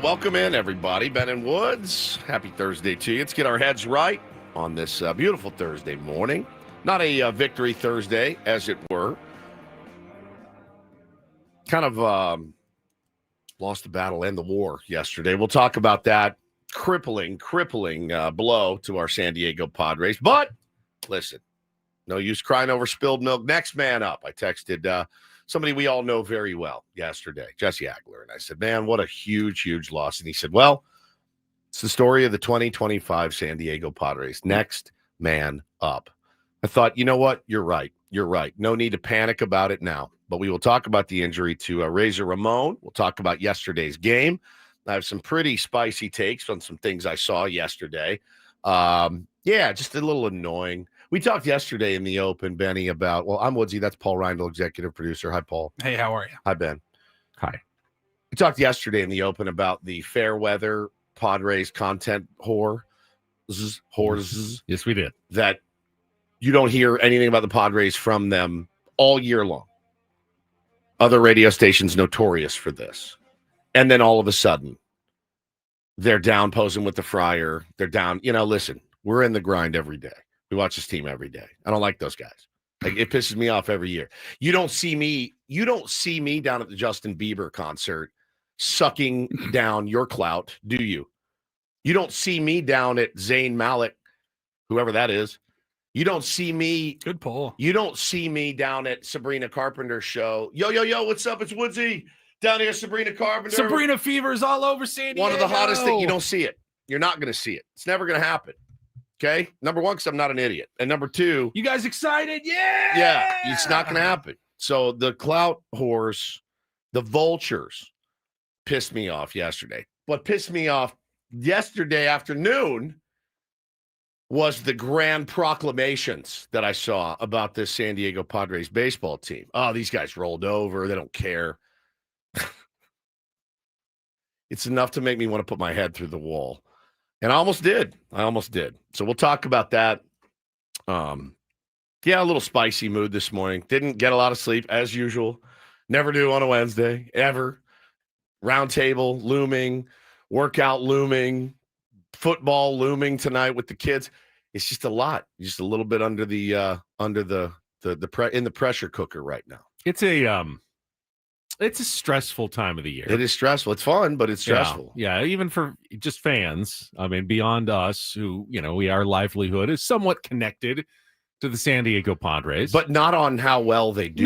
Welcome in, everybody. Ben and Woods. Happy Thursday to you. Let's get our heads right on this beautiful Thursday morning. Not a victory Thursday, as it were. Kind of lost the battle and the war yesterday. We'll talk about that crippling blow to our San Diego Padres. But listen, no use crying over spilled milk. Next man up. I texted somebody we all know very well yesterday, Jesse Agler. And I said, man, what a huge loss. And he said, well, it's the story of the 2025 San Diego Padres. Next man up. I thought, you know what? You're right. No need to panic about it now. But we will talk about the injury to Razor Ramon. We'll talk about yesterday's game. I have some pretty spicy takes on some things I saw yesterday. Just a little annoying. We talked yesterday in the open, Benny, about, well, I'm Woodsy. That's Paul Reindl, executive producer. Hi, Paul. Hey, how are you? Hi, Ben. Hi. We talked yesterday in the open about the fair weather Padres content whores. Yes, we did. That you don't hear anything about the Padres from them all year long. Other radio stations notorious for this. And then all of a sudden, they're down posing with the Friar. They're down. Listen, we're in the grind every day. We watch this team every day. I don't like those guys. Like, it pisses me off every year. You don't see me down at the Justin Bieber concert sucking down your clout, do you? You don't see me down at Zayn Malik, whoever that is. You don't see me. Good poll. You don't see me down at Sabrina Carpenter's show. Yo, what's up? It's Woodsy down here, Sabrina Carpenter. Sabrina Fever's all over San Diego. One of the hottest things. You don't see it. You're not going to see it. It's never going to happen. Okay? Number one, because I'm not an idiot. And number two. You guys excited? Yeah! Yeah, it's not going to happen. So the clout whores, the vultures, pissed me off yesterday. What pissed me off yesterday afternoon was the grand proclamations that I saw about this San Diego Padres baseball team. Oh, these guys rolled over. They don't care. It's enough to make me want to put my head through the wall. And I almost did. So we'll talk about that. A little spicy mood this morning. Didn't get a lot of sleep, as usual. Never do on a Wednesday, ever. Round table looming, workout looming, football looming tonight with the kids. It's just a lot. Just a little bit under the in the pressure cooker right now. It's a stressful time of the year. It is stressful. It's fun, but it's stressful. Yeah, even for just fans. I mean, beyond us, who, our livelihood is somewhat connected to the San Diego Padres. But not on how well they do.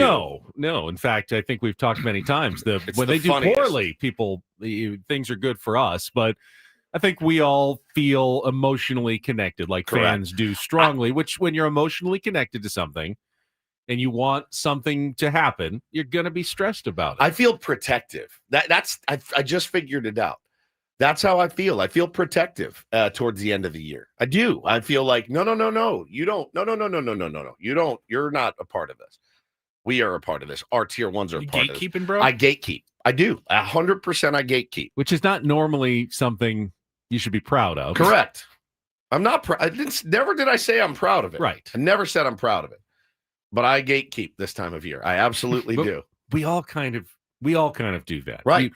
No. In fact, I think we've talked many times. When they do poorly, things are good for us. But I think we all feel emotionally connected, like Correct. Fans do strongly, which when you're emotionally connected to something, and you want something to happen, you're going to be stressed about it. I feel protective. I just figured it out. That's how I feel. I feel protective towards the end of the year. I do. I feel like, no. You don't. No. You don't. You're not a part of this. We are a part of this. Our tier ones are a part of this. Gatekeeping, bro? I gatekeep. I do. 100% I gatekeep. Which is not normally something you should be proud of. Correct. I'm not proud. Never did I say I'm proud of it. Right. I never said I'm proud of it. But I gatekeep this time of year. I absolutely do. We all kind of do that. Right.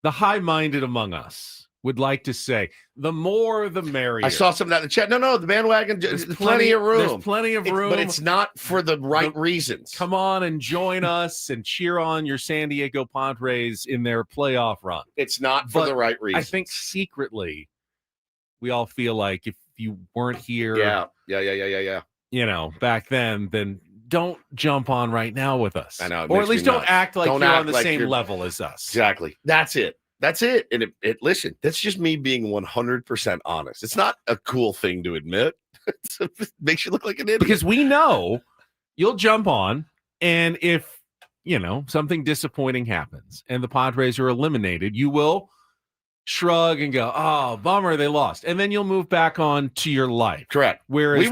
The high-minded among us would like to say, the more the merrier. I saw some of that in the chat. No, the bandwagon, there's plenty of room. There's plenty of room. But it's not for the right reasons. Come on and join us and cheer on your San Diego Padres in their playoff run. It's not for the right reasons. I think secretly we all feel like if you weren't here. Yeah. Back then don't jump on right now with us. I know. Or at least don't act like you're on the same level as us. Exactly. That's it. And listen, that's just me being 100% honest. It's not a cool thing to admit. It makes you look like an idiot. Because we know you'll jump on, and if, something disappointing happens and the Padres are eliminated, you will shrug and go, oh, bummer, they lost. And then you'll move back on to your life. Correct. Whereas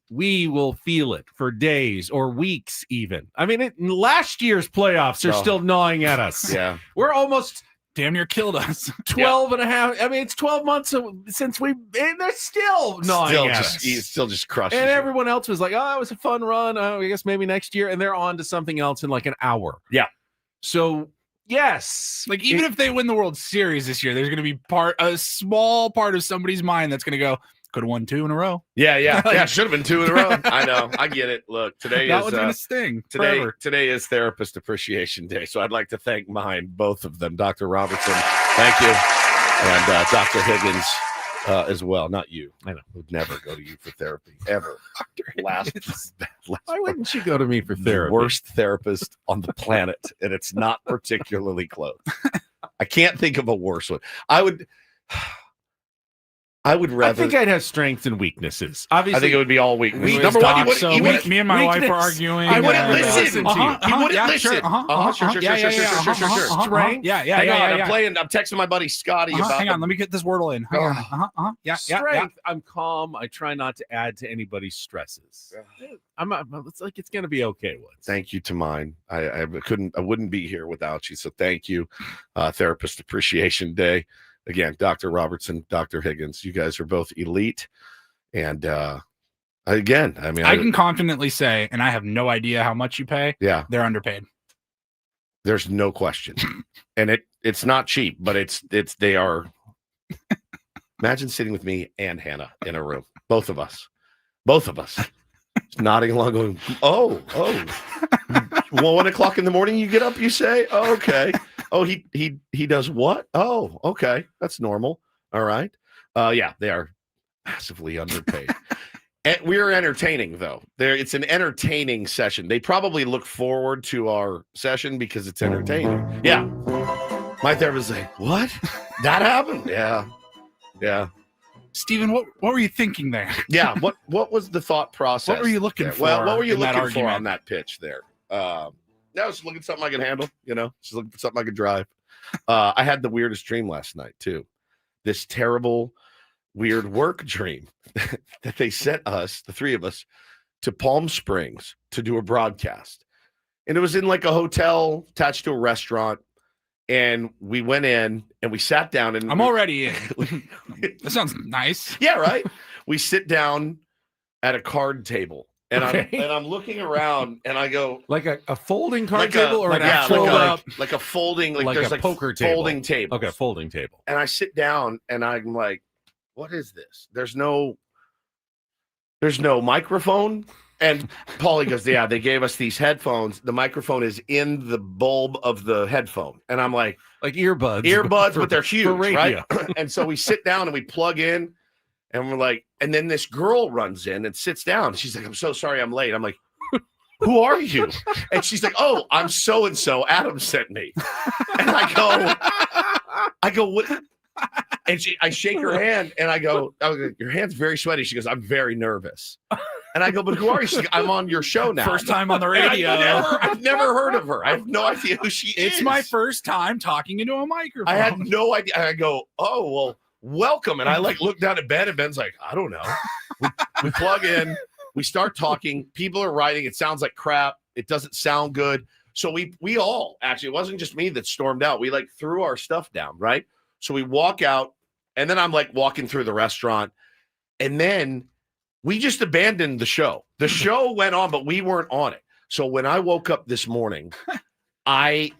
we will feel it for days or weeks even. I mean, last year's playoffs are still gnawing at us. Yeah. We're almost damn near killed us. 12 and a half. I mean, it's 12 months since and they're still gnawing at us. He's still just crushing. And everyone else was like, oh, it was a fun run. I guess maybe next year. And they're on to something else in like an hour. Yeah. So Yes. Like, even if they win the World Series this year, there's going to be a small part of somebody's mind that's going to go, could have won 2 in a row. Yeah. Should have been 2 in a row. I know. I get it. Look, today That is one's going to sting. Today is Therapist Appreciation Day, so I'd like to thank both of them, Dr. Robertson, thank you, and Dr. Higgins as well. Not you. I know. Would never go to you for therapy ever. Last Why wouldn't you go to me for therapy? Worst therapist on the planet, and it's not particularly close. I can't think of a worse one. I would rather. I think I'd have strengths and weaknesses. Obviously, I think it would be all weaknesses. Number one, me and my wife are arguing. I wouldn't listen to you. He wouldn't listen. Sure. Strength. Yeah. I'm texting my buddy Scotty about. Hang on, let me get this wordle in. Hang on. Strength. I'm calm. I try not to add to anybody's stresses. It's like it's gonna be okay. Thank you to mine. I wouldn't be here without you. So thank you, Therapist Appreciation Day. Again, Dr. Robertson, Dr. Higgins, you guys are both elite. And I can confidently say, and I have no idea how much you pay. Yeah, they're underpaid. There's no question. And it's not cheap, but they are. Imagine sitting with me and Hannah in a room. Both of us. Just nodding along, going, oh. 1 o'clock in the morning, you get up, you say, oh, okay. Oh, he does what? Oh, okay. That's normal. All right. Yeah, they are massively underpaid. And we're entertaining, though. It's an entertaining session. They probably look forward to our session because it's entertaining. Yeah. My therapist is like, what? That happened? Yeah. Steven, what were you thinking there? Yeah. What was the thought process? What were you looking for? Well, what were you looking for on that pitch there? I was looking for something I could handle, just looking for something I could drive. I had the weirdest dream last night, too. This terrible, weird work dream that they sent us, the 3 of us, to Palm Springs to do a broadcast. And it was in like a hotel attached to a restaurant. And we went in and we sat down. And I'm already in. That sounds nice. Yeah, right? We sit down at a card table. And I'm looking around and I go like a folding card table or like a folding there's a poker table. Folding table. Okay, folding table. And I sit down and I'm like, what is this? There's no microphone. And Paulie goes, yeah, they gave us these headphones. The microphone is in the bulb of the headphone. And I'm like earbuds, but they're huge, right? And so we sit down and we plug in. And we're like, and then this girl runs in and sits down. She's like, I'm so sorry I'm late. I'm like, who are you? And she's like, oh, I'm so-and-so. Adam sent me. And I go, what? And I shake her hand and I go, your hand's very sweaty. She goes, I'm very nervous. And I go, but who are you? She's like, I'm on your show now. First time on the radio. I've never heard of her. I have no idea who she is. It's my first time talking into a microphone. I had no idea. I go, oh, well, welcome. And I look down at Ben and Ben's like, I don't know. We plug in, we start talking. People are writing. It sounds like crap. It doesn't sound good. So we all actually, it wasn't just me that stormed out. We threw our stuff down, right? So we walk out and then I'm walking through the restaurant and then we just abandoned the show. The show went on, but we weren't on it. So when I woke up this morning, I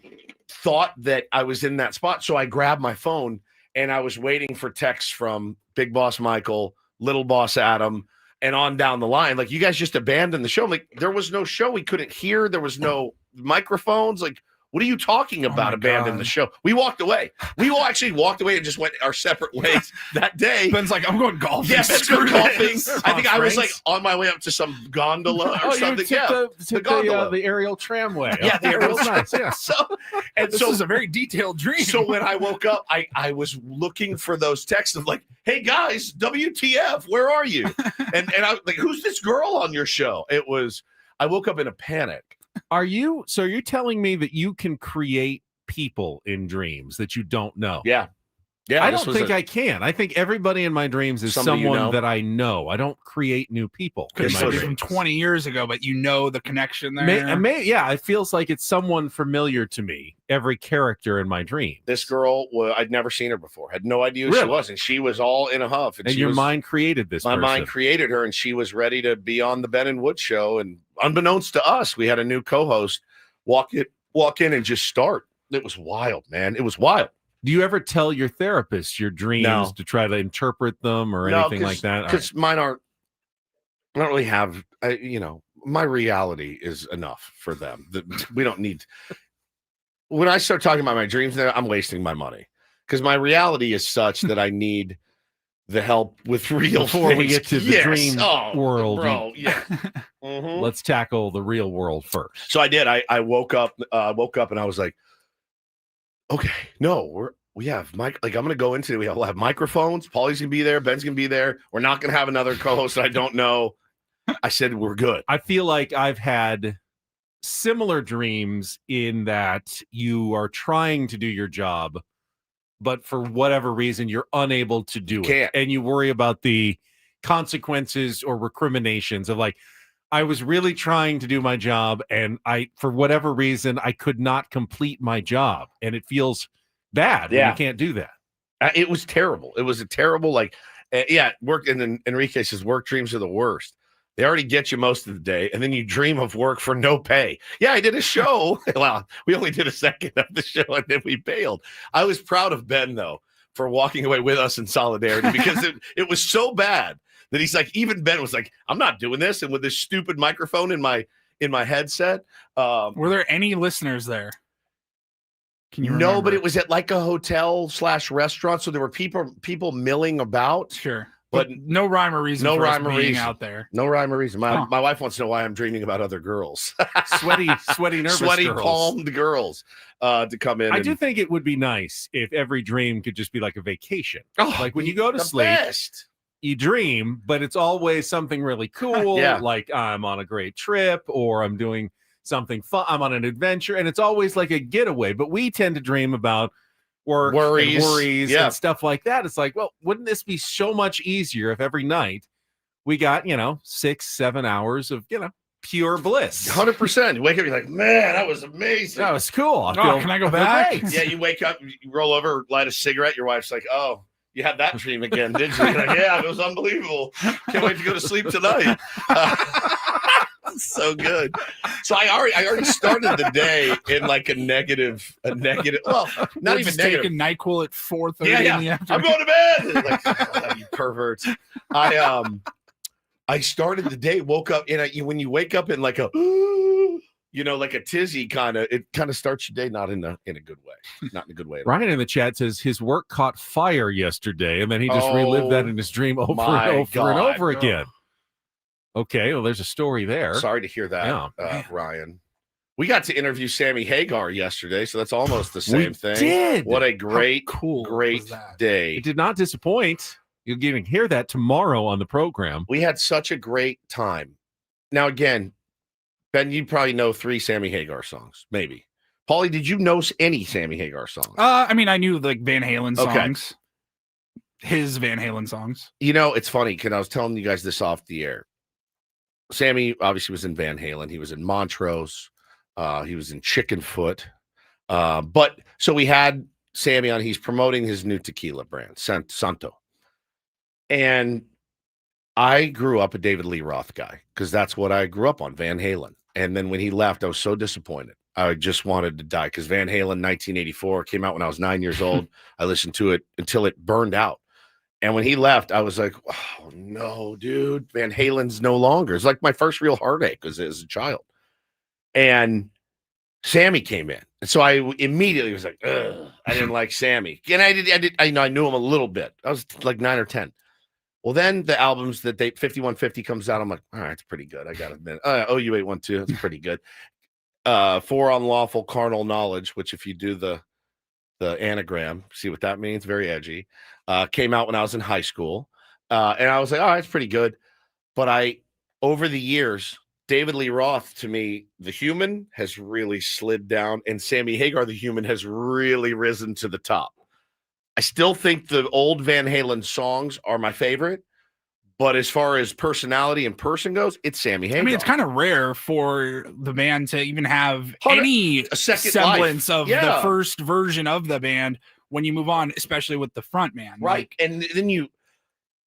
thought that I was in that spot. So I grabbed my phone and I was waiting for texts from Big Boss Michael, Little Boss Adam, and on down the line. You guys just abandoned the show. There was no show. We couldn't hear. There was no microphones. What are you talking about? Abandon the show. We walked away. We all actually walked away and just went our separate ways that day. Ben's like, I'm going golfing. Yeah, Ben's going golfing. I think I was on my way up to some gondola or something. The aerial tramway. Yeah, the aerial nice. Yeah. This is a very detailed dream. So when I woke up, I was looking for those texts of hey guys, WTF, where are you? and I was like, who's this girl on your show? I woke up in a panic. Are you telling me that you can create people in dreams that you don't know? Yeah. I don't think I can. I think everybody in my dreams is someone that I know. I don't create new people. Could be from 20 years ago, but the connection there. It feels like it's someone familiar to me, every character in my dream. This girl, I'd never seen her before. Had no idea who she was, and she was all in a huff. And your mind created this My mind created her, and she was ready to be on the Ben and Wood show. And unbeknownst to us, we had a new co-host walk in and just start. It was wild, man. It was wild. Do you ever tell your therapist your dreams No. to try to interpret them or anything like that? All right. Because mine aren't. I don't really have. My reality is enough for them. We don't need. When I start talking about my dreams, I'm wasting my money because my reality is such that I need the help with real Before things. we get to the dream world, bro. Yeah. Mhm. Let's tackle the real world first. So I did. I woke up and I was like, okay, no, we have Mike. Like I'm gonna go into. We'll have microphones. Paulie's gonna be there. Ben's gonna be there. We're not gonna have another co-host that I don't know. I said we're good. I feel like I've had similar dreams in that you are trying to do your job, but for whatever reason, you're unable to do it. And you worry about the consequences or recriminations of like, I was really trying to do my job and for whatever reason, I could not complete my job. And it feels bad when you can't do that. It was terrible. It was a terrible, work. And then Enrique says work dreams are the worst. They already get you most of the day, and then you dream of work for no pay. Yeah, I did a show. Well, we only did a second of the show, and then we bailed. I was proud of Ben, though, for walking away with us in solidarity because it was so bad that he's like, even Ben was like, I'm not doing this. And with this stupid microphone in my headset. Were there any listeners there? Can you remember? No, but it was at like a hotel/restaurant. So there were people milling about. Sure. But no rhyme or reason for us being out there. No rhyme or reason. My wife wants to know why I'm dreaming about other girls. sweaty, nervous girls. Palmed girls to come in. I do think it would be nice if every dream could just be like a vacation. Oh, like when you go to sleep, best. You dream, but it's always something really cool. Like I'm on a great trip or I'm doing something fun. I'm on an adventure. And it's always like a getaway. But we tend to dream about work, worries and stuff like that. It's like, well, wouldn't this be so much easier if every night we got, 6-7 hours of, pure bliss? 100%. You wake up, you're like, man, that was amazing. That was cool. Can I go back? Yeah, you wake up, you roll over, light a cigarette. Your wife's like, oh, you had that dream again, did you? You're like, yeah, it was unbelievable. Can't wait to go to sleep tonight. So good. So I already started the day in like a negative. Well, not even negative. Taking NyQuil at 4:30 in the afternoon. I'm going to bed. Like, oh, you perverts. I started the day, woke up, and when you wake up in like a, like a tizzy kind of, it kind of starts your day not in a good way, not in a good way. Ryan in the chat says his work caught fire yesterday, and then he just relived that in his dream over and over again. Okay, well, there's a story there. Sorry to hear that, Ryan. We got to interview Sammy Hagar yesterday, so that's almost the same thing. Did. What a great day. It did not disappoint. You'll even hear that tomorrow on the program. We had such a great time. Now, again, Ben, you probably know 3 Sammy Hagar songs, maybe. Paulie, did you know any Sammy Hagar songs? I knew like Van Halen songs. His Van Halen songs. It's funny because I was telling you guys this off the air. Sammy obviously was in Van Halen. He was in Montrose. He was in Chickenfoot. But so we had Sammy on. He's promoting his new tequila brand, Santo. And I grew up a David Lee Roth guy because that's what I grew up on, Van Halen. And then when he left, I was so disappointed. I just wanted to die because Van Halen 1984 came out when I was 9 years old. I listened to it until it burned out. And when he left, I was like, oh, no, dude, Van Halen's no longer. It's like my first real heartache as a child. And Sammy came in. And so I immediately was like, ugh, I didn't like Sammy. And I knew him a little bit. I was like 9 or 10. Well, then the albums that 5150 comes out. I'm like, all right, it's pretty good. I got to admit. OU 812, it's pretty good. For Unlawful Carnal Knowledge, which if you do the anagram, see what that means? Very edgy. Came out when I was in high school. And I was like, oh, it's pretty good. But over the years, David Lee Roth, to me, the human has really slid down, and Sammy Hagar, the human, has really risen to the top. I still think the old Van Halen songs are my favorite, but as far as personality and person goes, it's Sammy Hagar. It's kind of rare for the band to even have any semblance of the first version of the band when you move on, especially with the front man. Right. And then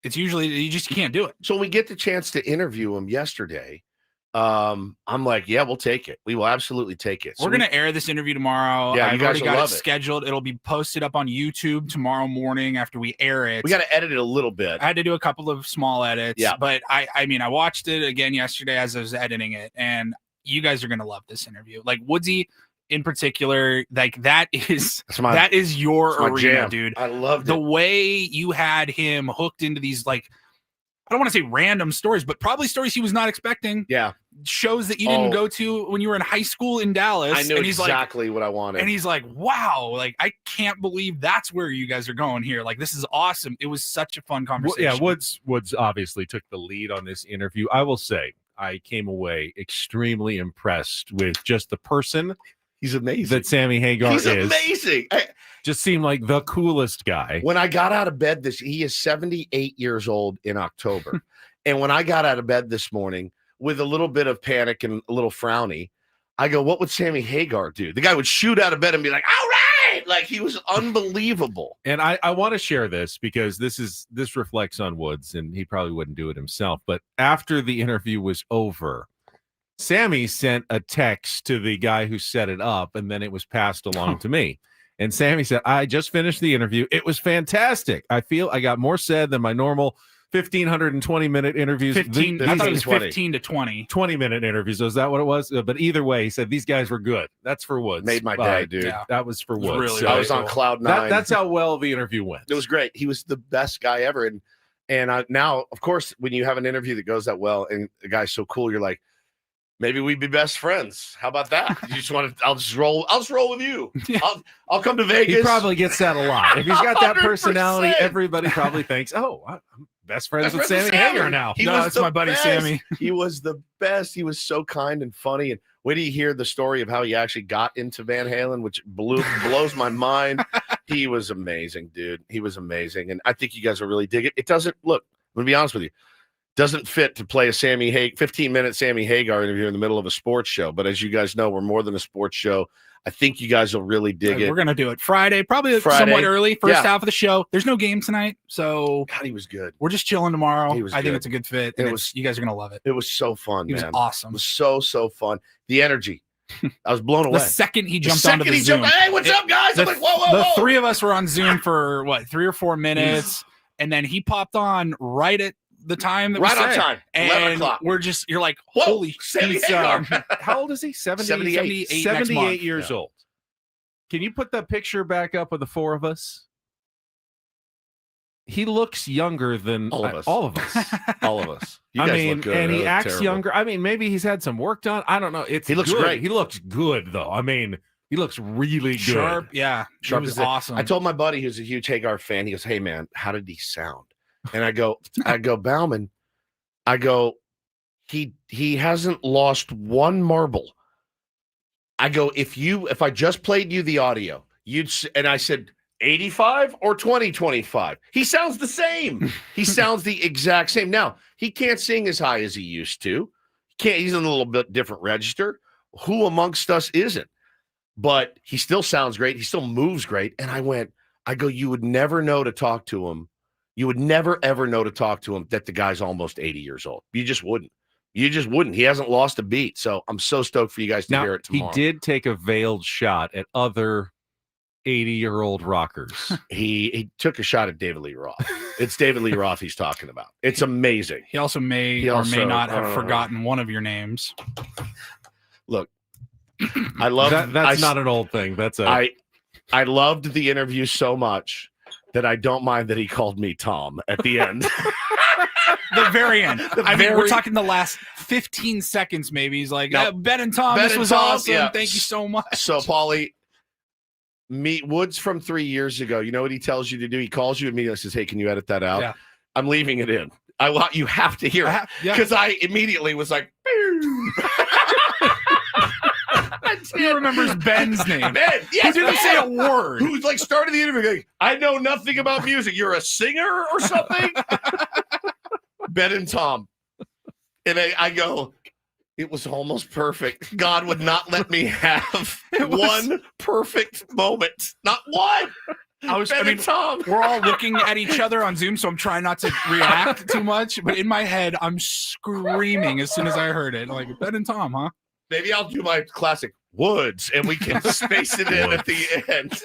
it's usually, you just can't do it. So when we get the chance to interview him yesterday, I'm like, yeah, we'll take it. We will absolutely take it. We're going to air this interview tomorrow. Yeah, I've already got it scheduled. It'll be posted up on YouTube tomorrow morning after we air it. We got to edit it a little bit. I had to do a couple of small edits. Yeah. But I mean, I watched it again yesterday as I was editing it, and you guys are going to love this interview. Like Woodsy in particular, like that is your arena, jam. Dude. I loved the way you had him hooked into these, like, I don't want to say random stories, but probably stories he was not expecting. Yeah. Shows that you didn't go to when you were in high school in Dallas. I knew exactly what I wanted. And he's like, wow, like, I can't believe that's where you guys are going here. Like, this is awesome. It was such a fun conversation. Well, yeah, Woods obviously took the lead on this interview. I will say I came away extremely impressed with just the person. He's amazing. That Sammy Hagar is. He's amazing. Just seemed like the coolest guy. When I got out of bed he is 78 years old in October. And when I got out of bed this morning with a little bit of panic and a little frowny, I go, what would Sammy Hagar do? The guy would shoot out of bed and be like, all right. Like, he was unbelievable. And I want to share this because this reflects on Woods, and he probably wouldn't do it himself. But after the interview was over, Sammy sent a text to the guy who set it up, and then it was passed along to me. And Sammy said, I just finished the interview. It was fantastic. I feel I got more said than my normal 1,520-minute interviews. 15, I thought it was 15 to 20. 20-minute interviews. Was that what it was? But either way, he said, these guys were good. That's for Woods. Made my day, dude. Yeah. That was for Woods. Really, so I was on cloud nine. That's how well the interview went. It was great. He was the best guy ever. And now, of course, when you have an interview that goes that well and the guy's so cool, you're like, maybe we'd be best friends. How about that? You just want to? I'll just roll with you. Yeah. I'll come to Vegas. He probably gets that a lot. If he's got that personality, everybody probably thinks, "Oh, I'm best friends with Sammy Hagar now." That's my buddy Sammy. He was the best. He was so kind and funny. And wait till you hear the story of how he actually got into Van Halen, which blows my mind. He was amazing, dude. He was amazing, and I think you guys will really dig it. It doesn't look. I'm gonna be honest with you. Doesn't fit to play a 15-minute Sammy Hagar interview in the middle of a sports show. But as you guys know, we're more than a sports show. I think you guys will really dig it. We're going to do it Friday, probably somewhat early, first half of the show. There's no game tonight, so God, he was good. We're just chilling tomorrow. I think it's a good fit. You guys are going to love it. It was so fun, man. It was awesome. It was so fun. The energy. I was blown away. The second he jumped onto the Zoom. Hey, what's up, guys? I'm like, whoa. The three of us were on Zoom for, 3 or 4 minutes, and then he popped on right at the time that right we on said. time, 11 o'clock. You're like, whoa, holy Sammy how old is he? 78 years old. Can you put that picture back up of the four of us? He looks younger than all of us. All of us. All of us. You guys look good. And he acts terrible. Younger. I mean, maybe he's had some work done. I don't know. He looks great. He looks good, though. I mean, he looks really good. Sharp. Yeah. Sharp. He was awesome. I told my buddy who's a huge Hagar fan, he goes, hey, man, how did he sound? And I go, Bauman, he hasn't lost one marble. I go, if I just played you the audio, and I said 85 or 2025. He sounds the same. He sounds the exact same. Now, he can't sing as high as he used to. He's in a little bit different register. Who amongst us isn't? But he still sounds great. He still moves great. And I go, you would never know to talk to him. You would never, ever know to talk to him that the guy's almost 80 years old. You just wouldn't. He hasn't lost a beat. So I'm so stoked for you guys to hear it tomorrow. He did take a veiled shot at other 80-year-old rockers. He took a shot at David Lee Roth. It's David Lee Roth he's talking about. It's amazing. He also may not have forgotten one of your names. Look, I love that's not an old thing. I loved the interview so much that I don't mind that he called me Tom at the end. The very end. We're talking the last 15 seconds, maybe. He's like, Ben and Tom, this was awesome. Yeah. Thank you so much. So, Paulie, meet Woods from 3 years ago. You know what he tells you to do? He calls you immediately and says, hey, can you edit that out? Yeah. I'm leaving it in. You have to hear it. Because I immediately was like, he remembers Ben's name. Ben, yes, he didn't say a word. Who's like started the interview like, I know nothing about music. You're a singer or something? Ben and Tom. And I go, it was almost perfect. God would not let me have one perfect moment. Not one. Tom. We're all looking at each other on Zoom, so I'm trying not to react too much. But in my head, I'm screaming as soon as I heard it. Like, Ben and Tom, huh? Maybe I'll do my classic Woods, and we can space it in at the end.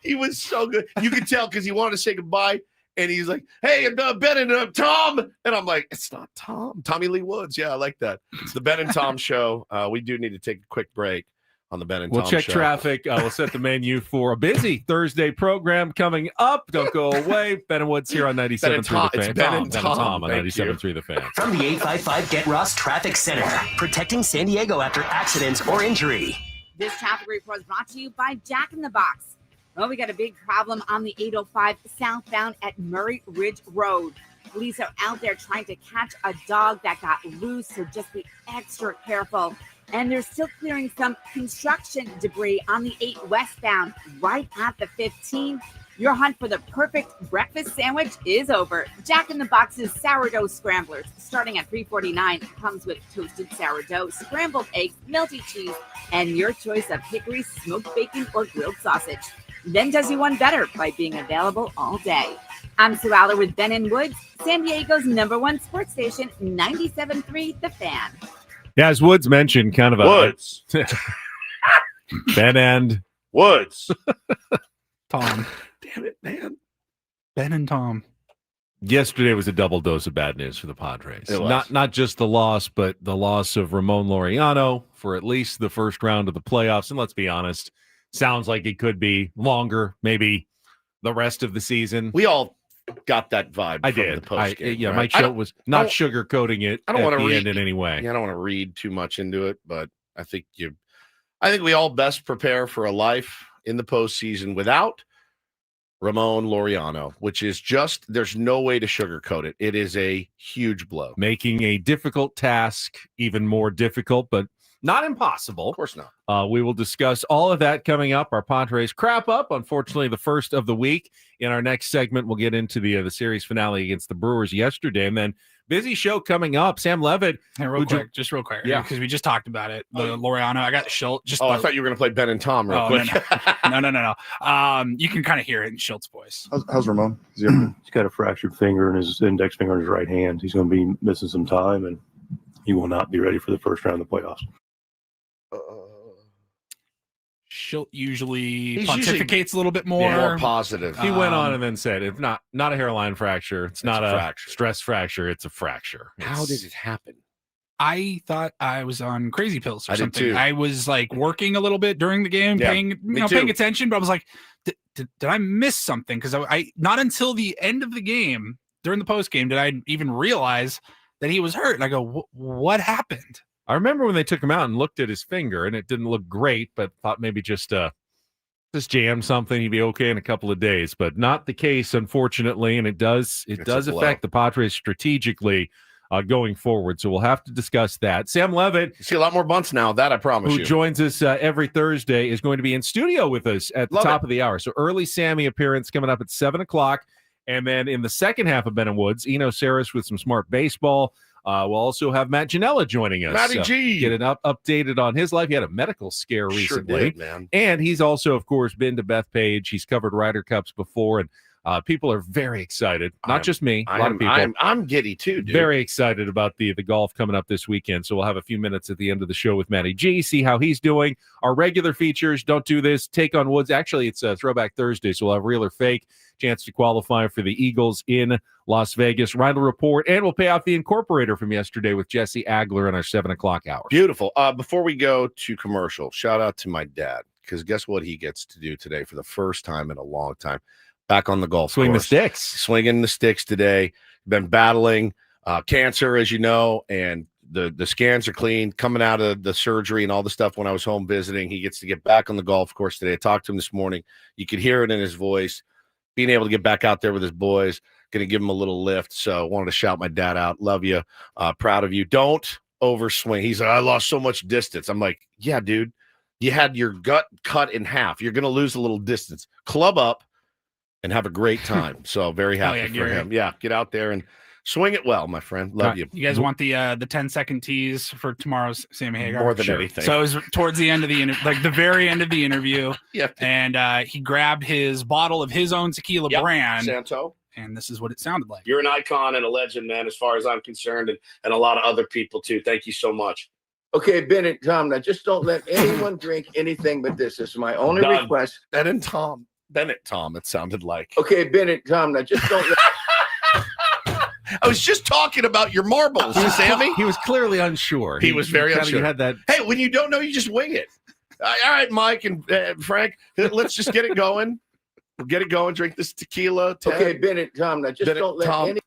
He was so good. You could tell because he wanted to say goodbye, and he's like, "Hey, Ben and Tom," and I'm like, "It's not Tom, Tommy Lee Woods." Yeah, I like that. It's the Ben and Tom show. We do need to take a quick break on the Ben and Tom show. We'll check traffic. We'll set the menu for a busy Thursday program coming up. Don't go away. Ben and Woods here on 97.3 The Fan. Ben and Tom on 97.3 The Fan. From the 855 Get Ross Traffic Center, protecting San Diego after accidents or injury. This traffic report is brought to you by Jack in the Box. Well, we got a big problem on the 805 southbound at Murray Ridge Road. Police are out there trying to catch a dog that got loose, so just be extra careful. And they're still clearing some construction debris on the 8 westbound right at the 15. Your hunt for the perfect breakfast sandwich is over. Jack in the Box's sourdough scramblers, starting at $3.49, comes with toasted sourdough, scrambled eggs, melty cheese, and your choice of hickory, smoked bacon, or grilled sausage. Then does you one better by being available all day. I'm Sue Aller with Ben and Woods, San Diego's #1 sports station, 97.3 The Fan. Yeah, as Woods mentioned, kind of Woods. Ben and Woods. Tom. Damn it, man. Ben and Tom. Yesterday was a double dose of bad news for the Padres. It was. Not just the loss, but the loss of Ramon Laureano for at least the first round of the playoffs. And let's be honest, sounds like it could be longer, maybe the rest of the season. We all got that vibe. I from did. The post-game, yeah, right? Mike Schultz was not sugarcoating it I don't at want the to end in any way. Yeah, I don't want to read too much into it, but I think we all best prepare for a life in the postseason without Ramon Laureano, which is just, there's no way to sugarcoat it. It is a huge blow. Making a difficult task even more difficult, but not impossible. Of course not. We will discuss all of that coming up. Our Padres crap up, unfortunately, the first of the week. In our next segment, we'll get into the series finale against the Brewers yesterday, and then busy show coming up. Sam Levit. Hey, real quick. Yeah. Because we just talked about it. The Laureano. I got Schultz. I thought you were going to play Ben and Tom real quick. No. You can kind of hear it in Schultz's voice. How's Ramon? He's got a fractured finger in his index finger in his right hand. He's going to be missing some time, and he will not be ready for the first round of the playoffs. Schultz usually pontificates a little bit more positive. He went on and then said, "If not a hairline fracture, it's not a fracture. Stress fracture. It's a fracture." How did it happen? I thought I was on crazy pills or I did something. too. I was like working a little bit during the game, paying attention, but I was like, did I miss something? Because I not until the end of the game, during the post game, did I even realize that he was hurt. And I go, what happened? I remember when they took him out and looked at his finger, and it didn't look great, but thought maybe just jam something, he'd be okay in a couple of days. But not the case, unfortunately, and it does affect the Padres strategically going forward. So we'll have to discuss that. Sam Levit, you see a lot more bunts now. That I promise you. Who joins us every Thursday, is going to be in studio with us at the top of the hour. So early Sammy appearance coming up at 7:00, and then in the second half of Ben and Woods, Eno Saris with some smart baseball. We'll also have Matt Janella joining us. Matty G. Get updated on his life. He had a medical scare recently. Sure did, man. And he's also, of course, been to Bethpage. He's covered Ryder Cups before, and people are very excited. Not just me, a lot of people. I'm giddy too, dude. Very excited about the golf coming up this weekend. So we'll have a few minutes at the end of the show with Matty G, see how he's doing. Our regular features, Don't Do This, Take on Woods. Actually, it's a Throwback Thursday, so we'll have Real or Fake, chance to qualify for the Eagles in Las Vegas, Rindle Report, and we'll pay off the Incorporator from yesterday with Jesse Agler in our 7:00 hour. Beautiful. Before we go to commercial, shout out to my dad, because guess what he gets to do today for the first time in a long time? Back on the golf Swing course. the sticks. Swinging the sticks today. Been battling cancer, as you know, and the scans are clean, coming out of the surgery and all the stuff when I was home visiting. He gets to get back on the golf course today. I talked to him this morning. You could hear it in his voice. Being able to get back out there with his boys, going to give him a little lift. So wanted to shout my dad out. Love you. Proud of you. Don't overswing. He's like, I lost so much distance. I'm like, yeah, dude, you had your gut cut in half. You're going to lose a little distance. Club up and have a great time. So very happy for him. Yeah, get out there and Swing it well, my friend. Love you. You guys want the 10-second tease for tomorrow's Sammy Hagar? More than anything. So it was towards the end of the like the very end of the interview. Yeah. And he grabbed his bottle of his own tequila brand. Santo. And this is what it sounded like. You're an icon and a legend, man, as far as I'm concerned, and a lot of other people too. Thank you so much. Okay, Bennett, Tom, now just don't let anyone drink anything but this. This is my only request. Bennett Tom, it sounded like. Okay, Bennett, Tom, now just don't let. I was just talking about your marbles, Sammy. He was clearly unsure. He was very unsure. He had that. Hey, when you don't know, you just wing it. All right, Mike and Frank, let's just get it going. Get it going. Drink this tequila. Okay, Bennett, Tom, now just Bennett, don't let Tom. any.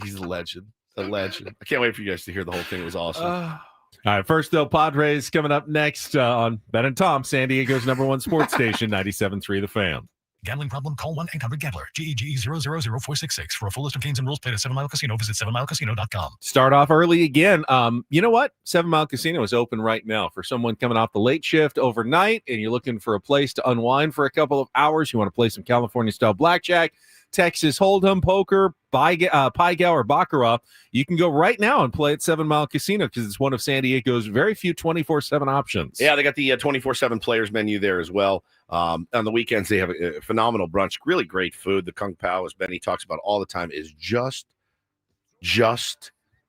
He's a legend. A legend. I can't wait for you guys to hear the whole thing. It was awesome. All right, first though, Padres coming up next on Ben and Tom, San Diego's #1 sports station, 97.3 The Fan. Gambling problem? Call 1-800-GAMBLER. GEGE 000-466. For a full list of games and rules, play at 7 Mile Casino. Visit 7milecasino.com. Start off early again. You know what? 7 Mile Casino is open right now for someone coming off the late shift overnight, and you're looking for a place to unwind for a couple of hours. You want to play some California-style blackjack, Texas Hold'em, poker, Pai Gow, or Baccarat. You can go right now and play at 7 Mile Casino because it's one of San Diego's very few 24/7 options. Yeah, they got the 24/7 players menu there as well. On the weekends, they have a phenomenal brunch, really great food. The Kung Pao, as Benny talks about all the time, is just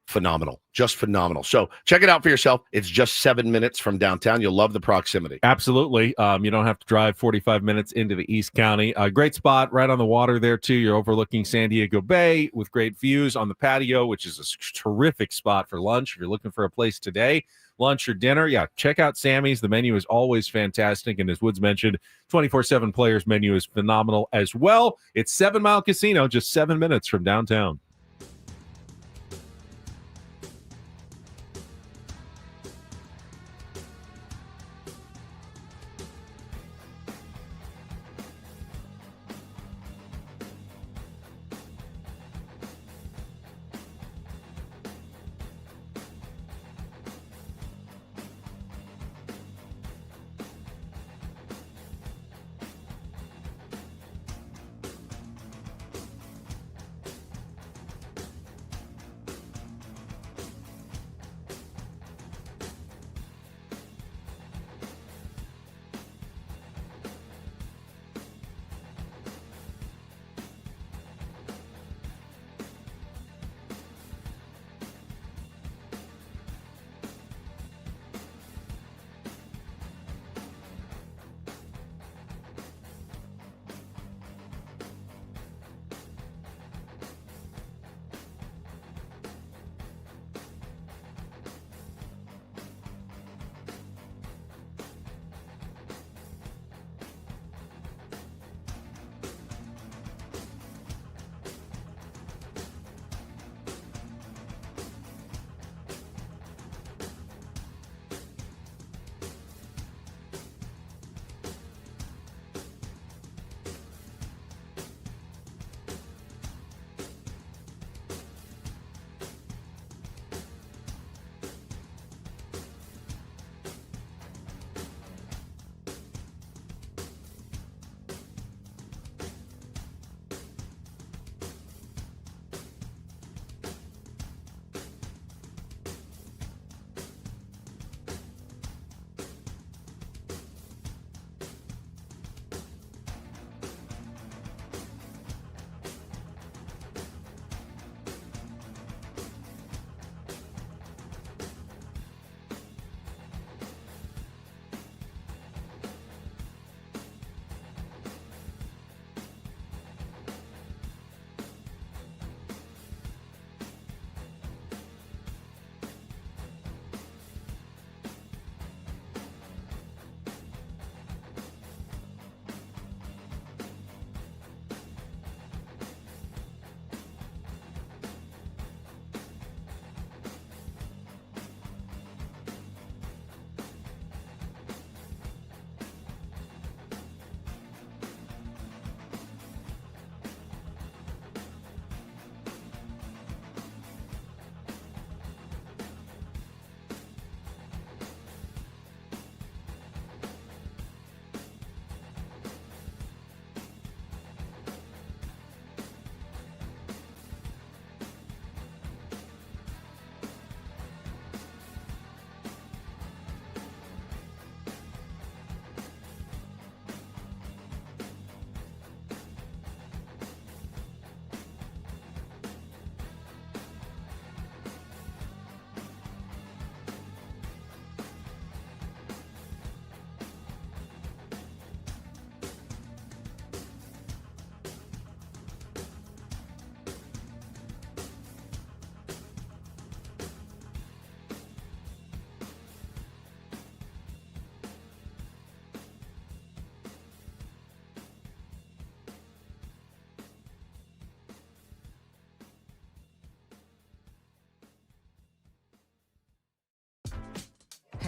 phenomenal. Just phenomenal. So check it out for yourself. It's just 7 minutes from downtown. You'll love the proximity. Absolutely. You don't have to drive 45 minutes into the East County. Great spot right on the water there, too. You're overlooking San Diego Bay with great views on the patio, which is a terrific spot for lunch. If you're looking for a place today, lunch or dinner, yeah, check out Sammy's. The menu is always fantastic. And as Woods mentioned, 24/7 players menu is phenomenal as well. It's 7 Mile Casino, just 7 minutes from downtown.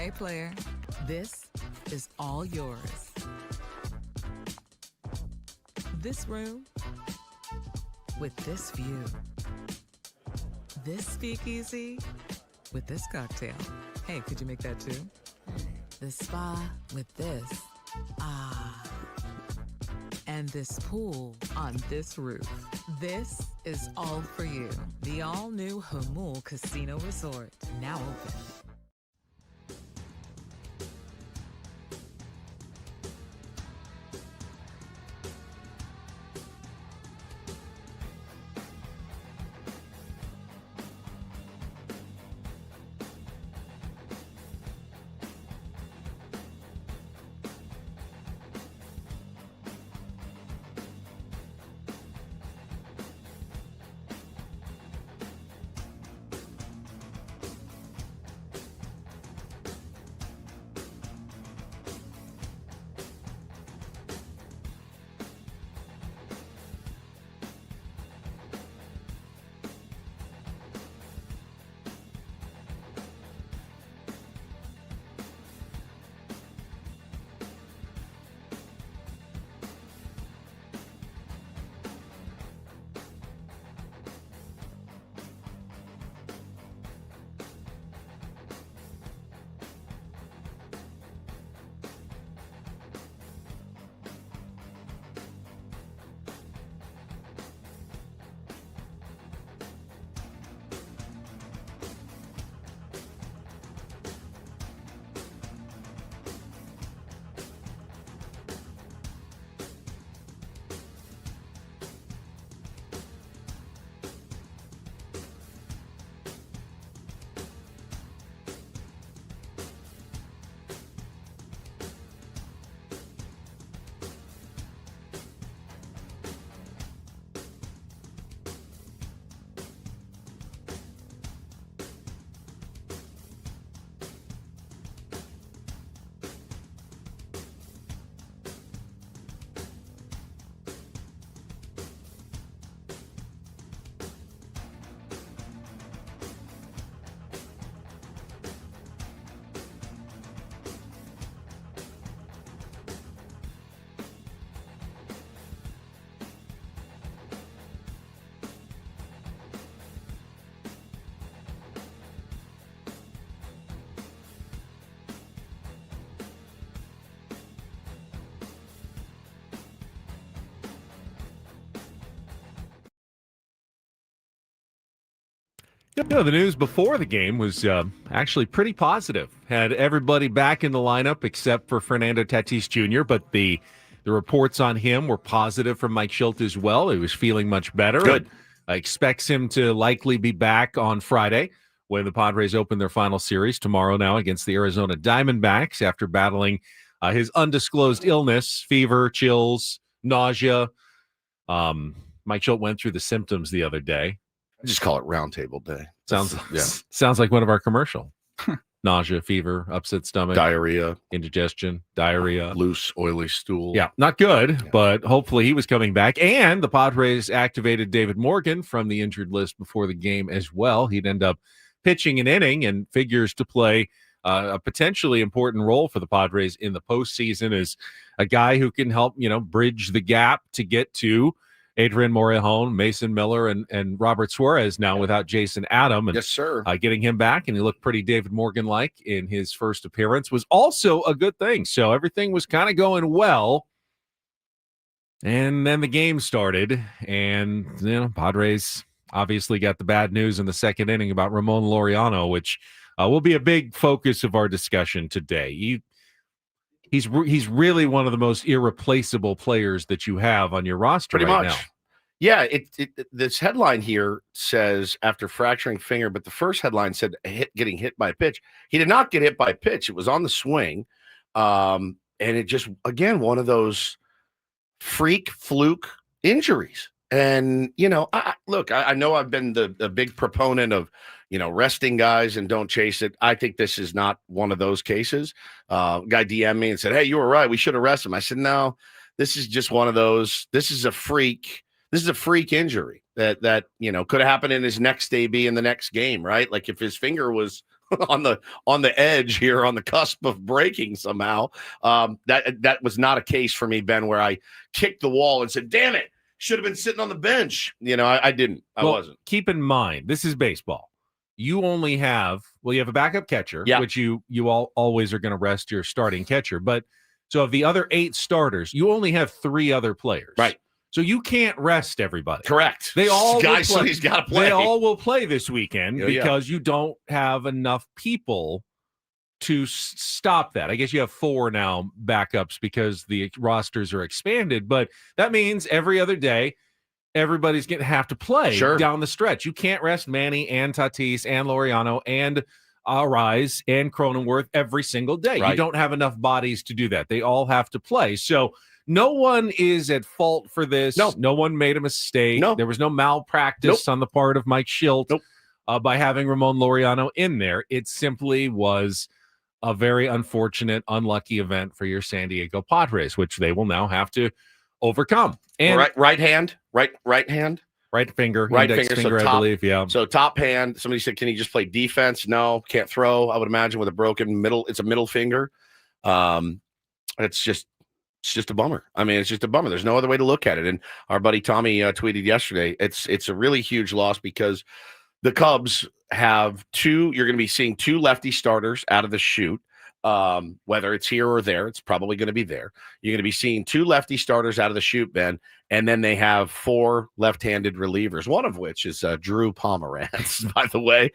Hey, player, this is all yours. This room with this view. This speakeasy with this cocktail. Hey, could you make that too? The spa with this. Ah. And this pool on this roof. This is all for you. The all-new Hamul Casino Resort, now open. The news before the game was actually pretty positive. Had everybody back in the lineup except for Fernando Tatis Jr., but the reports on him were positive from Mike Schilt as well. He was feeling much better. Good. Expects him to likely be back on Friday when the Padres open their final series tomorrow now against the Arizona Diamondbacks after battling his undisclosed illness, fever, chills, nausea. Mike Schilt went through the symptoms the other day. I just call it roundtable day. Sounds like one of our commercial. Nausea, fever, upset stomach, diarrhea, indigestion, diarrhea, loose, oily stool. Yeah, not good, but hopefully he was coming back. And the Padres activated David Morgan from the injured list before the game as well. He'd end up pitching an inning and figures to play a potentially important role for the Padres in the postseason as a guy who can help, bridge the gap to get to Adrian Morejon, Mason Miller, and Robert Suarez now without Jason Adam. And, yes, sir. Getting him back, and he looked pretty David Morgan-like in his first appearance, was also a good thing. So everything was kind of going well. And then the game started, and Padres obviously got the bad news in the second inning about Ramon Laureano, which will be a big focus of our discussion today. He's really one of the most irreplaceable players that you have on your roster Pretty right much. now. Yeah, this headline here says after fracturing finger, but the first headline said getting hit by a pitch. He did not get hit by a pitch. It was on the swing. And it just, again, one of those freak fluke injuries. And, I know I've been the big proponent of, resting guys and don't chase it. I think this is not one of those cases. Guy DM'd me and said, "Hey, you were right. We should arrest him." I said, "No, this is just one of those. This is a freak injury that could have happened in his next AB in the next game, right? Like if his finger was on the edge here, on the cusp of breaking somehow. That was not a case for me, Ben, where I kicked the wall and said, "Damn it, should have been sitting on the bench." I didn't. I wasn't. Keep in mind, this is baseball. You only have you have a backup catcher, which you always are going to rest your starting catcher. But so of the other 8 starters, you only have 3 other players. Right. So you can't rest everybody. Correct. They all guys, will play. He's got to play. They all will play this weekend because you don't have enough people to stop that. I guess you have 4 now backups because the rosters are expanded, but that means every other day everybody's going to have to play down the stretch. You can't rest Manny and Tatis and Laureano and Rise and Cronenworth every single day. Right. You don't have enough bodies to do that. They all have to play. So no one is at fault for this. No one made a mistake. There was no malpractice on the part of Mike Schilt by having Ramon Laureano in there. It simply was a very unfortunate, unlucky event for your San Diego Padres, which they will now have to overcome. And right hand, right finger, index finger, so top, I believe. Yeah. So top hand. Somebody said, "Can he just play defense?" No, can't throw. I would imagine with a broken middle. It's a middle finger. It's just a bummer. I mean, it's just a bummer. There's no other way to look at it. And our buddy Tommy tweeted yesterday, it's a really huge loss because the Cubs have 2. You're going to be seeing 2 lefty starters out of the chute. Whether it's here or there, it's probably going to be there. You're going to be seeing 2 lefty starters out of the chute, Ben, and then they have 4 left-handed relievers, one of which is Drew Pomerantz, by the way.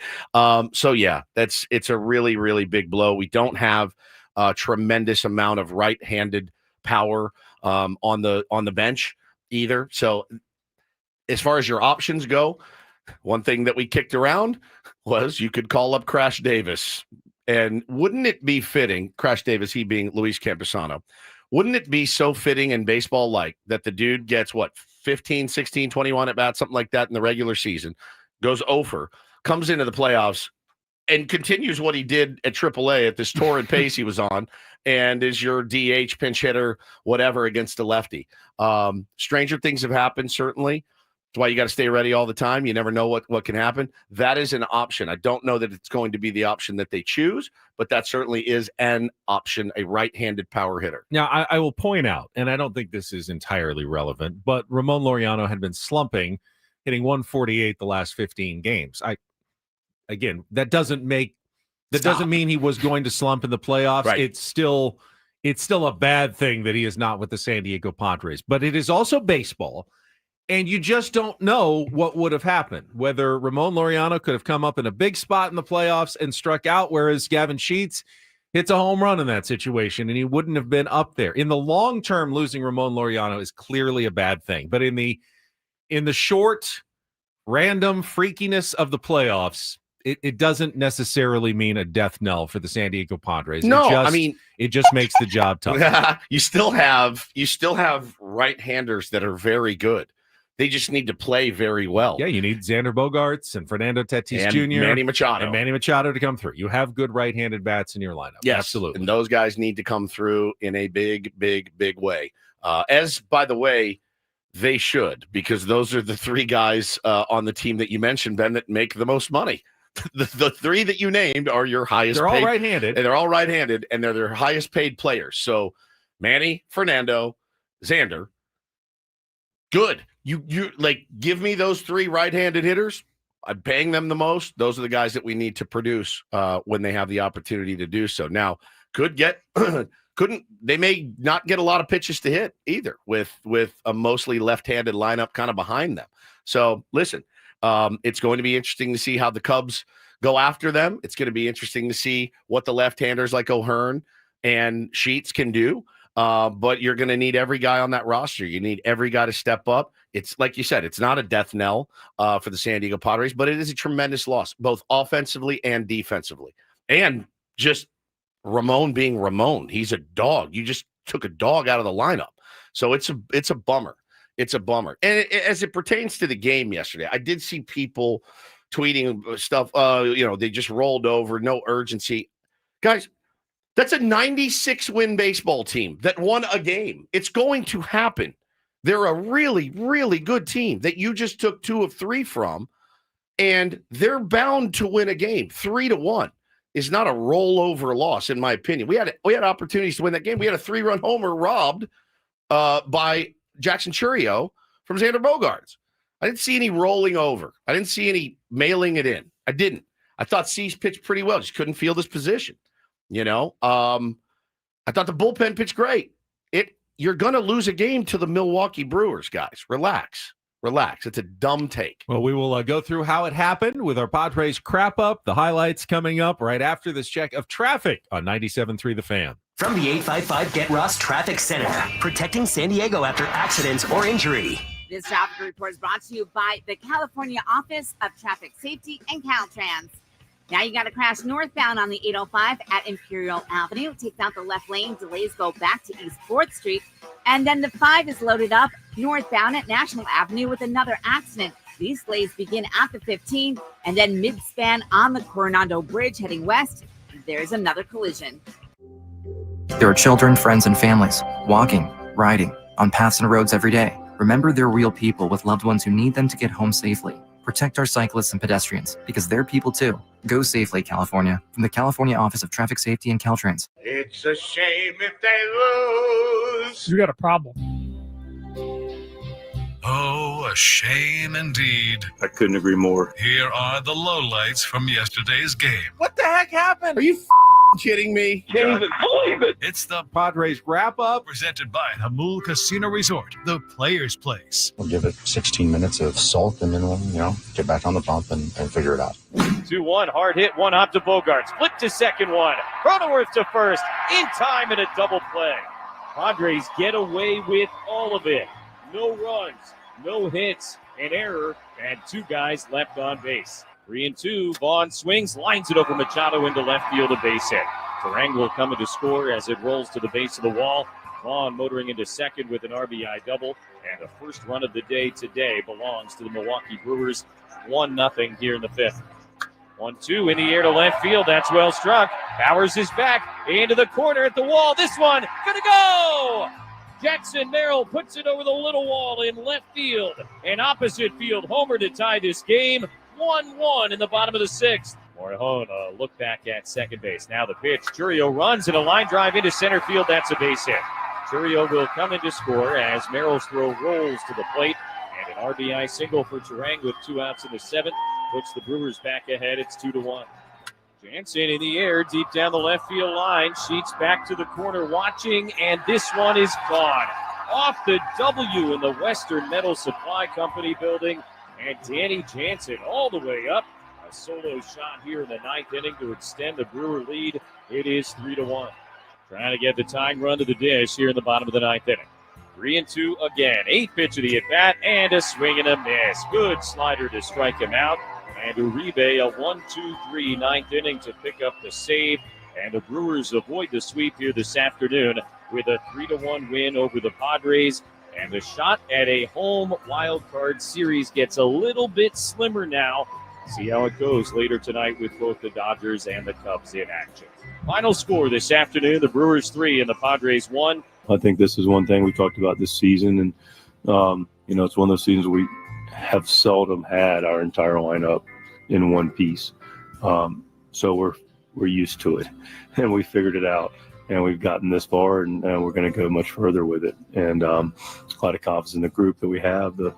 So yeah, it's a really, really big blow. We don't have a tremendous amount of right-handed power on the bench either. So as far as your options go, one thing that we kicked around was you could call up Crash Davis. And wouldn't it be fitting, Crash Davis, he being Luis Campusano, wouldn't it be so fitting in baseball-like that the dude gets, 15, 16, 21 at-bats, something like that in the regular season, goes over, comes into the playoffs, and continues what he did at AAA at this torrid pace he was on, and is your DH, pinch hitter, whatever, against a lefty. Stranger things have happened, certainly. That's why you got to stay ready all the time. You never know what can happen. That is an option. I don't know that it's going to be the option that they choose, but that certainly is an option, a right-handed power hitter. Now, I will point out, and I don't think this is entirely relevant, but Ramon Laureano had been slumping, hitting 148 the last 15 games. That doesn't mean he was going to slump in the playoffs. Right. It's still a bad thing that he is not with the San Diego Padres, but it is also baseball. And you just don't know what would have happened, whether Ramon Laureano could have come up in a big spot in the playoffs and struck out, whereas Gavin Sheets hits a home run in that situation, and he wouldn't have been up there. In the long term, losing Ramon Laureano is clearly a bad thing. But in the short, random freakiness of the playoffs, it doesn't necessarily mean a death knell for the San Diego Padres. No, it just makes the job tough. You still have right-handers that are very good. They just need to play very well. Yeah, you need Xander Bogaerts and Fernando Tatis and Jr. Manny Machado to come through. You have good right-handed bats in your lineup. Yes, absolutely. And those guys need to come through in a big, big, big way. As, by the way, they should, because those are the 3 guys on the team that you mentioned, Ben, that make the most money. The 3 that you named are your highest They're paid. all right-handed. And they're all right-handed, and they're their highest paid players. So Manny, Fernando, Xander, good. You like, give me those 3 right-handed hitters. I'm paying them the most. Those are the guys that we need to produce when they have the opportunity to do so. Now, they may not get a lot of pitches to hit either with a mostly left-handed lineup kind of behind them. So listen, it's going to be interesting to see how the Cubs go after them. It's going to be interesting to see what the left-handers like O'Hearn and Sheets can do. But you're going to need every guy on that roster. You need every guy to step up. It's like you said, it's not a death knell for the San Diego Padres, but it is a tremendous loss, both offensively and defensively. And just Ramon being Ramon. He's a dog. You just took a dog out of the lineup. So it's a bummer. It's a bummer. And as it pertains to the game yesterday, I did see people tweeting stuff. They just rolled over, no urgency. Guys, that's a 96-win baseball team that won a game. It's going to happen. They're a really, really good team that you just took 2 of 3 from, and they're bound to win a game 3-1. is not a rollover loss, in my opinion. We had opportunities to win that game. We had a 3-run homer robbed by Jackson Churio from Xander Bogaerts. I didn't see any rolling over. I didn't see any mailing it in. I didn't. I thought Cease pitched pretty well. Just couldn't feel this position. I thought the bullpen pitched great. You're going to lose a game to the Milwaukee Brewers, guys. Relax. It's a dumb take. Well, we will go through how it happened with our Padres crap up. The highlights coming up right after this check of traffic on 97.3 The Fan. From the 855 Get Ross Traffic Center, protecting San Diego after accidents or injury. This traffic report is brought to you by the California Office of Traffic Safety and Caltrans. Now you got a crash northbound on the 805 at Imperial Avenue. It takes out the left lane. Delays go back to East 4th Street. And then the 5 is loaded up northbound at National Avenue with another accident. These delays begin at the 15 and then mid-span on the Coronado Bridge heading west. There's another collision. There are children, friends, and families walking, riding, on paths and roads every day. Remember, they're real people with loved ones who need them to get home safely. Protect our cyclists and pedestrians, because they're people too. Go safely, California. From the California Office of Traffic Safety and Caltrans. It's a shame if they lose. You got a problem. Oh, a shame indeed. I couldn't agree more. Here are the lowlights from yesterday's game. What the heck happened? Are you kidding me? Can't even believe it. It's the Padres wrap-up. presented by the Mool Casino Resort, the player's place. We'll give it 16 minutes of salt, and then we'll, get back on the pump and figure it out. 2-1, hard hit, one hop to Bogaerts. Flip to second one. Cronenworth to first. In time and a double play. Padres get away with all of it. No runs, no hits, an error, and 2 guys left on base. 3-2, Vaughn swings, lines it over Machado into left field, a base hit. Terang will come in to score as it rolls to the base of the wall. Vaughn motoring into second with an RBI double, and the first run of the day today belongs to the Milwaukee Brewers. 1-0 here in the 5th. 1-2 in the air to left field. That's well struck. Powers is back into the corner at the wall. This one gonna go. Jackson Merrill puts it over the little wall in left field. An opposite field homer to tie this game. 1-1 in the bottom of the 6th. Morejon, a look back at second base. Now the pitch. Churio runs and a line drive into center field. That's a base hit. Churio will come in to score as Merrill's throw rolls to the plate. And an RBI single for Terang with 2 outs in the 7th. Puts the Brewers back ahead. It's 2-1. Jansen in the air, deep down the left field line. Sheets back to the corner watching, and this one is gone. Off the W in the Western Metal Supply Company building. And Danny Jansen all the way up. A solo shot here in the 9th inning to extend the Brewer lead. It is 3-1. Trying to get the tying run to the dish here in the bottom of the 9th inning. 3-2 again. 8th pitch of the at-bat, and a swing and a miss. Good slider to strike him out. And Uribe, a 1-2-3 9th inning to pick up the save. And the Brewers avoid the sweep here this afternoon with a 3-1 win over the Padres. And the shot at a home wild card series gets a little bit slimmer now. See how it goes later tonight with both the Dodgers and the Cubs in action. Final score this afternoon, the Brewers 3 and the Padres 1. I think this is one thing we talked about this season, and it's one of those seasons we have seldom had our entire lineup in one piece. So we're used to it, and we figured it out, and we've gotten this far, and we're going to go much further with it. And a lot of confidence in the group that we have. The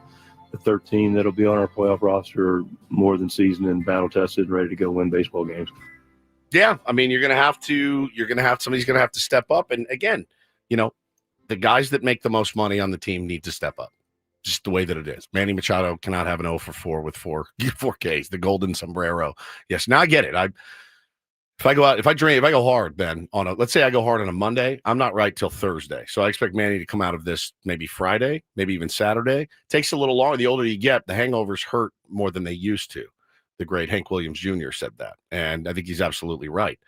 13 that'll be on our playoff roster are more than seasoned and battle tested and ready to go win baseball games. Yeah, I mean, somebody's going to have to step up. And again, the guys that make the most money on the team need to step up. Just the way that it is. Manny Machado cannot have an 0 for 4 with 4 Ks, the golden sombrero. Yes, now I get it. If I go hard, Ben, let's say I go hard on a Monday, I'm not right till Thursday. So I expect Manny to come out of this maybe Friday, maybe even Saturday. Takes a little longer. The older you get, the hangovers hurt more than they used to. The great Hank Williams Jr. said that, and I think he's absolutely right.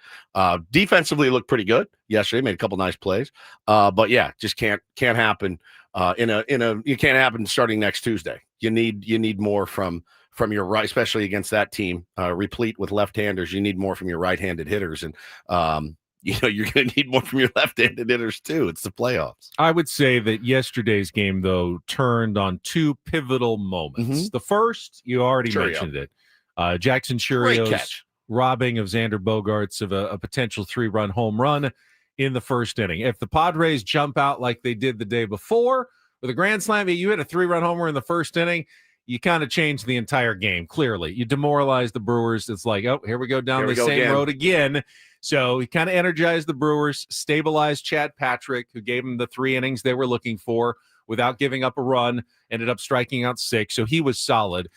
Defensively, looked pretty good yesterday. Made a couple nice plays, but yeah, just can't happen. You can't happen starting next Tuesday. You need more from your right, especially against that team replete with left-handers. You need more from your right-handed hitters, and you're going to need more from your left-handed hitters too. It's the playoffs. I would say that yesterday's game, though, turned on 2 pivotal moments. The first, you already mentioned it. Jackson Churio's robbing of Xander Bogaerts of a potential 3-run home run in the first inning. If the Padres jump out like they did the day before with a grand slam, you hit a 3-run homer in the first inning, you kind of change the entire game, clearly. You demoralize the Brewers. It's like, oh, here we go down the same road again. So he kind of energized the Brewers, stabilized Chad Patrick, who gave them the 3 innings they were looking for without giving up a run, ended up striking out 6. So he was solid.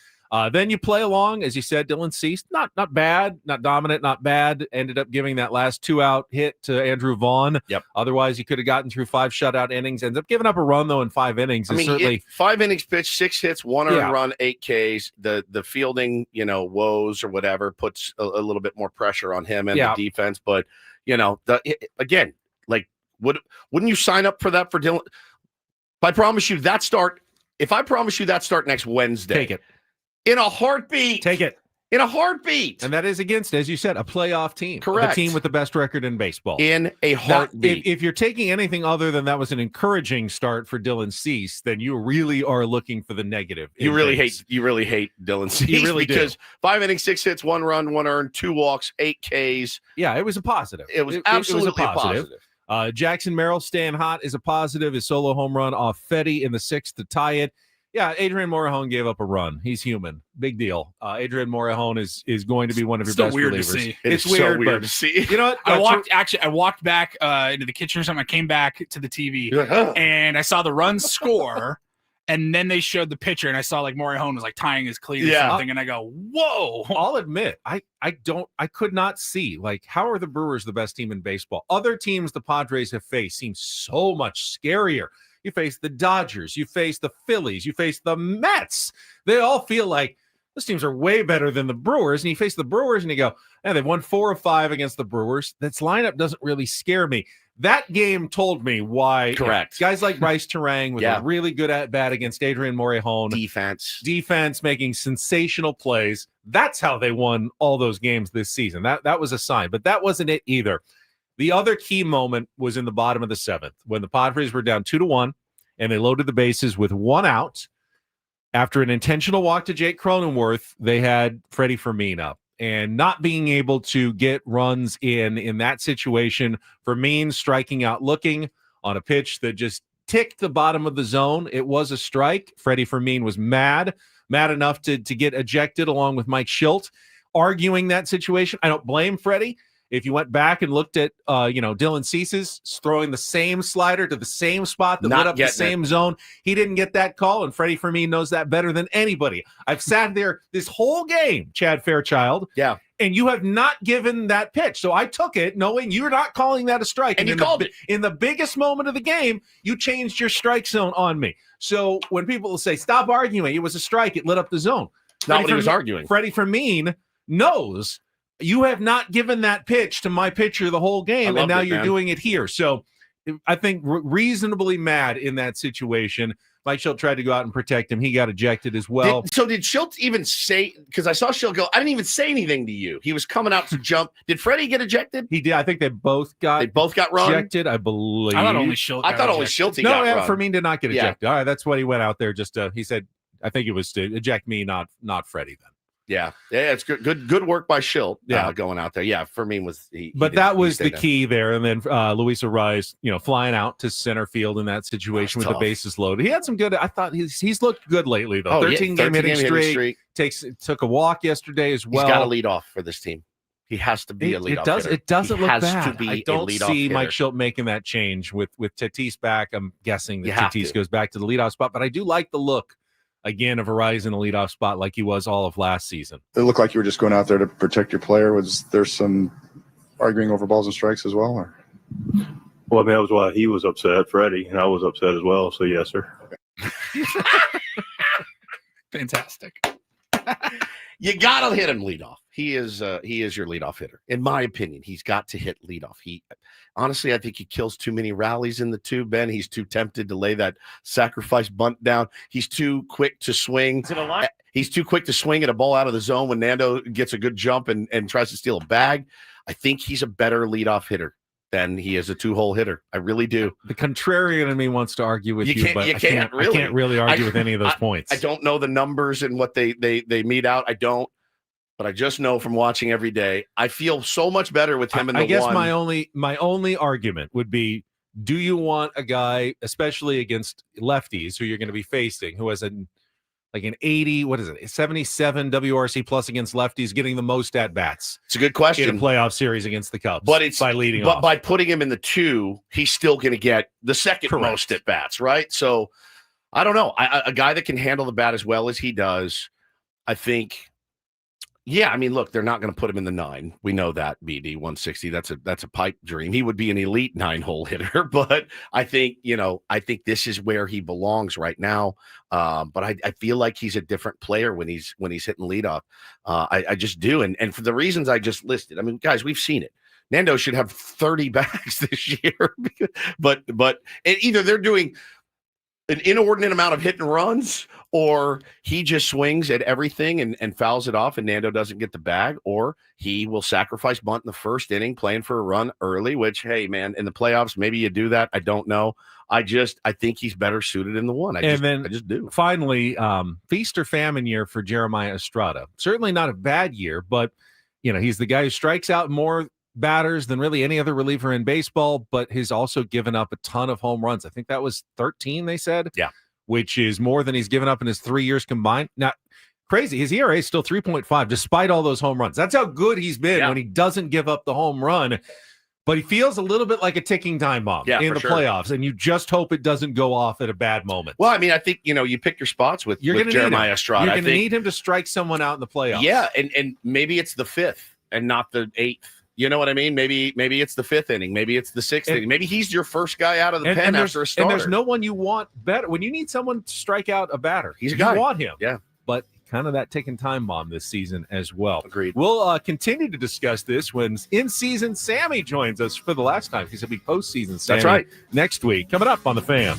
Then you play along, as you said, Dylan Cease, not bad, not dominant, not bad. Ended up giving that last 2-out hit to Andrew Vaughn. Yep. Otherwise, you could have gotten through 5 shutout innings. Ended up giving up a run, though, in 5 innings. Certainly 5 innings pitched, 6 hits, 1 earned run, 8 Ks. The fielding, woes or whatever puts a little bit more pressure on him and the defense. But, again, like, wouldn't you sign up for that for Dylan? If I promise you that start next Wednesday. Take it. In a heartbeat. Take it. In a heartbeat. And that is against, as you said, a playoff team. Correct. A team with the best record in baseball. In a heartbeat. If you're taking anything other than that was an encouraging start for Dylan Cease, then you really are looking for the negative. You really hate Dylan Cease. You really because do. 5 innings, 6 hits, 1 run, 1 earned, 2 walks, 8 Ks. Yeah, it was a positive. It was absolutely a positive. Jackson Merrill staying hot is a positive. His solo home run off Fetty in the 6th to tie it. Yeah, Adrian Morejon gave up a run. He's human. Big deal. Adrian Morejon is going to be one of your best weird relievers. To see. It's weird, so weird to see. You know what? I walked back into the kitchen or something. I came back to the TV and I saw the run score, and then they showed the picture, and I saw like Morejon was like tying his cleat or something, and I go, "Whoa!" I'll admit, I could not see, like, how are the Brewers the best team in baseball? Other teams the Padres have faced seem so much scarier. You face the Dodgers, you face the Phillies, you face the Mets. They all feel like those teams are way better than the Brewers. And you face the Brewers and you go, they've won 4 of 5 against the Brewers. This lineup doesn't really scare me. That game told me why. Correct. Guys like Bryce Terang with a really good at-bat against Adrian Morejon. Defense making sensational plays. That's how they won all those games this season. That was a sign. But that wasn't it either. The other key moment was in the bottom of the 7th when the Padres were down 2-1 and they loaded the bases with 1 out. After an intentional walk to Jake Cronenworth, they had Freddie Fermin up. And not being able to get runs in that situation, Fermin striking out looking on a pitch that just ticked the bottom of the zone. It was a strike. Freddie Fermin was mad enough to get ejected along with Mike Schilt, arguing that situation. I don't blame Freddie. If you went back and looked at, Dylan Cease's throwing the same slider to the same spot that lit up the same zone, he didn't get that call, and Freddie Fermin knows that better than anybody. I've sat there this whole game, Chad Fairchild, and you have not given that pitch. So I took it knowing you're not calling that a strike. And you called it. In the biggest moment of the game, you changed your strike zone on me. So when people say, stop arguing, it was a strike, it lit up the zone. Not what he was arguing. Freddie Fermin knows you have not given that pitch to my pitcher the whole game, and now you're doing it here. So I think reasonably mad in that situation. Mike Schilt tried to go out and protect him. He got ejected as well. Did Schilt even say, because I saw Schilt go, I didn't even say anything to you. He was coming out to jump. Did Freddie get ejected? He did. I think they both got run? ejected, I believe. I thought only Schilt got run. Fermin did not get ejected. All right, that's what he went out there just he said, I think it was to eject me, not Freddie then. Yeah, it's good work by Schilt. Going out there. Yeah, Fermin was. That was the key there. And then Luis Arraez, flying out to center field in that situation with the bases loaded. He had some good. I thought he's looked good lately though. 13 game hitting streak. Took a walk yesterday as well. He's got a lead off for this team. He has to be a leadoff hitter. It doesn't look bad. To be I don't see hitter. Mike Schilt making that change with Tatis back. I'm guessing that Tatis goes back to the leadoff spot, but I do like the look. Again, of Arraez in a leadoff spot like he was all of last season. It looked like you were just going out there to protect your player. Was there some arguing over balls and strikes as well? Or? Well, I mean, that was why he was upset, Freddie, and I was upset as well. So, yes, sir. Fantastic. You got to hit him leadoff. He is your leadoff hitter. In my opinion, he's got to hit leadoff. Honestly, I think he kills too many rallies in the 2, Ben. He's too tempted to lay that sacrifice bunt down. He's too quick to swing. He's too quick to swing at a ball out of the zone when Nando gets a good jump and tries to steal a bag. I think he's a better leadoff hitter than he is a 2-hole hitter. I really do. The contrarian in me wants to argue with you, but I can't really argue with any of those points. I don't know the numbers and what they mete out. I don't. but I just know from watching every day, I feel so much better with him in the one. I guess my only argument would be, do you want a guy, especially against lefties who you're going to be facing, who has an 77 WRC plus against lefties, getting the most at bats? It's a good question. In a playoff series against the Cubs, but it's by leading but off. by putting him in the 2, he's still going to get the second Correct. most at bats, right? So I don't know. A guy that can handle the bat as well as he does, I think. Yeah, I mean, look, they're not going to put him in the 9. We know that, BD 160. That's a pipe dream. He would be an elite 9-hole hitter, but I think this is where he belongs right now. But I feel like he's a different player when he's hitting leadoff. I just do, and for the reasons I just listed. I mean, guys, we've seen it. Nando should have 30 bags this year, but either they're doing an inordinate amount of hit and runs, or he just swings at everything and fouls it off and Nando doesn't get the bag, or he will sacrifice bunt in the first inning playing for a run early, which, hey, man, in the playoffs, maybe you do that. I don't know. I think he's better suited in the 1. I just do. Finally, feast or famine year for Jeremiah Estrada. Certainly not a bad year, but he's the guy who strikes out more batters than really any other reliever in baseball, but he's also given up a ton of home runs. I think that was 13, they said. Yeah. Which is more than he's given up in his 3 years combined. Now, crazy. His ERA is still 3.5 despite all those home runs. That's how good he's been when he doesn't give up the home run. But he feels a little bit like a ticking time bomb in the playoffs, and you just hope it doesn't go off at a bad moment. Well, I mean, I think, you pick your spots with Jeremiah Estrada. You're going to need him to strike someone out in the playoffs. Yeah, and maybe it's the 5th and not the 8th. You know what I mean? Maybe it's the 5th inning. Maybe it's the 6th inning. Maybe he's your first guy out of the pen after a starter. And there's no one you want better. When you need someone to strike out a batter, he's a guy. You want him. Yeah. But kind of that ticking time bomb this season as well. Agreed. We'll continue to discuss this when in-season Sammy joins us for the last time. He's going to be postseason Sammy. That's right. Next week. Coming up on The Fan.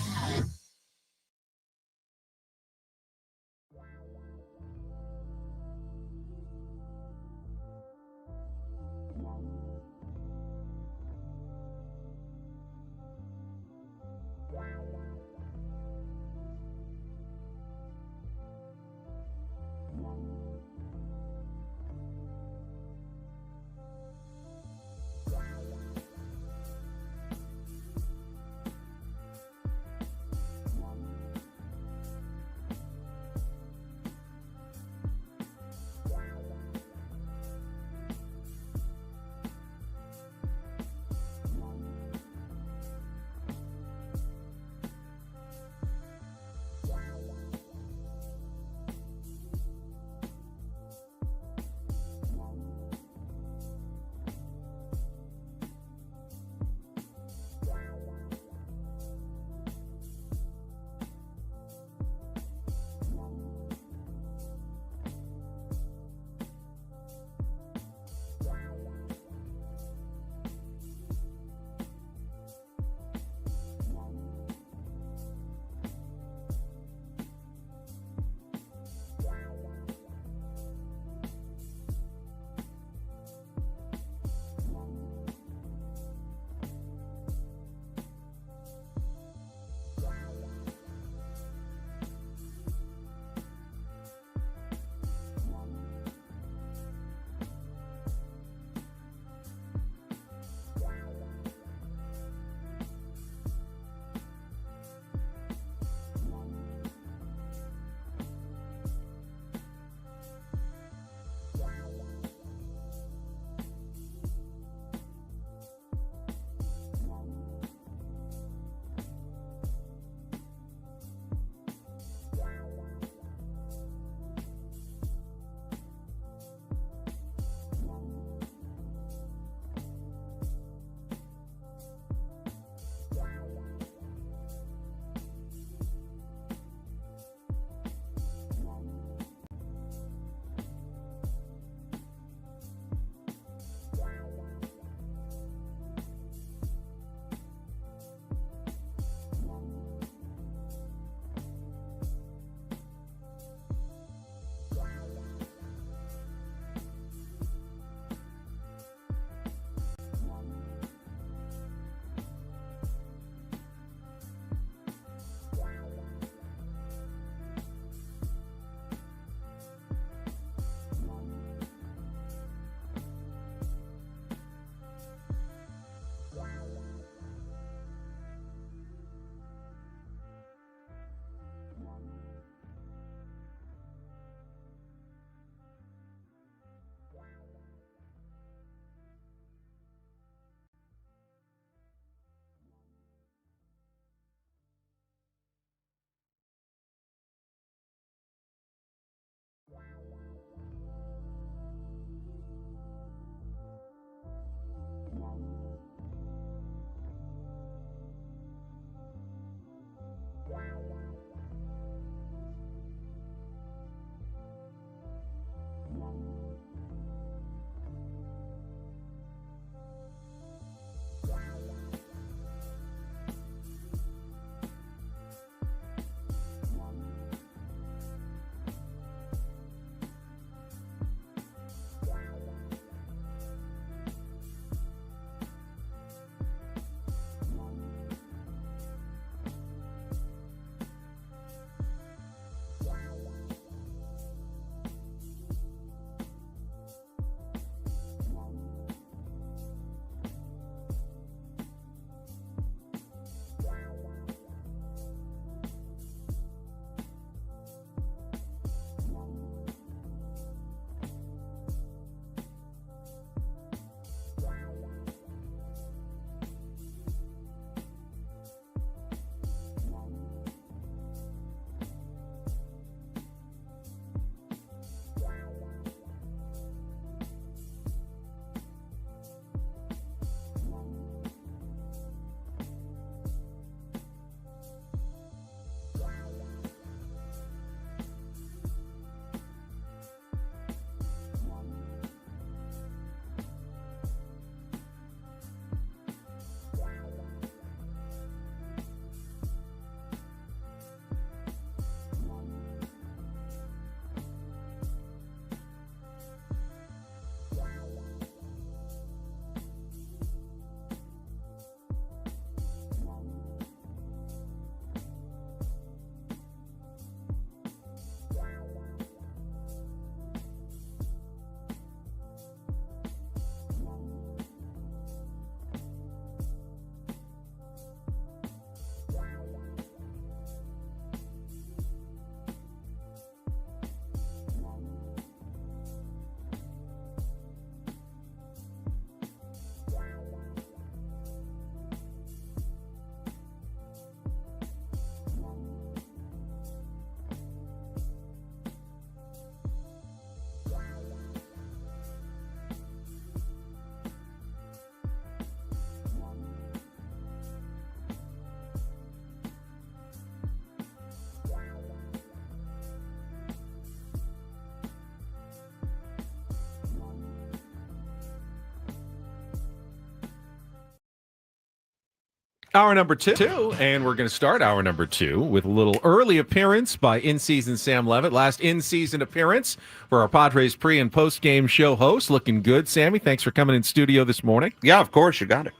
Hour number 2, and we're going to start hour number 2 with a little early appearance by in-season Sam Levit. Last in-season appearance for our Padres pre- and post-game show host. Looking good, Sammy. Thanks for coming in studio this morning. Yeah, of course. You got it.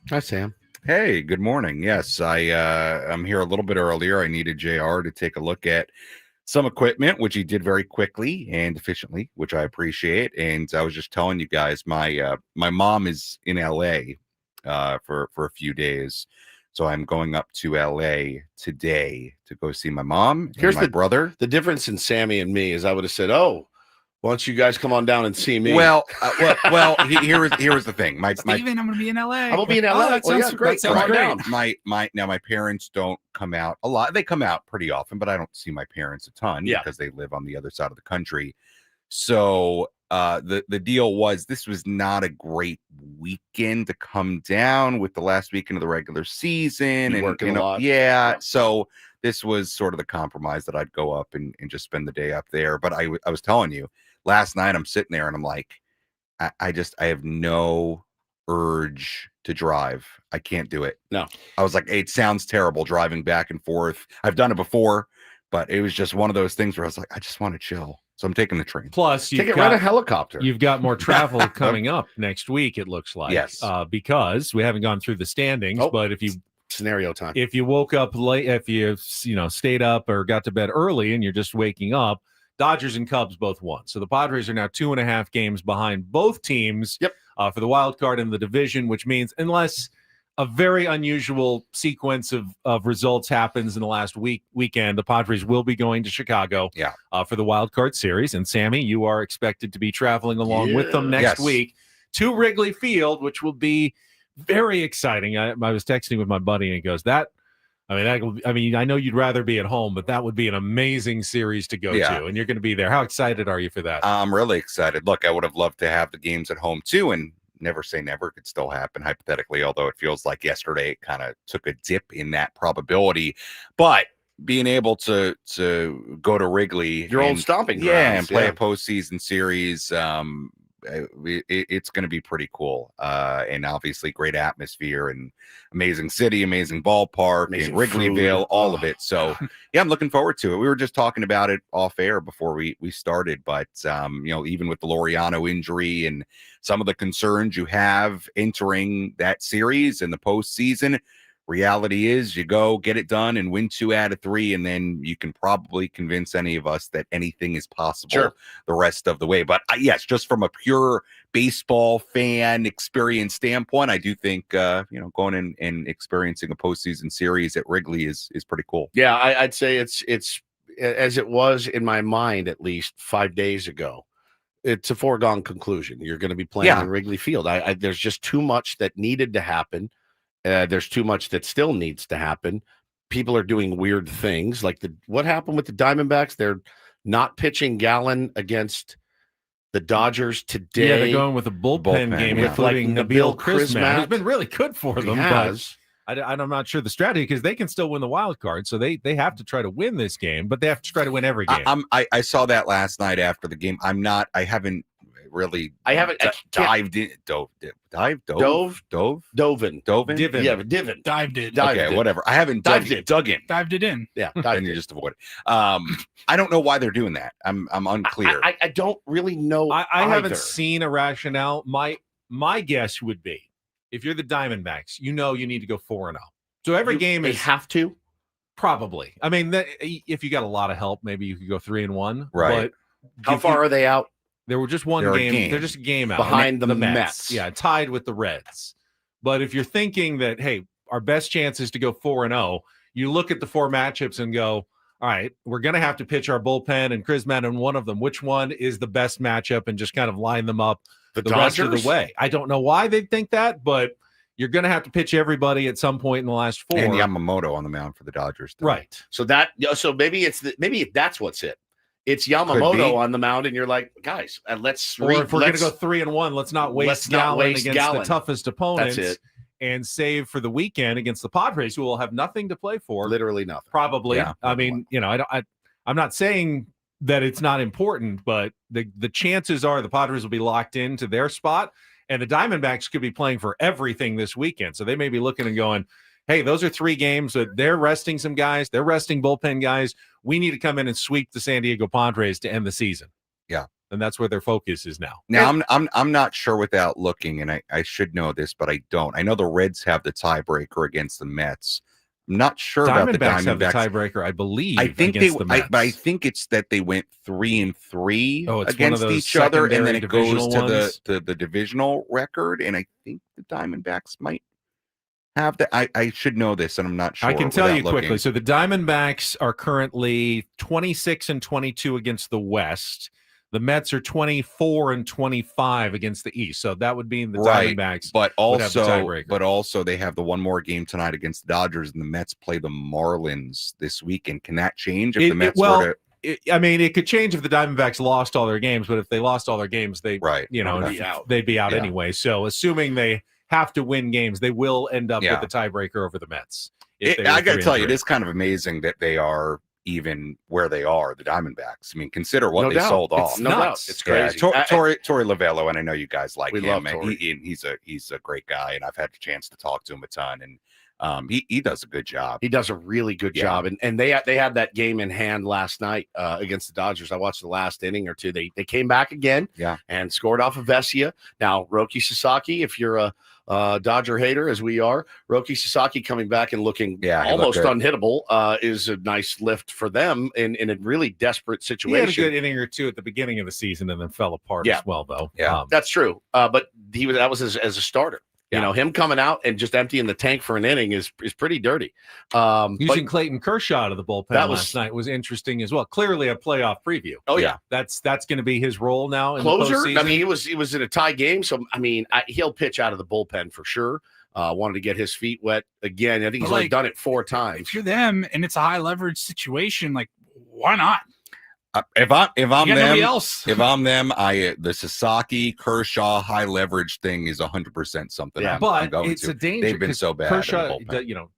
Hi, Sam. Hey, good morning. Yes, I'm here a little bit earlier. I needed JR to take a look at some equipment, which he did very quickly and efficiently, which I appreciate. And I was just telling you guys, my mom is in LA for a few days. So I'm going up to LA today to go see my mom and my brother. The difference in Sammy and me is I would have said, "Oh, why don't you guys come on down and see me?" Well, here was the thing. Steven, I'm going to be in LA. I'm going to be in LA. That sounds great. That sounds great. My parents don't come out a lot. They come out pretty often, but I don't see my parents a ton because they live on the other side of the country. So the deal was this was not a great weekend to come down with the last weekend of the regular season. You're working a lot. Yeah. So this was sort of the compromise that I'd go up and just spend the day up there. But I was telling you, last night I'm sitting there and I'm like, I have no urge to drive. I can't do it. No. I was like, it sounds terrible driving back and forth. I've done it before, but it was just one of those things where I was like, I just want to chill. So I'm taking the train. Plus, rent a helicopter. You've got more travel coming up next week, it looks like. Yes. Because we haven't gone through the standings, but if you scenario time. If you woke up late, if you stayed up or got to bed early and you're just waking up, Dodgers and Cubs both won. So the Padres are now 2.5 games behind both teams for the wild card in the division, which means unless a very unusual sequence of results happens in the last weekend, the Padres will be going to Chicago for the wild card series. And Sammy, you are expected to be traveling along with them next week to Wrigley Field, which will be very exciting. I was texting with my buddy and he goes, I know you'd rather be at home, but that would be an amazing series to go to. And you're going to be there. How excited are you for that? I'm really excited. Look, I would have loved to have the games at home too. And never say never, could still happen hypothetically, although it feels like yesterday it kind of took a dip in that probability. But being able to go to Wrigley, your old stomping grounds, and play a postseason series, it's going to be pretty cool. And obviously great atmosphere and amazing city, amazing ballpark, amazing and Wrigleyville, all of it. So I'm looking forward to it. We were just talking about it off air before we started, but even with the Laureano injury and some of the concerns you have entering that series in the postseason, reality is you go get it done and win 2 out of 3, and then you can probably convince any of us that anything is possible the rest of the way. But yes, just from a pure baseball fan experience standpoint, I do think going in and experiencing a postseason series at Wrigley is pretty cool. Yeah, I'd say it's as it was in my mind at least 5 days ago. It's a foregone conclusion. You're going to be playing in Wrigley Field. There's just too much that needed to happen. There's too much that still needs to happen. People are doing weird things. Like what happened with the Diamondbacks? They're not pitching Gallen against the Dodgers today. Yeah, they're going with a bullpen game, including Nabil Chrismat, who's been really good for them. But I'm not sure the strategy, because they can still win the wild card. So they have to try to win this game, but they have to try to win every game. I saw that last night after the game. I haven't dived in. Dove in. Yeah, dived in. Okay, whatever. I haven't dug in. Dived it in. Yeah, and you just avoid it. I don't know why they're doing that. I'm unclear. I don't really know. I haven't seen a rationale. My guess would be, if you're the Diamondbacks, you need to go 4-0. So every game they have to. Probably. I mean, if you got a lot of help, maybe you could go 3-1. Right. But how far are they out? There were just one game. They're just a game out behind the Mets. Yeah, tied with the Reds. But if you're thinking that, hey, our best chance is to go 4-0, you look at the 4 matchups and go, all right, we're going to have to pitch our bullpen and Chrismat in one of them. Which one is the best matchup? And just kind of line them up the rest of the way. I don't know why they think that, but you're going to have to pitch everybody at some point in the last 4. And Yamamoto on the mound for the Dodgers. Right. So maybe maybe that's what's it. It's Yamamoto on the mound, and you're like, guys, if we're going to go 3-1, let's not waste Gallen against the toughest opponents. That's it. And save for the weekend against the Padres, who will have nothing to play for. Literally nothing. Probably. Yeah, I mean, I'm not saying that it's not important, but the chances are the Padres will be locked into their spot, And the Diamondbacks could be playing for everything this weekend. So they may be looking and going, hey, those are 3 games that they're resting some guys. They're resting bullpen guys. We need to come in and sweep the San Diego Padres to end the season. Yeah. And that's where their focus is now. Now, I'm not sure without looking, and I should know this, but I don't. I know the Reds have the tiebreaker against the Mets. I'm not sure about the Diamondbacks. Have the tiebreaker, I believe. I think but I think it's that they went 3-3 it's against each other, and then it goes to the divisional record. And I think the Diamondbacks might have that. I should know this, and I'm not sure. I can tell you looking. quickly. So the Diamondbacks are currently 26-22 against the West. The Mets are 24-25 against the East. So that would mean the Diamondbacks. But would have the also, tiebreaker. They have the one more game tonight against the Dodgers, and the Mets play the Marlins this weekend. Can that change if the Mets were to? It could change if the Diamondbacks lost all their games, but if they lost all their games, they'd be out anyway. So assuming they have to win games, they will end up with the tiebreaker over the Mets. I got to tell you, it is kind of amazing that they are even where they are, the Diamondbacks. I mean, consider what they sold off. It's nuts. It's crazy. Torey Lovello, and I know you guys like him. Love He's a great guy, and I've had a chance to talk to him a ton. And he does a good job. He does a really good job. And they had that game in hand last night against the Dodgers. I watched the last inning or two. They came back again and scored off of Vesia. Now, Roki Sasaki, if you're a Dodger hater, as we are, Roki Sasaki coming back and looking almost unhittable is a nice lift for them in a really desperate situation. He had a good inning or two at the beginning of the season and then fell apart as well, though. Yeah, that's true. But that was as a starter. You know, him coming out and just emptying the tank for an inning is pretty dirty. Using Clayton Kershaw out of the bullpen last night was interesting as well. Clearly a playoff preview. Oh yeah, that's going to be his role now. In closer. The I mean, he was in a tie game, so I mean, he'll pitch out of the bullpen for sure. Wanted to get his feet wet again. I think he's only done it 4 times. If you're them and it's a high leverage situation, like why not? If I'm them, else. If I'm them, the Sasaki Kershaw high leverage thing is 100% something. Yeah, I'm going it's to. a danger. They've been so bad. Kershaw,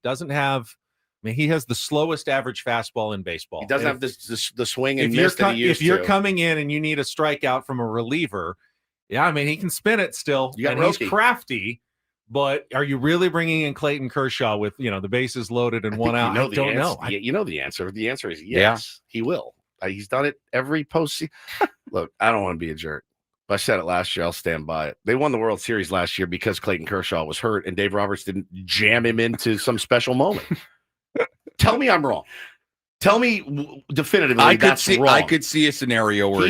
doesn't have. I mean, he has the slowest average fastball in baseball. He doesn't have the swing and miss that he used to. If you're coming in and you need a strikeout from a reliever, I mean, he can spin it still. And he's crafty. But are you really bringing in Clayton Kershaw with the bases loaded and one out? I don't know. You know the answer. The answer is yes. He will. He's done it every postseason. Look, I don't want to be a jerk. I said it last year. I'll stand by it. They won the World Series last year because Clayton Kershaw was hurt and Dave Roberts didn't jam him into some special moment. Tell me I'm wrong. Tell me definitively I could see a scenario where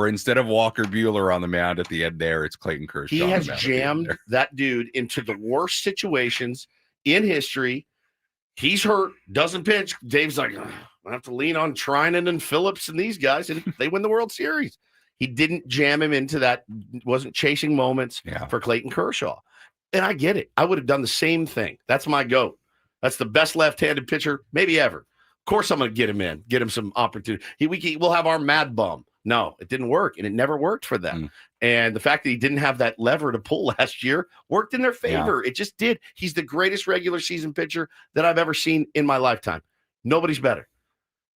instead of Walker Buehler on the mound at the end there, it's Clayton Kershaw. He has jammed that dude into the worst situations in history. He's hurt, doesn't pitch. Dave's like, I have to lean on Trinan and Phillips and these guys, and they win the World Series. He didn't jam him into that, wasn't chasing moments for Clayton Kershaw. And I get it. I would have done the same thing. That's my GOAT. That's the best left-handed pitcher maybe ever. Of course I'm going to get him in, get him some opportunity. We'll have our mad bum. No, it didn't work, and it never worked for them. And the fact that he didn't have that lever to pull last year worked in their favor. It just did. He's the greatest regular season pitcher that I've ever seen in my lifetime. Nobody's better.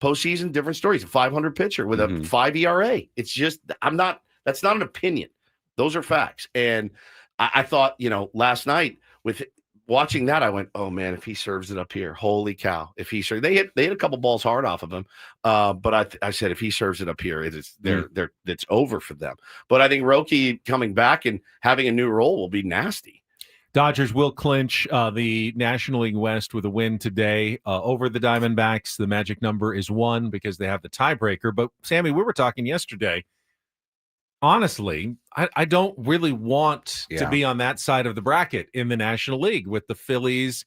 Postseason, different stories. A 500 pitcher with a 5 ERA. It's just, that's not an opinion. Those are facts. And I thought, last night with watching that, I went, oh man, if he serves it up here, holy cow. If he serves, they hit a couple balls hard off of him. But I said, if he serves it up here, it's over for them. But I think Roki coming back and having a new role will be nasty. Dodgers will clinch the National League West with a win today over the Diamondbacks. The magic number is 1 because they have the tiebreaker. But, Sammy, we were talking yesterday. Honestly, I don't really want to be on that side of the bracket in the National League with the Phillies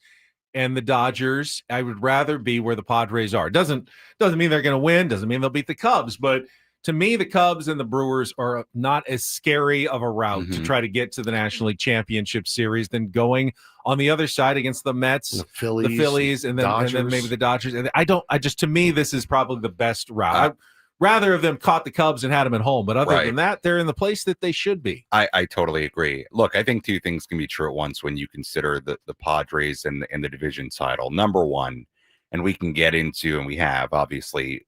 and the Dodgers. I would rather be where the Padres are. Doesn't mean they're going to win. Doesn't mean they'll beat the Cubs. But to me, the Cubs and the Brewers are not as scary of a route to try to get to the National League Championship Series than going on the other side against the Mets, the Phillies, and then maybe the Dodgers. And to me, this is probably the best route. I'd rather have them caught the Cubs and had them at home. But other than that, they're in the place that they should be. I totally agree. Look, I think 2 things can be true at once when you consider the Padres and the division title. Number one, and we can get into, and we have obviously,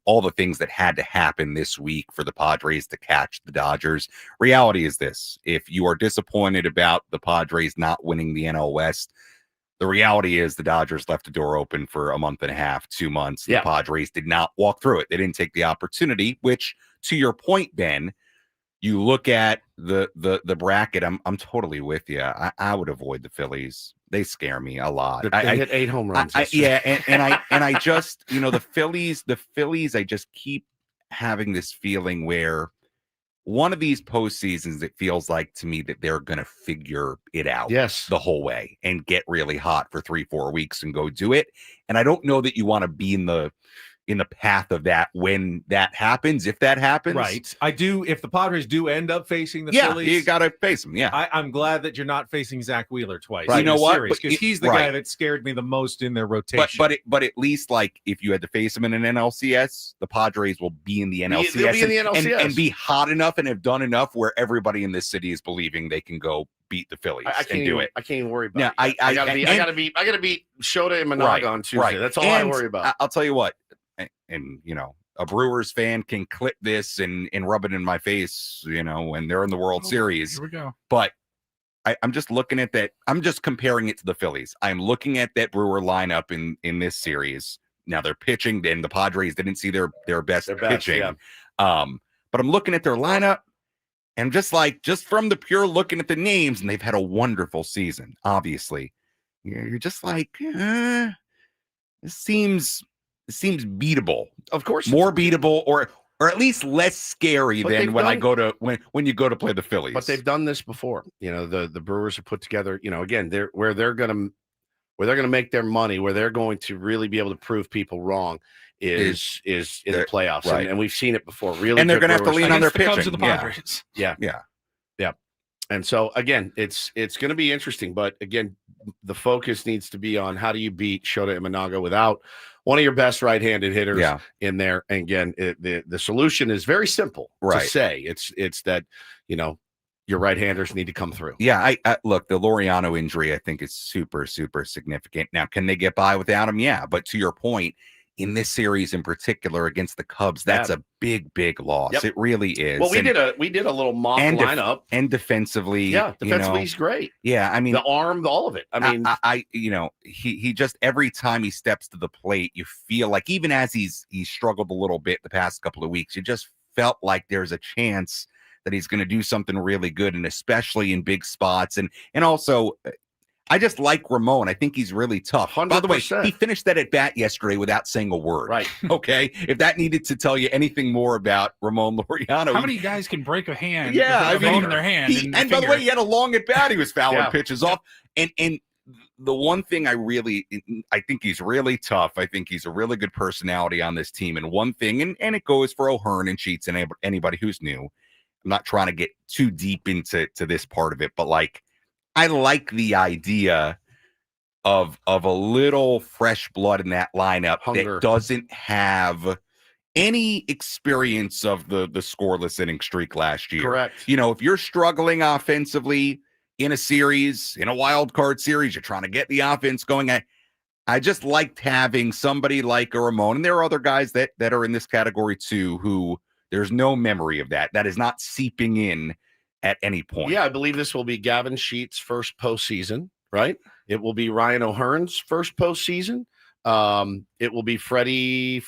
all the things that had to happen this week for the Padres to catch the Dodgers. Reality is this: if you are disappointed about the Padres not winning the NL West, the reality is the Dodgers left the door open for a month and a half, 2 months. The Padres did not walk through it. They didn't take the opportunity, which, to your point, Ben, you look at the bracket. I'm totally with you. I would avoid the Phillies. They scare me a lot. They hit 8 home runs. And I just, the Phillies, I just keep having this feeling where one of these postseasons, it feels like to me that they're going to figure it out the whole way and get really hot for 3-4 weeks and go do it. And I don't know that you want to be in the path of that when that happens, if that happens. Right. I do. If the Padres do end up facing the Phillies, you got to face them. Yeah. I'm glad that you're not facing Zach Wheeler twice. Right. You know what? Because he's the guy that scared me the most in their rotation. But at least, like, if you had to face him in an NLCS, the Padres will be in the NLCS, They'll be in the NLCS. And be hot enough and have done enough where everybody in this city is believing they can go beat the Phillies and do it. I can't even worry about Yeah, it. I gotta beat Shota and Managa on Tuesday. Right. That's all I worry about. I'll tell you what. And a Brewers fan can clip this and rub it in my face, when they're in the World Series. Here we go. But I'm just looking at that. I'm just comparing it to the Phillies. I'm looking at that Brewer lineup in this series. Now they're pitching, and the Padres didn't see their best pitching. Yeah. But I'm looking at their lineup, and just from the pure looking at the names, and they've had a wonderful season. Obviously, you're just like, this seems beatable. Of course, more beatable, or at least less scary than when you go to play the Phillies. But they've done this before. The Brewers have put together. Again, where they're gonna make their money, where they're going to really be able to prove people wrong is in the playoffs, right. and we've seen it before. Really, and they're going to have to lean on their pitching. Cubs of the Padres. Yeah. And so again, it's going to be interesting. But again, the focus needs to be on how do you beat Shota and Managa without one of your best right-handed hitters in there. And again, the solution is very simple to say. It's that your right-handers need to come through. Yeah, I look, the Laureano injury I think is super, super significant. Now, can they get by without him? Yeah, but to your point, in this series in particular against the Cubs, that's a big, big loss. Yep. It really is. Well, we did a little mock lineup, and defensively, he's great. Yeah, I mean, the arm, all of it. I mean, he just every time he steps to the plate, you feel like even as he's struggled a little bit the past couple of weeks, you just felt like there's a chance that he's going to do something really good, and especially in big spots, and also. I just like Ramon. I think he's really tough. 100%. By the way, he finished that at bat yesterday without saying a word. Right. Okay. If that needed to tell you anything more about Ramon Laureano. How many guys can break a hand? Yeah. With a bone in their hand. And by the way, he had a long at bat. He was fouling pitches off. And the one thing I think he's really tough. I think he's a really good personality on this team. And one thing, and it goes for O'Hearn and Sheets and anybody who's new. I'm not trying to get too deep into this part of it, but I like the idea of a little fresh blood in that lineup that doesn't have any experience of the scoreless inning streak last year. Correct. If you're struggling offensively in a series, in a wild card series, you're trying to get the offense going. I just liked having somebody like a Ramon, and there are other guys that are in this category too, who there's no memory of that. That is not seeping in at any point. Yeah, I believe this will be Gavin Sheets' first postseason, right? It will be Ryan O'Hearn's first postseason. It will be Freddie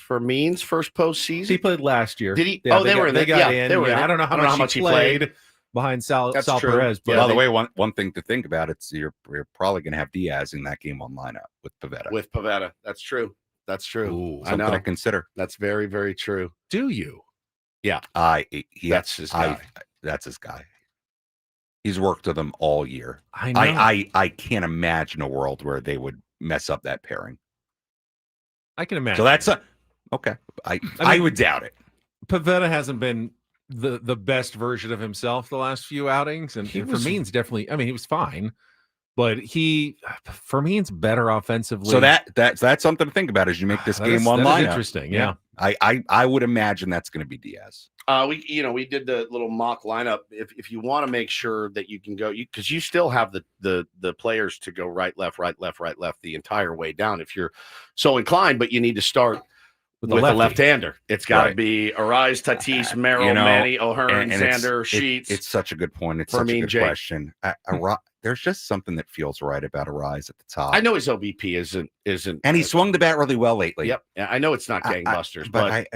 Fermin's first postseason. He played last year. Did he? Yeah, they were in. They got in. They were in. I don't know how much he played behind Sal Perez. But by the way, one thing to think about, you're probably going to have Diaz in that game on lineup with Pivetta. That's true. That's true. Ooh, something to consider. That's very, very true. Do you? Yeah. That's his guy. That's his guy. He's worked with them all year. I know. I can't imagine a world where they would mess up that pairing. I can imagine. So that's okay. I would doubt it. Pivetta hasn't been the best version of himself the last few outings, and Fermin's definitely. I mean, he was fine, But Fermin's better offensively. So that's something to think about as you make this game one lineup. Interesting, yeah. I would imagine that's going to be Diaz. We did the little mock lineup. If you want to make sure that you can go, because you still have the players to go right, left the entire way down if you're so inclined, but you need to start with a left-hander. It's got to be Arise, Tatis, Merrill, Manny, O'Hearn, Xander, Sheets. It's such a good point. It's such a good question. There's just something that feels right about Arise at the top. I know his OBP isn't, and he swung the bat really well lately. Yep. Yeah, I know it's not gangbusters, but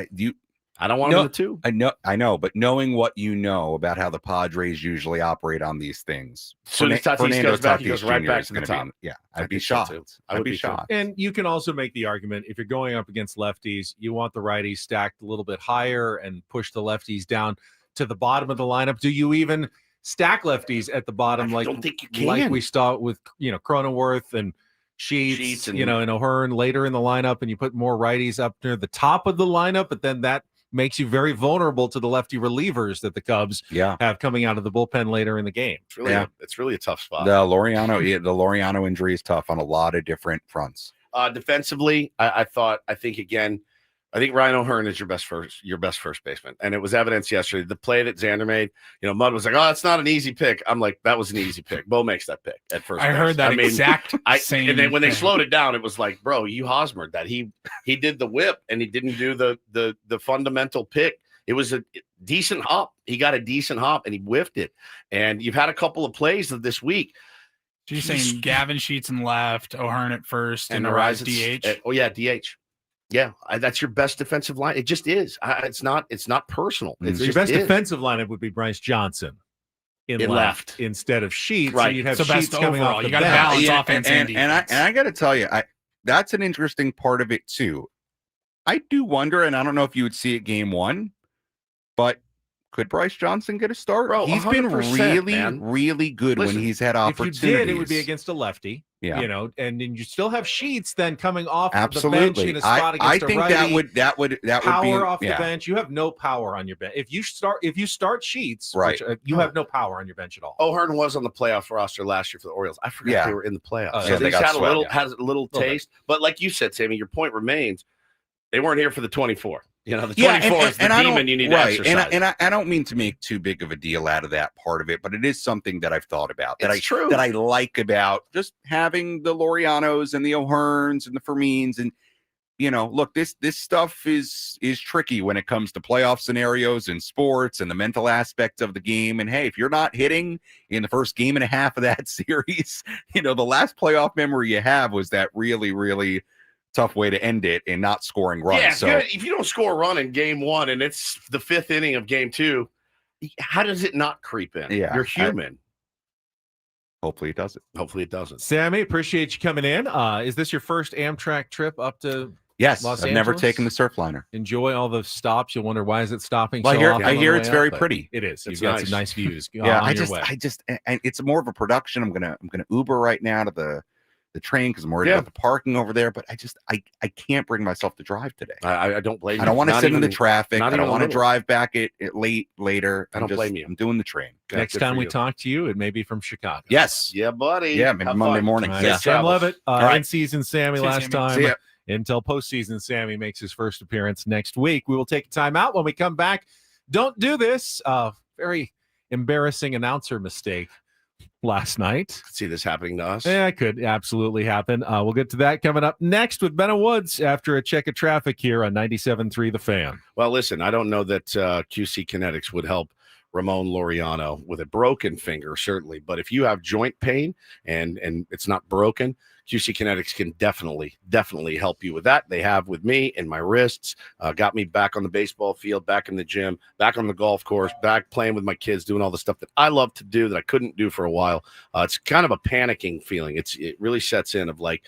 I don't want him to two. I know, but knowing what you know about how the Padres usually operate on these things, as soon as Tatis goes back, he goes right back to the top. I'd be shocked. I would be shocked. And you can also make the argument if you're going up against lefties, you want the righties stacked a little bit higher and push the lefties down to the bottom of the lineup. Do you even stack lefties at the bottom? I don't think you can. Like we start with Cronenworth and Sheets and O'Hearn later in the lineup, and you put more righties up near the top of the lineup, but then that makes you very vulnerable to the lefty relievers that the Cubs have coming out of the bullpen later in the game. It's really a tough spot. The Laureano injury is tough on a lot of different fronts. Defensively, I think Ryan O'Hearn is your best first baseman, and it was evidence yesterday. The play that Xander made, Mud was like, "Oh, it's not an easy pick." I'm like, "That was an easy pick." Bo makes that pick at first. I heard that exact same. And then when they slowed it down, it was like, "Bro, you Hosmered that." He did the whip, and he didn't do the fundamental pick. It was a decent hop. He got a decent hop, and he whiffed it. And you've had a couple of plays of this week. So you're saying Gavin Sheets in left, O'Hearn at first, and Arise DH. DH. Yeah, that's your best defensive line. It just is. It's not personal. Your best defensive lineup would be Bryce Johnson in left instead of Sheets. Right. So you'd have so Sheets coming overall. off. You got to balance offense and defense. And I got to tell you, that's an interesting part of it too. I do wonder, and I don't know if you would see it game one, but could Bryce Johnson get a start? Bro, he's been really good when he's had opportunities. If you did, it would be against a lefty. Yeah. And then you still have Sheets then coming off Absolutely. the bench in a spot against I think a righty. that would power be off the bench. You have no power on your bench. If you start Sheets, right, you have no power on your bench at all. O'Hearn was on the playoff roster last year for the Orioles. I forgot they were in the playoffs. So they had a little taste. But like you said, Sammy, your point remains. They weren't here for the 24. The 24 is the demon you need to exercise. And I don't mean to make too big of a deal out of that part of it, but it is something that I've thought about. That I like about just having the Laureanos and the O'Hearns and the Fermins. And, look, this stuff is tricky when it comes to playoff scenarios and sports and the mental aspect of the game. And, hey, if you're not hitting in the first game and a half of that series, the last playoff memory you have was that really, really tough way to end it and not scoring runs. Yeah, so if you don't score a run in game one and it's the fifth inning of game two, how does it not creep in? Yeah, you're human. Hopefully it doesn't. Hopefully it doesn't. Sammy, appreciate you coming in. Is this your first Amtrak trip up to Yes, Los I've Angeles? never taken the Surfliner. Enjoy all the stops. You'll wonder why is it stopping. Well, so often I hear on the it's way very up, pretty. It is. You've It's got nice. some nice views. Yeah, on I your just, way. and it's more of a production. I'm gonna Uber right now to the train because I'm worried about the parking over there. But I can't bring myself to drive today. I don't blame you. I don't want to sit in the traffic. not I don't even want to a little. drive back it later. I don't blame you. I'm doing the train. Next Good time for we you. talk to you, it may be from Chicago. Yes. Yeah, buddy. Yeah, maybe Have Monday fun. morning. All right, Yeah. Sam Levit, right. in-season Sammy See you, last Sammy. time. See ya. Until postseason Sammy makes his first appearance next week. We will take a timeout. When we come back, don't do this. Very embarrassing announcer mistake last night. Could see this happening to us. Yeah, it could absolutely happen. We'll get to that coming up next with Benna Woods after a check of traffic here on 97.3 The Fan. Well, listen, I don't know that QC Kinetics would help Ramon Laureano with a broken finger, certainly. But if you have joint pain and it's not broken, QC Kinetics can definitely help you with that. They have with me and my wrists, got me back on the baseball field, back in the gym, back on the golf course, back playing with my kids, doing all the stuff that I love to do that I couldn't do for a while. It's kind of a panicking feeling. It really sets in of like,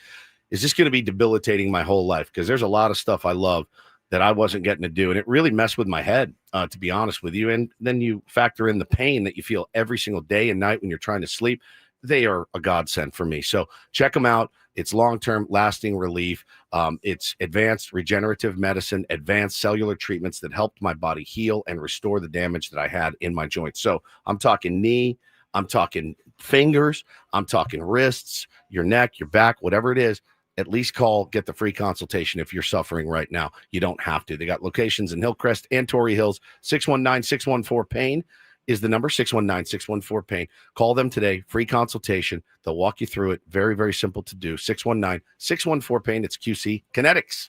is this going to be debilitating my whole life? Because there's a lot of stuff I love that I wasn't getting to do. And it really messed with my head, to be honest with you. And then you factor in the pain that you feel every single day and night when you're trying to sleep. They are a godsend for me. So check them out. It's long-term lasting relief. It's advanced regenerative medicine, advanced cellular treatments that helped my body heal and restore the damage that I had in my joints. So I'm talking knee, I'm talking fingers, I'm talking wrists, your neck, your back, whatever it is, at least get the free consultation if you're suffering right now. You don't have to. They got locations in Hillcrest and Torrey Hills. 619-614-PAIN is the number, 619-614-PAIN. Call them today, free consultation. They'll walk you through it. Very, very simple to do. 619-614-PAIN. It's QC Kinetics.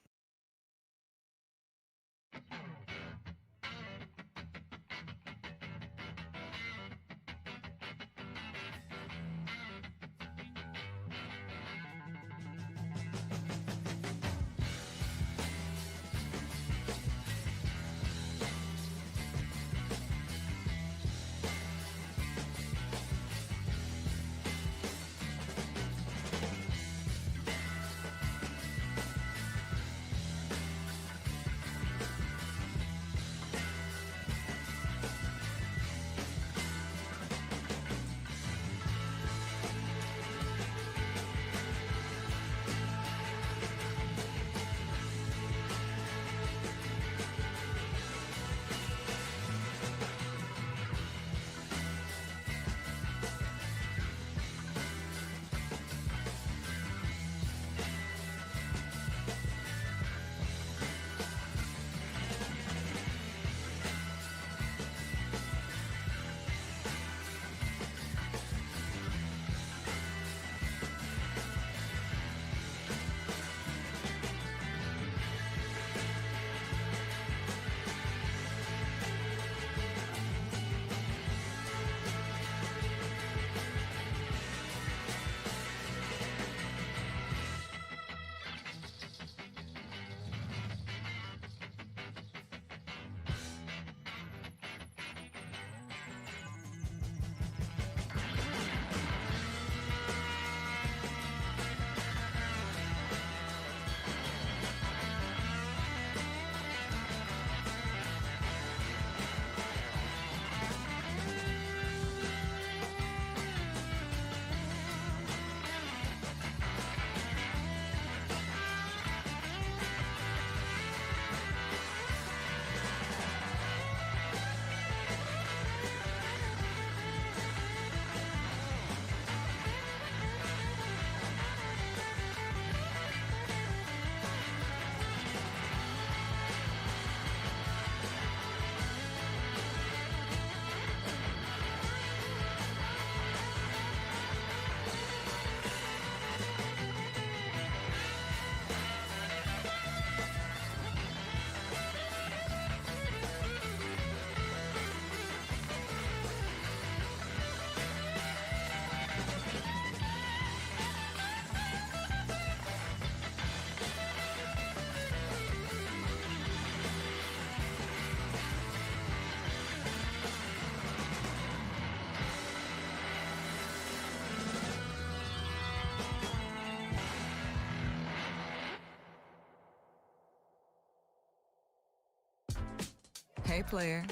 Hey player,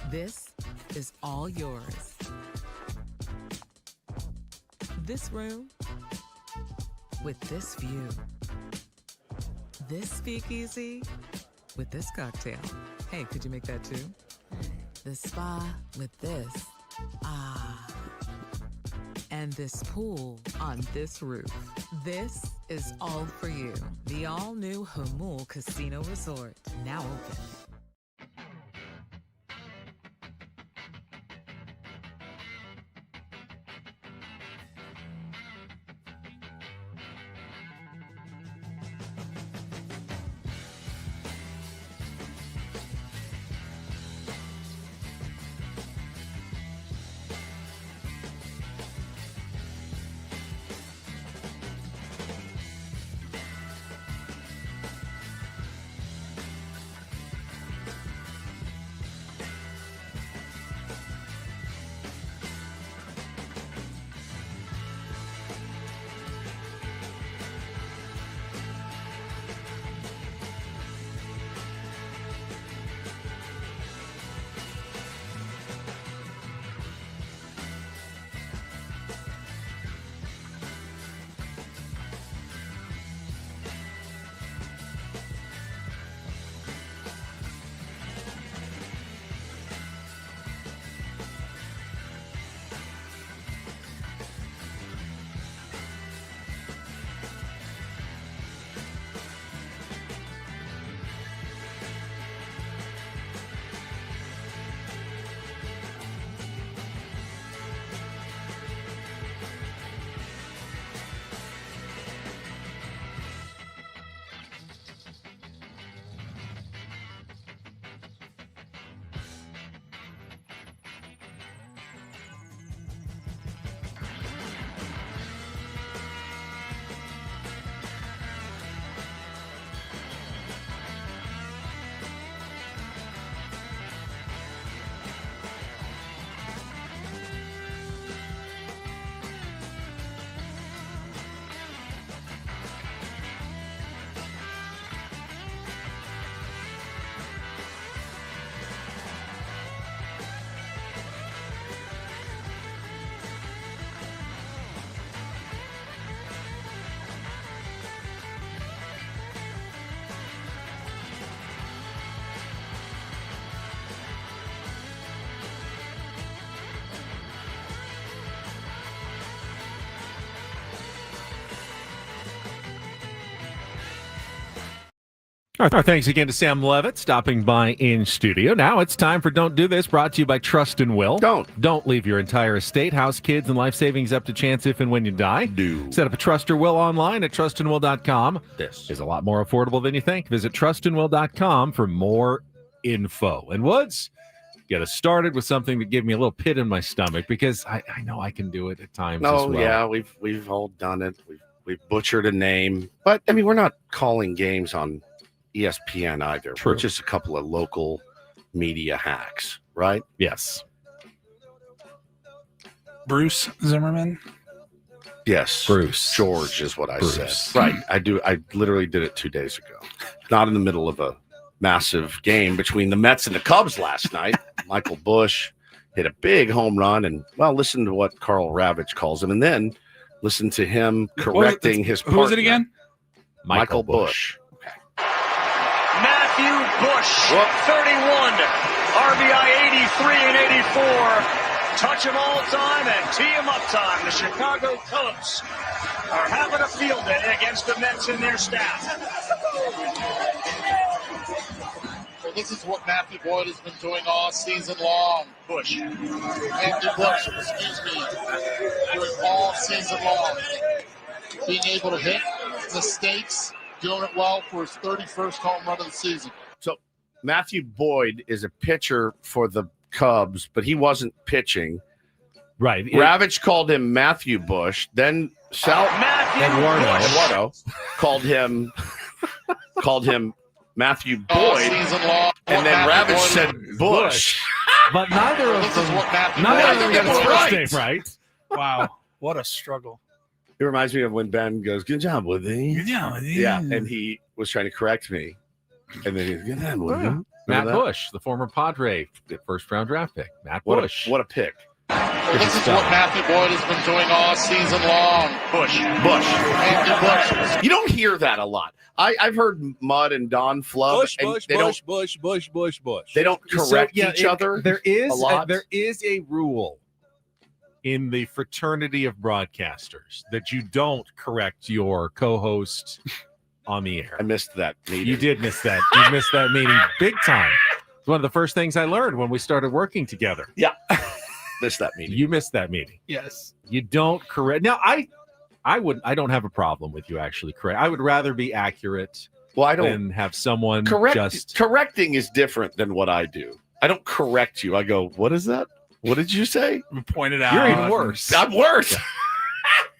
this is all yours. This room with this view. This speakeasy with this cocktail. Hey, could you make that too? The spa with this. Ah. And this pool on this roof. This is all for you. The all-new Hamul Casino Resort, now open. Our thanks again to Sam Levit stopping by in studio. Now it's time for Don't Do This, brought to you by Trust and Will. Don't leave your entire estate, house, kids, and life savings up to chance if and when you die. Set up a Trust or Will online at trustandwill.com. This is a lot more affordable than you think. Visit trustandwill.com for more info. And Woods, get us started with something that gave me a little pit in my stomach because I know I can do it at times as well. Yeah, we've all done it. We've butchered a name. But, I mean, we're not calling games on ESPN either. True. We're just a couple of local media hacks, right? Yes. Bruce Zimmerman. Yes. Bruce. George is what I Bruce. said. Right. I literally did it 2 days ago. Not in the middle of a massive game between the Mets and the Cubs last night. Michael Busch hit a big home run and, well, listen to what Carl Ravitch calls him. And then listen to him correcting his partner. Who was it again? Michael Busch. Matthew Busch, 31, RBI 83 and 84, touch 'em all time and tee 'em up time. The Chicago Cubs are having a field day against the Mets and their staff. So this is what Matthew Boyd has been doing all season long. Busch. Matthew Busch, excuse me, doing all season long. Being able to hit mistakes, doing it well for his 31st home run of the season. So Matthew Boyd is a pitcher for the Cubs, but he wasn't pitching. Right. Ravitch called him Matthew Busch. Then Eduardo called him Matthew Boyd. And then Ravitch said Busch. But neither of them got right. Right. Wow. What a struggle. It reminds me of when Ben goes, "Good job, Woody." Good job, Woody. Yeah, and he was trying to correct me. And then he goes, "Good job, Woody." Matt Busch, the former Padre, the first-round draft pick. Matt Busch. What a pick. Well, this is what Matthew Boyd has been doing all season long. Busch. Matthew Busch. You don't hear that a lot. I've heard Mud and Don flub. Busch. They don't correct each other. There is a lot. There is a rule in the fraternity of broadcasters that you don't correct your co-host on the air. I missed that meeting. You did miss that. You missed that meeting big time. It's one of the first things I learned when we started working together. Yeah. Missed that meeting. You missed that meeting. Yes. You don't correct. Now, I don't have a problem with you actually correct. I would rather be accurate than have someone correcting is different than what I do. I don't correct you. I go, "What is that? What did you say?" Point it out. You're even worse. I'm worse.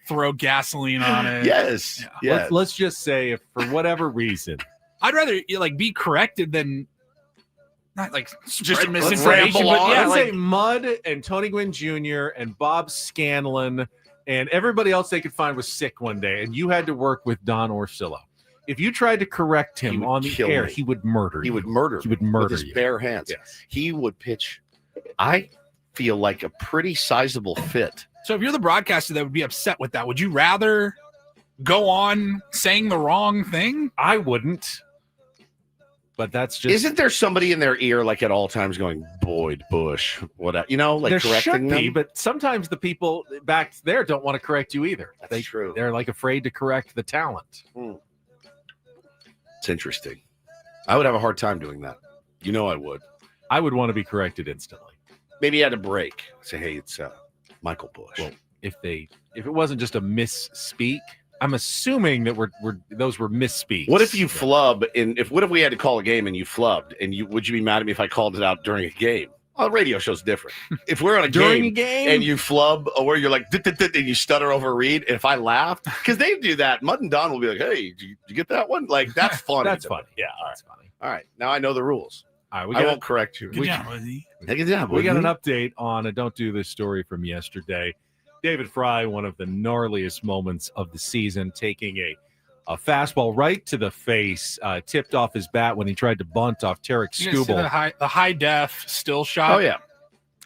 Throw gasoline on it. Yes. Yeah. Yes. Let's just say if for whatever reason. I'd rather be corrected than not just Let's misinformation. ramble But on. yeah, Let's say Mudd and Tony Gwynn Jr. and Bob Scanlon and everybody else they could find was sick one day, and you had to work with Don Orsillo. If you tried to correct him on the air, he would murder you. He would murder. He would murder with his you. bare hands. Yes. He would pitch. I feel like a pretty sizable fit. So if you're the broadcaster that would be upset with that, would you rather go on saying the wrong thing? I wouldn't. But that's just. Isn't there somebody in their ear like at all times going, "Boyd, Busch, whatever," there correcting should be, them? but sometimes the people back there don't want to correct you either. That's true. They're afraid to correct the talent. It's interesting. I would have a hard time doing that. I would. I would want to be corrected instantly. Maybe at a break. Say, "Hey, it's Michael Busch." Well, if it wasn't just a misspeak, I'm assuming that those were misspeaks. What if you flub what if we had to call a game and you flubbed and would you be mad at me if I called it out during a game? Well, a radio show's different. If we're on a During game, a game? and you flub or you're like and you stutter over a read, and if I laughed, because they do that, Mud and Don will be like, "Hey, did you get that one?" Like that's funny. That's funny. Yeah, That's funny. All right. Now I know the rules. All right, I won't correct you. Good job, Woody. Good job, We got Woody. an update on a Don't Do This story from yesterday. David Fry, one of the gnarliest moments of the season, taking a fastball right to the face, tipped off his bat when he tried to bunt off Tarek You guys see Skubal. the high def still shot. Oh yeah.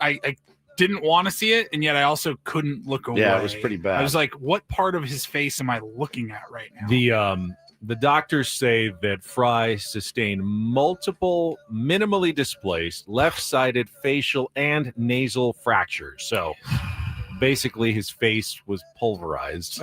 I didn't want to see it, and yet I also couldn't look away. Yeah, it was pretty bad. I was like, what part of his face am I looking at right now? The doctors say that Fry sustained multiple minimally displaced left-sided facial and nasal fractures. So basically his face was pulverized.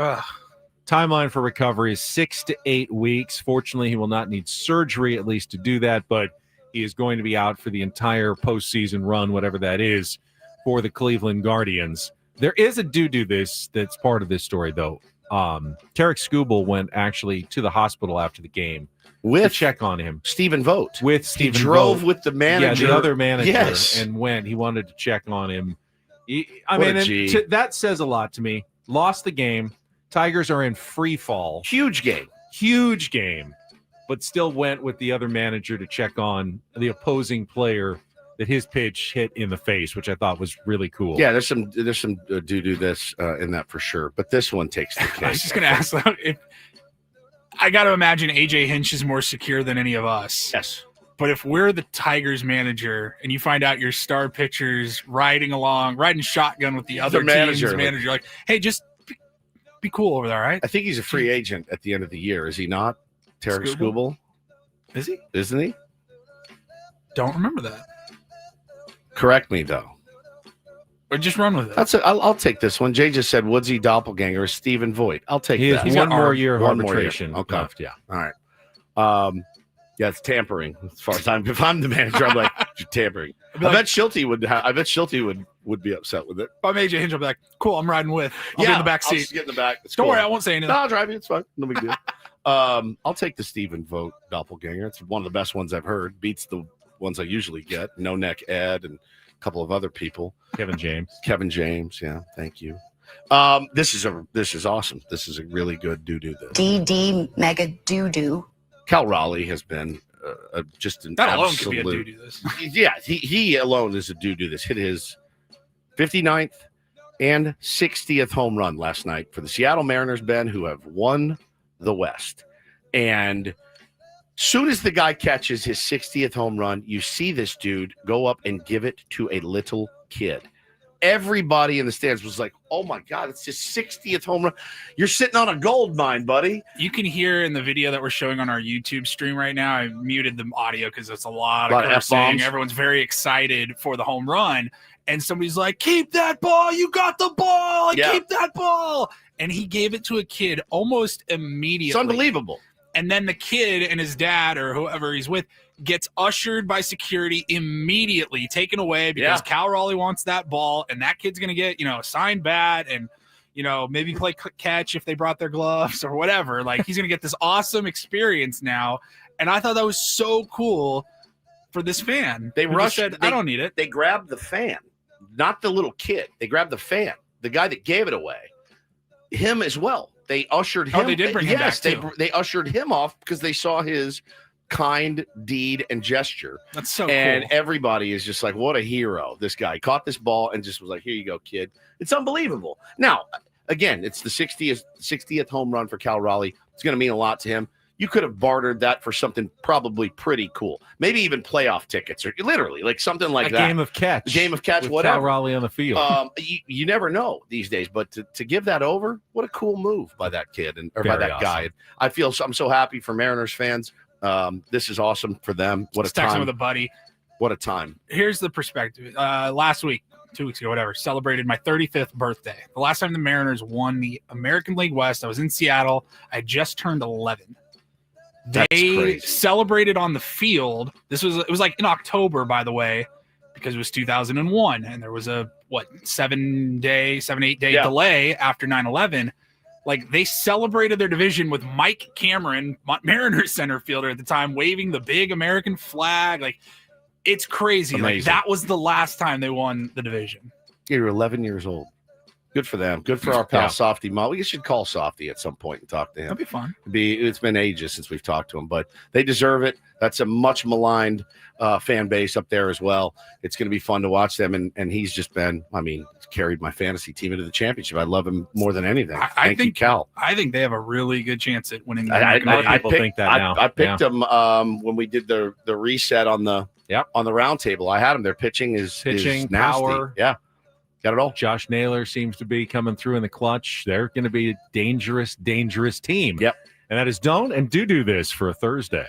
Timeline for recovery is 6 to 8 weeks. Fortunately, he will not need surgery, at least to do that, but he is going to be out for the entire postseason run, whatever that is, for the Cleveland Guardians. There is a do this that's part of this story, though. Tarek Skubal went actually to the hospital after the game to check on him. Stephen Vogt. With Stephen He drove Vogt. with the manager. Yeah, the other manager. Yes. And went. He wanted to check on him. That says a lot to me. Lost the game. Tigers are in free fall. Huge game. But still went with the other manager to check on the opposing player that his pitch hit in the face, which I thought was really cool. Yeah, there's some do this in that for sure. But this one takes the cake. I was just going to ask, if I got to imagine AJ Hinch is more secure than any of us. Yes. But if we're the Tigers manager and you find out your star pitcher's riding shotgun with the other team's manager, like, hey, just be cool over there, right? I think he's a free agent at the end of the year. Is he not? Tarek Skubal? Is he? Isn't he? Don't remember that. Correct me, though. Or just run with it. I'll take this one. Jay just said Woodsy doppelganger is Stephen Voigt. I'll take that. He's got one more year of arbitration. Okay. Left, yeah. All right. Yeah, it's tampering. As far as if I'm the manager, I'm like, you're tampering. I bet Schulte would be upset with it. If I'm AJ Hinch, I'll be like, cool, I'm riding with. I'll be in the back seat. I'll just get in the back. Don't worry, I won't say anything. No, I'll drive you. It's fine. No big deal. I'll take the Stephen Vogt doppelganger. It's one of the best ones I've heard. Beats the ones I usually get. No Neck Ed and a couple of other people. Kevin James. Yeah, thank you. This is awesome. This is a really good do this. DD mega do. Cal Raleigh has been just an that alone absolute, could be a do this. Yeah, he alone is a do this. Hit his 59th and 60th home run last night for the Seattle Mariners, Ben, who have won the West. And soon as the guy catches his 60th home run, you see this dude go up and give it to a little kid. Everybody in the stands was like, oh my God, it's his 60th home run. You're sitting on a gold mine, buddy. You can hear in the video that we're showing on our YouTube stream right now, I muted the audio because it's a lot of cursing. Everyone's very excited for the home run. And somebody's like, keep that ball. You got the ball. Keep that ball. And he gave it to a kid almost immediately. It's unbelievable. And then the kid and his dad or whoever he's with gets ushered by security immediately, taken away because Cal Raleigh wants that ball, and that kid's going to get, a signed bat and, maybe play catch if they brought their gloves or whatever. Like, he's going to get this awesome experience now. And I thought that was so cool for this fan. They rushed. I don't need it. They grabbed the fan, not the little kid. They grabbed the fan, the guy that gave it away, him as well. They ushered him. Oh, they did bring him back too. They ushered him off because they saw his kind deed and gesture. That's so and cool. Everybody is just like, what a hero. This guy caught this ball and just was like, here you go, kid. It's unbelievable. Now, again, it's the 60th home run for Cal Raleigh. It's going to mean a lot to him. You could have bartered that for something probably pretty cool. Maybe even playoff tickets or literally like something like that. Game of catch. Whatever. Cal Raleigh on the field. You never know these days, but to give that over, what a cool move by that kid by that guy. I'm so happy for Mariners fans. This is awesome for them. What a time. Texting with a buddy. What a time. Here's the perspective. Last week, 2 weeks ago, whatever, celebrated my 35th birthday. The last time the Mariners won the American League West, I was in Seattle. I just turned 11. They celebrated on the field. It was like in October, by the way, because it was 2001, and there was a 7-8 day delay after 9/11. Like, they celebrated their division with Mike Cameron, Mariners center fielder at the time, waving the big American flag. Like, it's crazy. Like, that was the last time they won the division. You're 11 years old. Good for them. Good for our pal Softy Mo. We should call Softy at some point and talk to him. That'd be fun. It's been ages since we've talked to him, but they deserve it. That's a much maligned fan base up there as well. It's going to be fun to watch them, and he's just been, carried my fantasy team into the championship. I love him more than anything. Thank you, Cal. I think they have a really good chance at winning. I picked them when we did the reset on the round table. I had them. Their pitching is nasty. Power. Yeah. Got it all. Josh Naylor seems to be coming through in the clutch. They're going to be a dangerous team. Yep. And that is don't and do this for a Thursday.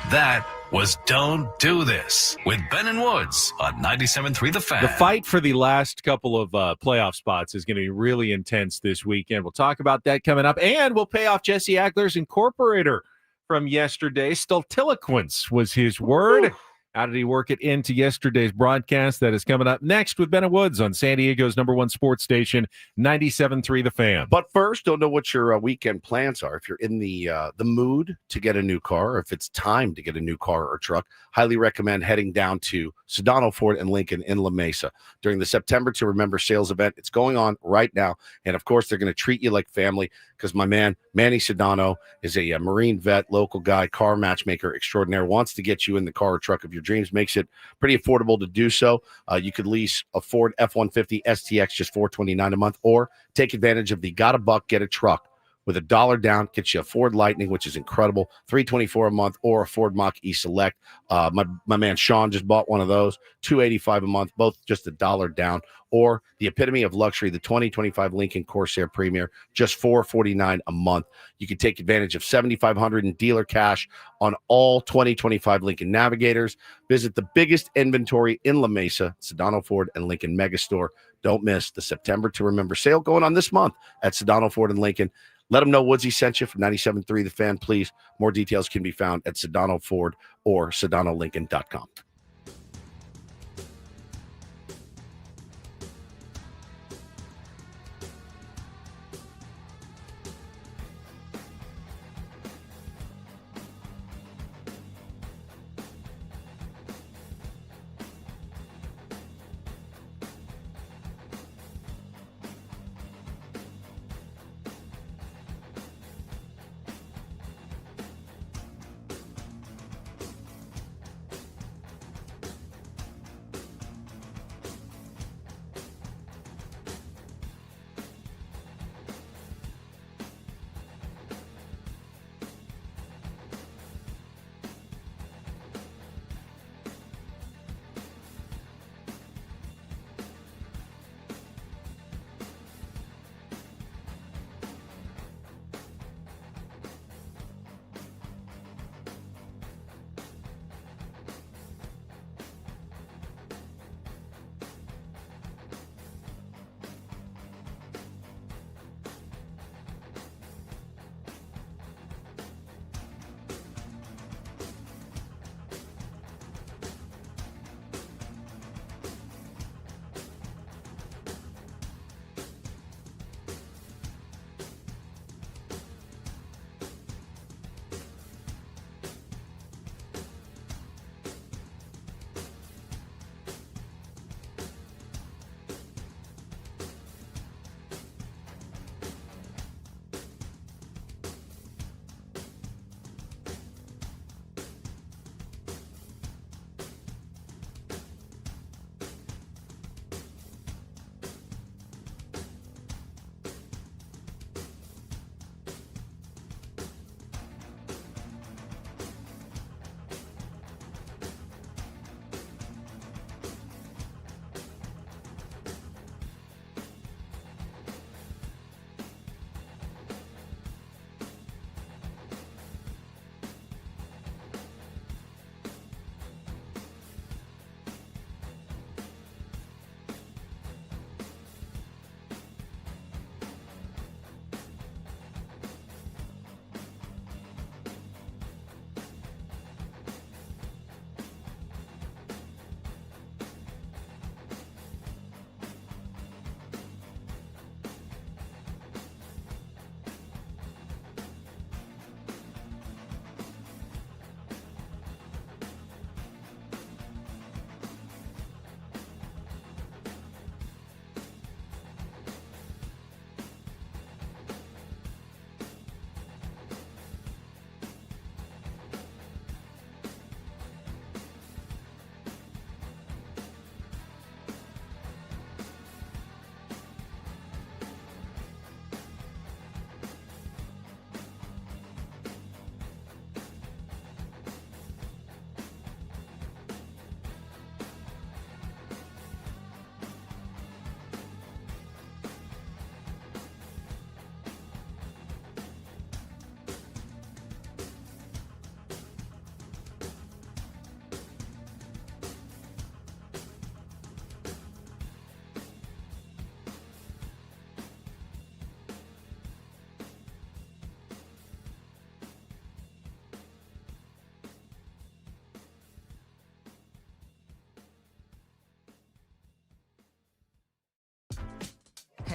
That was Don't Do This with Ben and Woods on 97.3 The Fan. The fight for the last couple of playoff spots is going to be really intense this weekend. We'll talk about that coming up, and we'll pay off Jesse Agler's Incorporator from yesterday. Stultiloquence was his word. How did he work it into yesterday's broadcast? That is coming up next with Ben and Woods on San Diego's #1 sports station, 97.3 The Fan. But first, don't know what your weekend plans are. If you're in the mood to get a new car, or if it's time to get a new car or truck, highly recommend heading down to Sedano Ford and Lincoln in La Mesa during the September to Remember sales event. It's going on right now. And, of course, they're going to treat you like family because my man, Manny Sedano, is a Marine vet, local guy, car matchmaker extraordinaire, wants to get you in the car or truck of your dreams, makes it pretty affordable to do so. You could lease a Ford F-150 STX just $429 a month, or take advantage of the Got a Buck, Get a Truck with $1 down, gets you a Ford Lightning, which is incredible, $324 a month, or a Ford Mach-E Select. My man Sean just bought one of those, $285 a month, both just $1 down, or the epitome of luxury, the 2025 Lincoln Corsair Premier, just $449 a month. You can take advantage of $7,500 in dealer cash on all 2025 Lincoln Navigators. Visit the biggest inventory in La Mesa, Sedano Ford and Lincoln Megastore. Don't miss the September to Remember sale going on this month at Sedano Ford and Lincoln. Let them know Woodsy sent you from 97.3 The Fan, please. More details can be found at Sedano Ford or SedanoLincoln.com.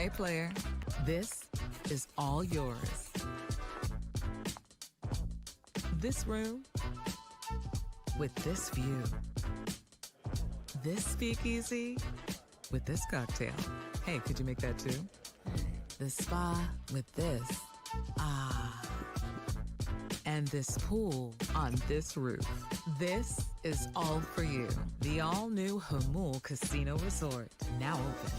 Hey, player, this is all yours. This room with this view. This speakeasy with this cocktail. Hey, could you make that too? The spa with this. Ah. And this pool on this roof. This is all for you. The all-new Hamul Casino Resort, now open.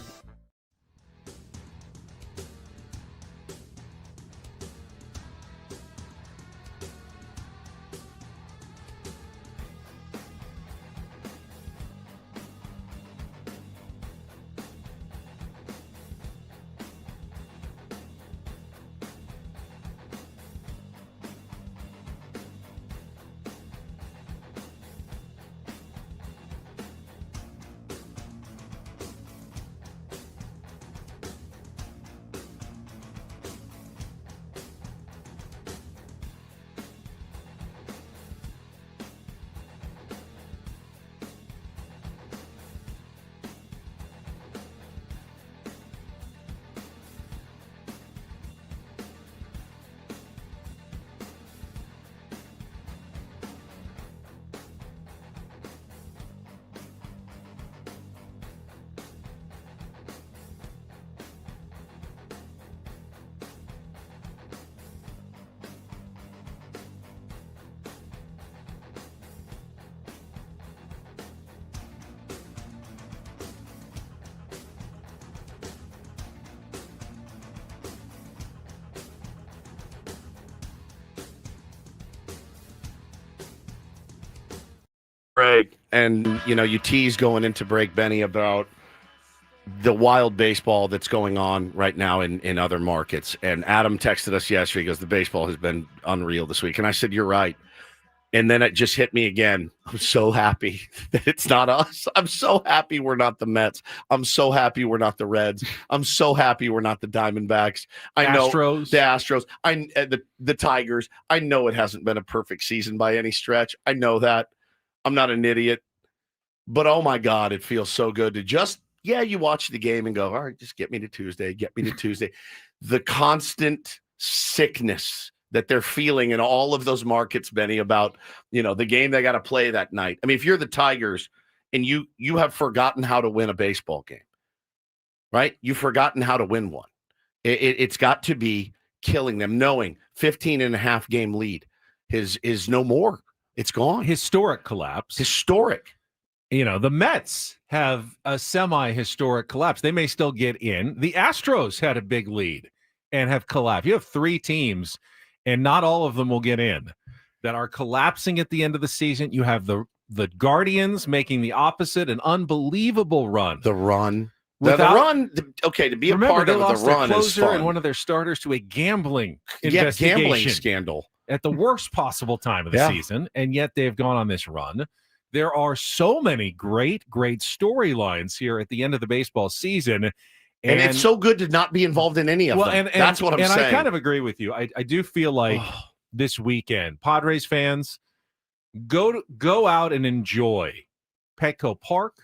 Break. And, you tease going into break, Benny, about the wild baseball that's going on right now in other markets. And Adam texted us yesterday. He goes, the baseball has been unreal this week. And I said, you're right. And then it just hit me again. I'm so happy that it's not us. I'm so happy we're not the Mets. I'm so happy we're not the Reds. I'm so happy we're not the Diamondbacks. I know Astros. The Astros. The Tigers. I know it hasn't been a perfect season by any stretch. I know that. I'm not an idiot. But, oh, my God, it feels so good to just, you watch the game and go, all right, just get me to Tuesday. The constant sickness that they're feeling in all of those markets, Benny, about, the game they got to play that night. I mean, if you're the Tigers and you have forgotten how to win a baseball game, right? You've forgotten how to win one. It's got to be killing them, knowing 15.5 game lead is no more. It's gone. Historic collapse. Historic. The Mets have a semi-historic collapse. They may still get in. The Astros had a big lead and have collapsed. You have 3 teams, and not all of them will get in, that are collapsing at the end of the season. You have the Guardians making the opposite, an unbelievable run. The run. To be a part of the run is fun. And one of their starters to a gambling investigation. Gambling scandal. At the worst possible time of the season, and yet they've gone on this run. There are so many great storylines here at the end of the baseball season. And it's so good to not be involved in any of them. And that's what I'm saying. And I kind of agree with you. I do feel like this weekend, Padres fans, go out and enjoy Petco Park.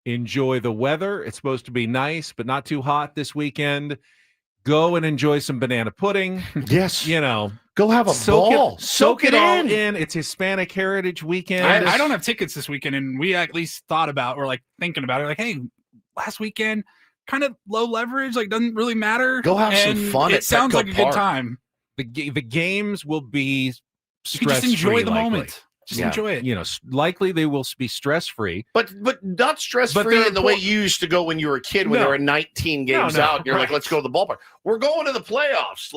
Enjoy the weather. It's supposed to be nice, but not too hot this weekend. Go and enjoy some banana pudding. Yes. Go have a ball. Soak it all in. It's Hispanic Heritage Weekend. I don't have tickets this weekend, and we at least thought about, or thinking about it, hey, last weekend, kind of low leverage, doesn't really matter. Go have some fun. It sounds like a good time. The games will be stress-free. Just enjoy the likely. Moment. Just enjoy it. Likely they will be stress-free. But not stress-free in the way you used to go when you were a kid, when there were 19 games out, and you're like, let's go to the ballpark. We're going to the playoffs.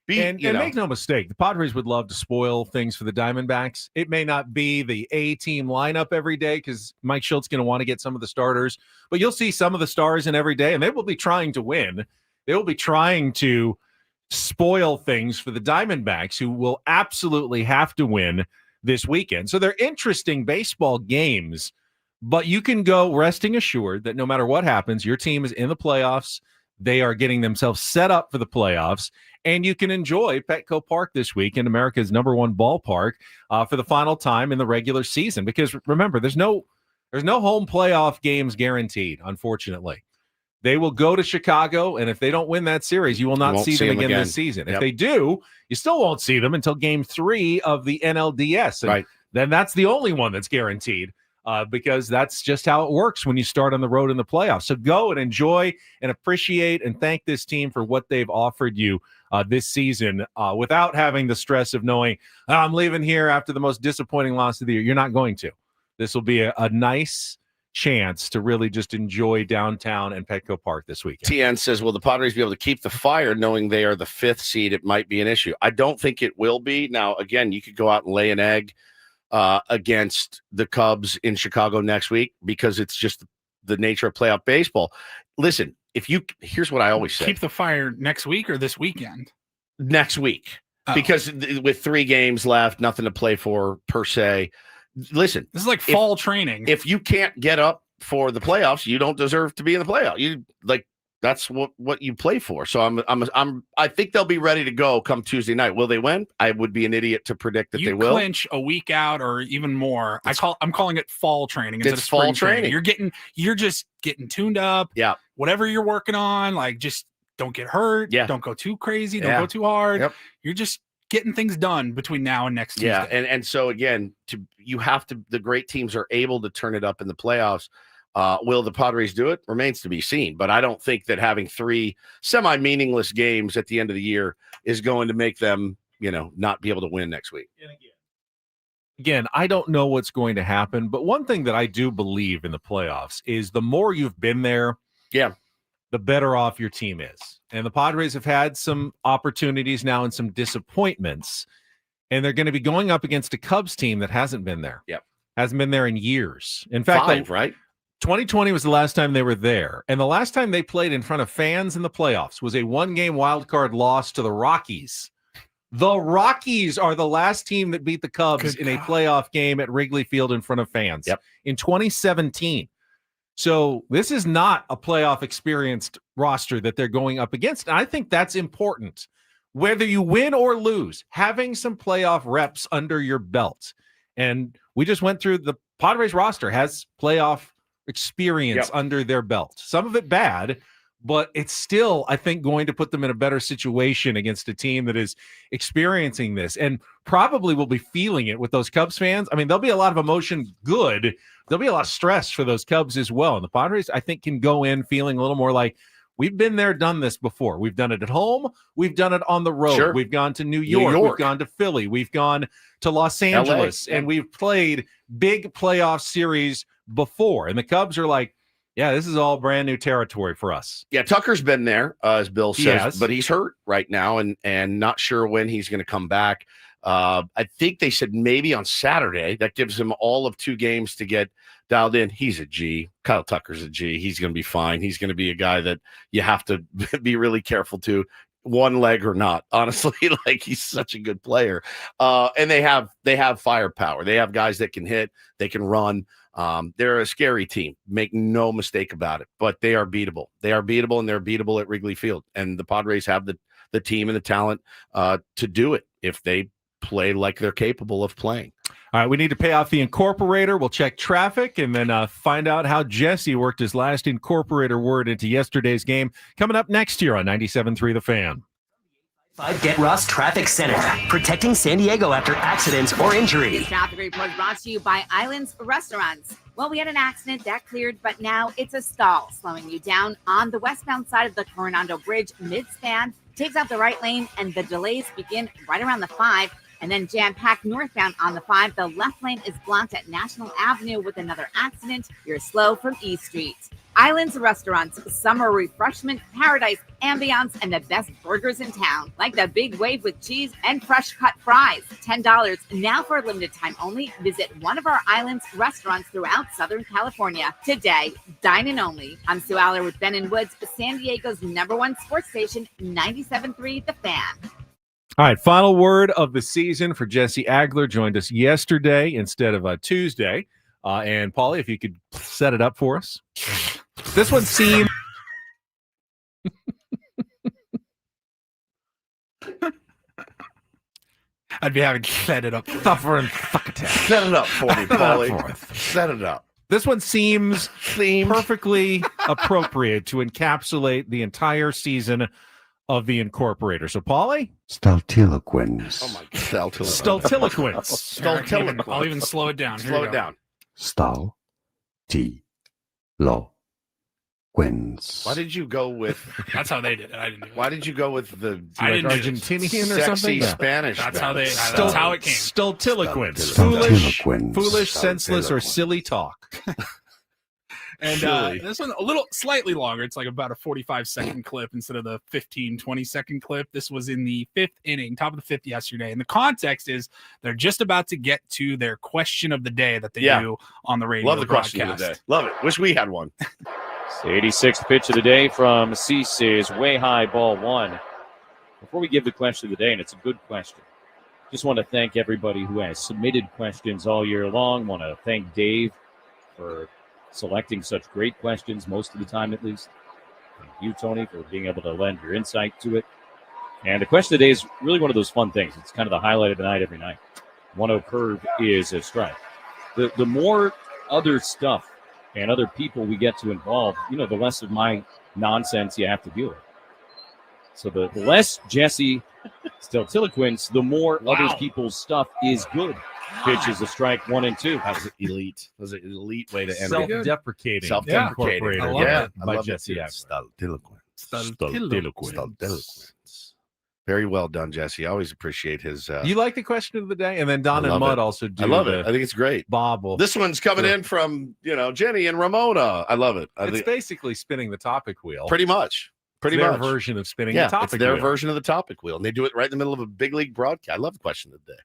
And make no mistake, the Padres would love to spoil things for the Diamondbacks. It may not be the A-team lineup every day because Mike Schultz going to want to get some of the starters, but you'll see some of the stars in every day, and they will be trying to win. They will be trying to spoil things for the Diamondbacks, who will absolutely have to win this weekend. So they're interesting baseball games, but you can go resting assured that no matter what happens, your team is in the playoffs. They are getting themselves set up for the playoffs, and you can enjoy Petco Park this week in America's #1 ballpark for the final time in the regular season. Because remember, there's no home playoff games guaranteed, unfortunately. They will go to Chicago, and if they don't win that series, you will not see them again this season. If they do, you still won't see them until Game 3 of the NLDS. And then that's the only one that's guaranteed because that's just how it works when you start on the road in the playoffs. So go and enjoy and appreciate and thank this team for what they've offered you this season without having the stress of knowing, I'm leaving here after the most disappointing loss of the year. You're not going to. This will be a nice chance to really just enjoy downtown and Petco Park this weekend. TN says, will the Padres be able to keep the fire knowing they are the 5th seed? It might be an issue. I don't think it will be. Now, again, you could go out and lay an egg against the Cubs in Chicago next week because it's just the nature of playoff baseball. Listen, here's what I always say. Keep the fire next week or this weekend? Next week. Because with 3 games left, nothing to play for per se. Listen, this is like fall training. If you can't get up for the playoffs, you don't deserve to be in the playoff. That's what you play for. So I think they'll be ready to go come Tuesday night. Will they win? I would be an idiot to predict that they will. You clinch a week out or even more. I'm calling it fall training instead of spring fall training. You're just getting tuned up. Yeah. Whatever you're working on, like just don't get hurt. Yeah. Don't go too crazy. Don't go too hard. Yep. You're just getting things done between now and next Tuesday. Yeah, and so again, the great teams are able to turn it up in the playoffs. Will the Padres do it? Remains to be seen. But I don't think that having 3 semi-meaningless games at the end of the year is going to make them, not be able to win next week. Again, I don't know what's going to happen, but one thing that I do believe in the playoffs is the more you've been there, the better off your team is. And the Padres have had some opportunities now and some disappointments, and they're going to be going up against a Cubs team that hasn't been there. Yep. Hasn't been there in years. In fact, 5, right? 2020 was the last time they were there. And the last time they played in front of fans in the playoffs was a 1-game wild card loss to the Rockies. The Rockies are the last team that beat the Cubs in a playoff game at Wrigley Field in front of fans in 2017. So this is not a playoff experienced roster that they're going up against. And I think that's important. Whether you win or lose, having some playoff reps under your belt. And we just went through the Padres roster has playoff experience under their belt. Some of it bad, but it's still, I think, going to put them in a better situation against a team that is experiencing this and probably will be feeling it with those Cubs fans. I mean, there'll be a lot of emotion, good. There'll be a lot of stress for those Cubs as well. And the Padres, I think, can go in feeling a little more like, we've been there, done this before. We've done it at home. We've done it on the road. Sure. We've gone to New York. We've gone to Philly. We've gone to Los Angeles. LA. And we've played big playoff series before. And the Cubs are like, yeah, this is all brand new territory for us. Yeah, Tucker's been there, as Bill says, Yes. but he's hurt right now and not sure when he's going to come back. I think they said maybe on Saturday. That gives him all of 2 games to get dialed in. He's a G. Kyle Tucker's a G. He's going to be fine. He's going to be a guy that you have to be really careful to, one leg or not. Honestly, like he's such a good player. And they have firepower. They have guys that can hit. They can run. They're a scary team. Make no mistake about it. But they are beatable. They are beatable, and they're beatable at Wrigley Field. And the Padres have the team and the talent to do it if they play like they're capable of playing. All right, we need to pay off the Incorporator. We'll check traffic and then find out how Jesse worked his last Incorporator word into yesterday's game. Coming up next year on 97.3 The Fan. 5 Get Ross Traffic Center, protecting San Diego after accidents or injury. Traffic report brought to you by Islands Restaurants. Well, we had an accident that cleared, but now it's a stall, slowing you down on the westbound side of the Coronado Bridge mid-span. Takes out the right lane, and the delays begin right around the 5. And then jam-packed northbound on the 5. The left lane is blocked at National Avenue with another accident. You're slow from E Street. Islands Restaurants, summer refreshment, paradise, ambiance, and the best burgers in town. Like the Big Wave with cheese and fresh cut fries. $10 now for a limited time only. Visit one of our Islands restaurants throughout Southern California today. Dine in only. I'm Sue Aller with Ben & Woods, San Diego's #1 sports station, 97.3 The Fan. All right, final word of the season for Jesse Agler. Joined us yesterday instead of Tuesday. And Paulie, if you could set it up for us. This one seemed... I'd be having to set it up. Thuffer and fuck attack. Set it up for me, Paulie. Set it up. This one seems perfectly appropriate to encapsulate the entire season of the Incorporator. So, Paulie? Stultiloquence. Oh, my God. Stultiloquence. I'll even slow it down. Here Slow we it go. down. Stultiloquence. Why did you go with... That's how they did it. I didn't do it. Why did you go with the I didn't do this. Argentinian or sexy something? Yeah. Spanish? That's how they. That's how it came. Stultiloquence. Stultiloquence. Foolish, senseless, or silly talk. And Silly. this one a little slightly longer. It's like about a 45-second clip instead of the 15, 20-second clip. This was in the 5th inning, top of the 5th yesterday. And the context is they're just about to get to their question of the day that they do on the radio. Love the question of the day. Love it. Wish we had one. It's the 86th pitch of the day from Cece is way high, ball 1. Before we give the question of the day, and it's a good question, just want to thank everybody who has submitted questions all year long. Want to thank Dave for selecting such great questions, most of the time at least. Thank you, Tony, for being able to lend your insight to it. And the question of the day is really one of those fun things. It's kind of the highlight of the night every night. 1-0 curve is a strike. The more other stuff and other people we get to involve, the less of my nonsense you have to deal with. So the less Jesse Stultiloquence, the more other people's stuff is good. Pitch is a strike 1 and 2. That was elite. That was an elite way to end it. Self-deprecating. Self-deprecating. I love it. Stultiloquence. Very well done, Jesse. I always appreciate his. You like the question of the day? And then Don I and love Mud it. also do. I love it. I think it's great. Bob will. This one's coming in from, Jenny and Ramona. I love it. It's basically spinning the topic wheel. Pretty much. Pretty their much. version of spinning the topic it's their wheel. version of the topic wheel. And they do it right in the middle of a big league broadcast. I love the question of the day.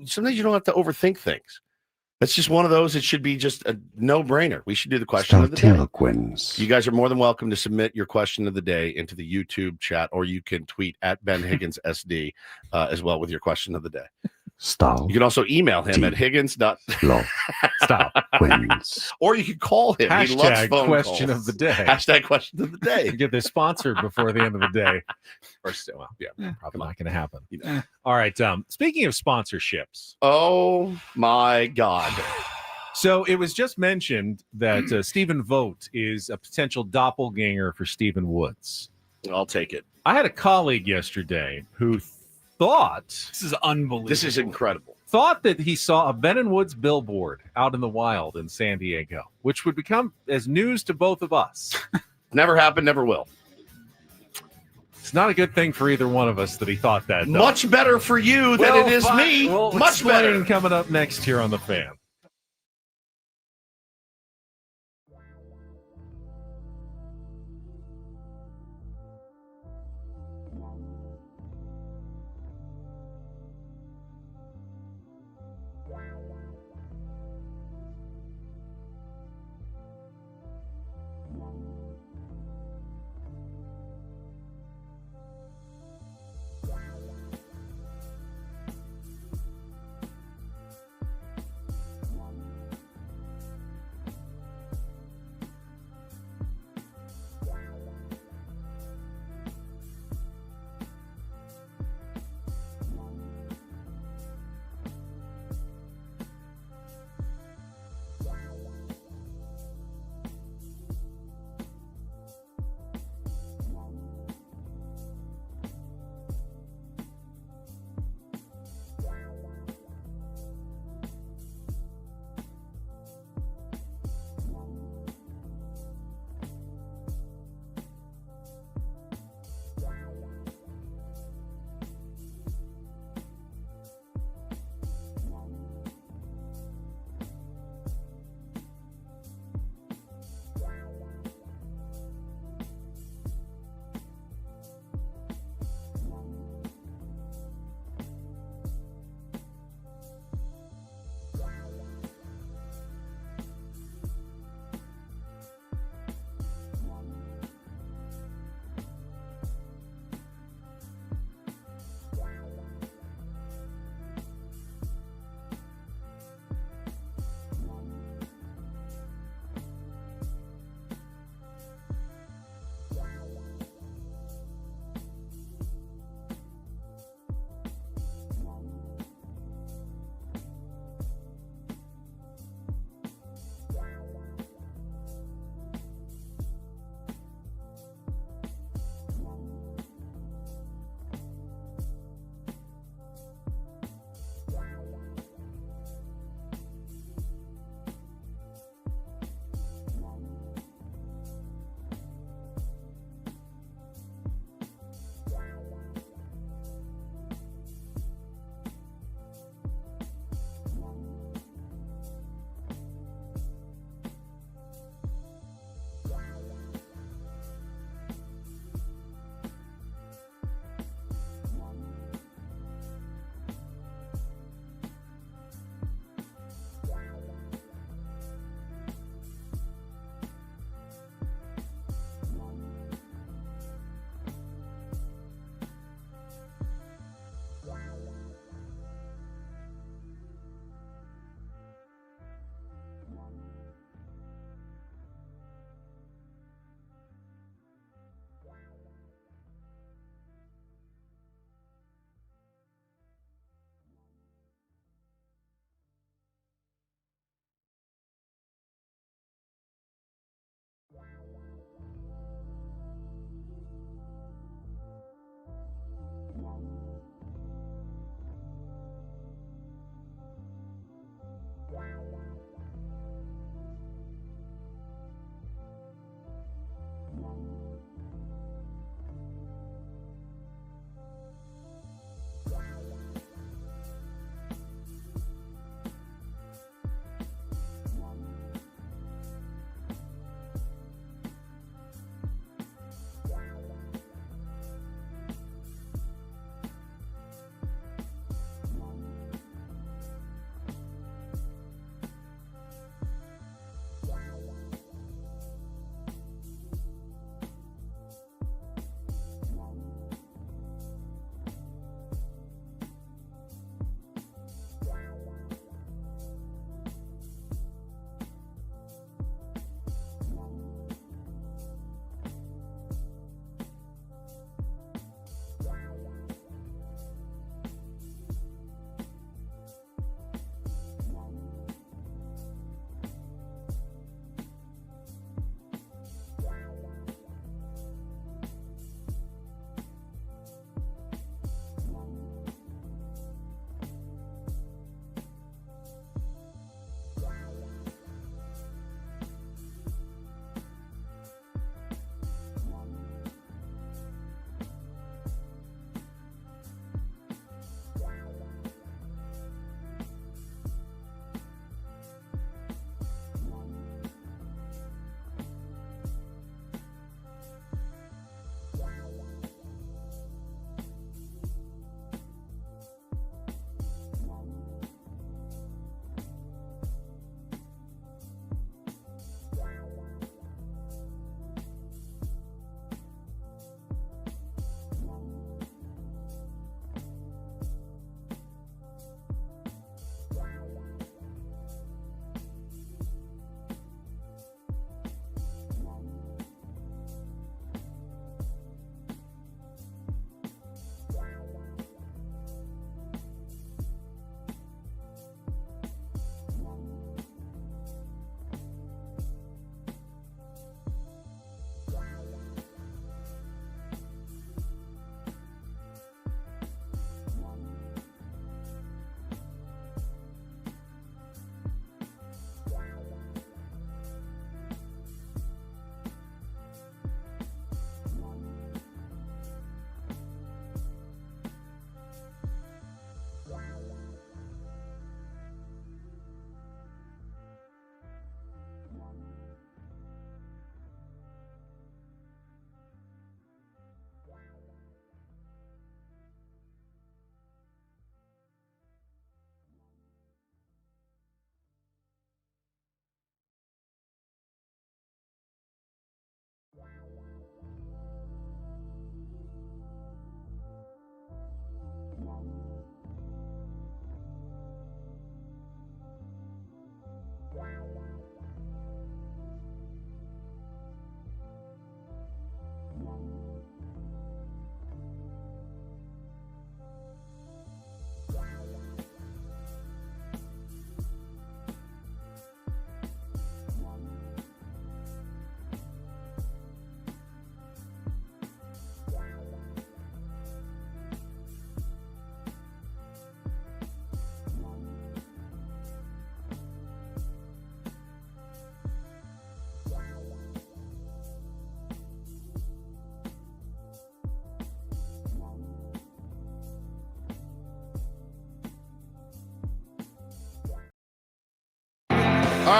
Sometimes you don't have to overthink things. It's just one of those. It should be just a no-brainer. We should do the question of the day. You guys are more than welcome to submit your question of the day into the YouTube chat, or you can tweet at Ben Higgins SD as well with your question of the day. You can also email him at Higgins. Or you can call him. He loves Hashtag phone question calls. of the day. Hashtag question of the day. Get this sponsored before the end of the day. Or still, probably not going to happen. All right. Speaking of sponsorships. Oh my God. So it was just mentioned that Stephen Vogt is a potential doppelganger for Stephen Woods. I'll take it. I had a colleague yesterday who thought this is unbelievable. This is incredible. Thought that he saw a Ben and Woods billboard out in the wild in San Diego, which would become as news to both of us. Never happened, never will. It's not a good thing for either one of us that he thought that. Though. Much better for you than it is me. We'll Much better. explain coming up next here on The Fan.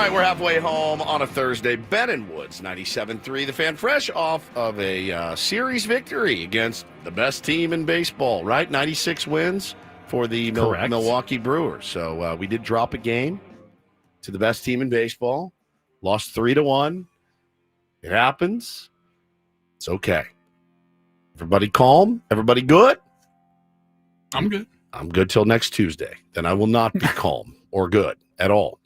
right, we're halfway home on a Thursday. Ben and Woods, 97.3. The Fan, fresh off of a series victory against the best team in baseball, right? 96 wins for the Milwaukee Brewers. So we did drop a game to the best team in baseball. Lost 3-1. It happens. It's okay. Everybody calm? Everybody good? I'm good. I'm good till next Tuesday. Then I will not be calm or good at all.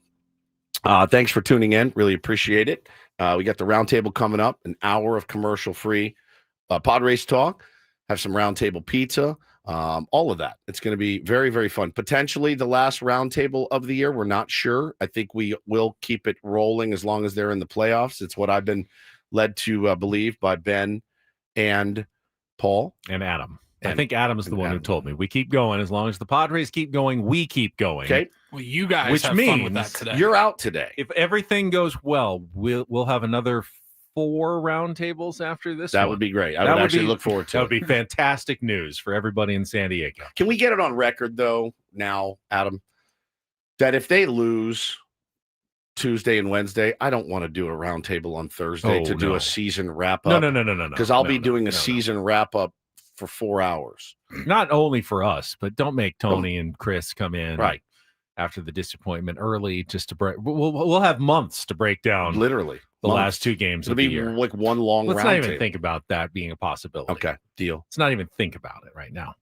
Thanks for tuning in. Really appreciate it. We got the roundtable coming up, an hour of commercial-free Padres talk. Have some roundtable pizza, all of that. It's going to be very, very fun. Potentially the last roundtable of the year. We're not sure. I think we will keep it rolling as long as they're in the playoffs. It's what I've been led to believe by Ben and Paul. And Adam. I think Adam's the one who told me. We keep going. As long as the Padres keep going, we keep going. Okay. Well, you guys have fun with that today. You're out today. If everything goes well, we'll have another 4 roundtables after this. That would be great. I would actually look forward to that it. would be fantastic news for everybody in San Diego. Can we get it on record, though, now, Adam, that if they lose Tuesday and Wednesday, I don't want to do a roundtable on Thursday to do a season wrap-up. No. Because I'll be doing a season wrap-up for 4 hours. Not only for us, but don't make Tony and Chris come in right after the disappointment early just to break. We'll have months to break down literally the last 2 games It'll of be the year. like one long Let's round not even table. think about that being a possibility. Okay, deal. Let's not even think about it right now.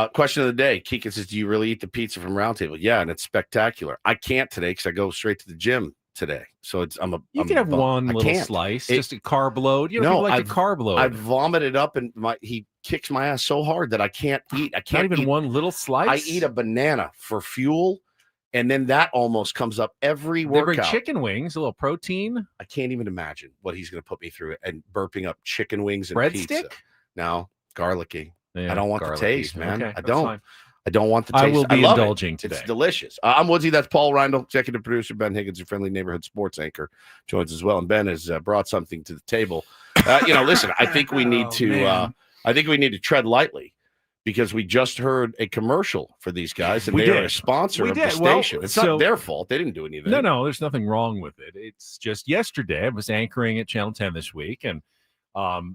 Question of the day. Keegan says, do you really eat the pizza from Roundtable? Yeah, and it's spectacular. I can't today because I go straight to the gym today. So You can have one little slice, just a carb load. You know, people like the carb load. I vomited up and he kicks my ass so hard that I can't eat. I can't Not even eat one little slice. I eat a banana for fuel, and then that almost comes up every They bring workout. chicken wings, a little protein. I can't even imagine what he's going to put me through and burping up chicken wings and Breadstick? pizza. No, garlicky. Yeah, I don't want the garlicky. taste, man. Okay, I that's don't. fine. I don't want the taste. I will be love it. indulging today. It's delicious. I'm Woodsy. That's Paul Reindl, executive producer. Ben Higgins, your friendly neighborhood sports anchor, joins as well. And Ben has brought something to the table. Listen, I think we need to. I think we need to tread lightly because we just heard a commercial for these guys, and they are a sponsor of the station. It's not their fault. They didn't do anything. No, there's nothing wrong with it. It's just yesterday I was anchoring at Channel 10 this week, and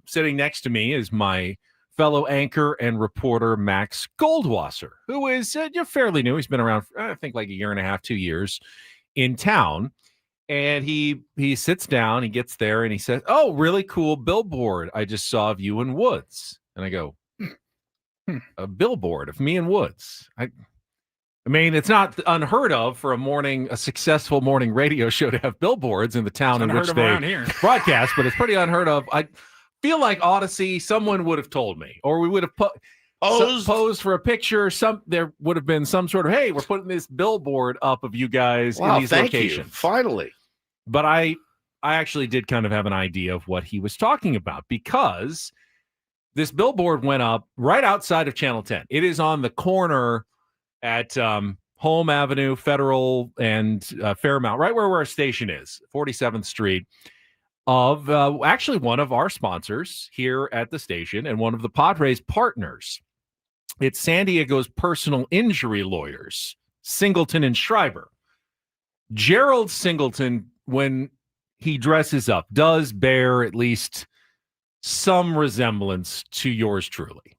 sitting next to me is my fellow anchor and reporter Max Goldwasser, who is fairly new. He's been around, I think, like a year and a half, 2 years in town. And he sits down, he gets there, and he says, "Oh, really cool billboard I just saw of you and Woods." And I go, "A billboard of me and Woods?" I mean, it's not unheard of for a successful morning radio show to have billboards in the town in which they broadcast, but it's pretty unheard of. I feel like Odyssey, someone would have told me, or we would have posed for a picture. There would have been some sort of, hey, we're putting this billboard up of you guys in these locations. You. Finally. But I actually did kind of have an idea of what he was talking about, because this billboard went up right outside of Channel 10. It is on the corner at Home Avenue, Federal, and Fairmount, right where our station is, 47th Street, of actually one of our sponsors here at the station and one of the Padres partners. It's San Diego's personal injury lawyers, Singleton and Schreiber. Gerald Singleton, when he dresses up, does bear at least some resemblance to yours truly.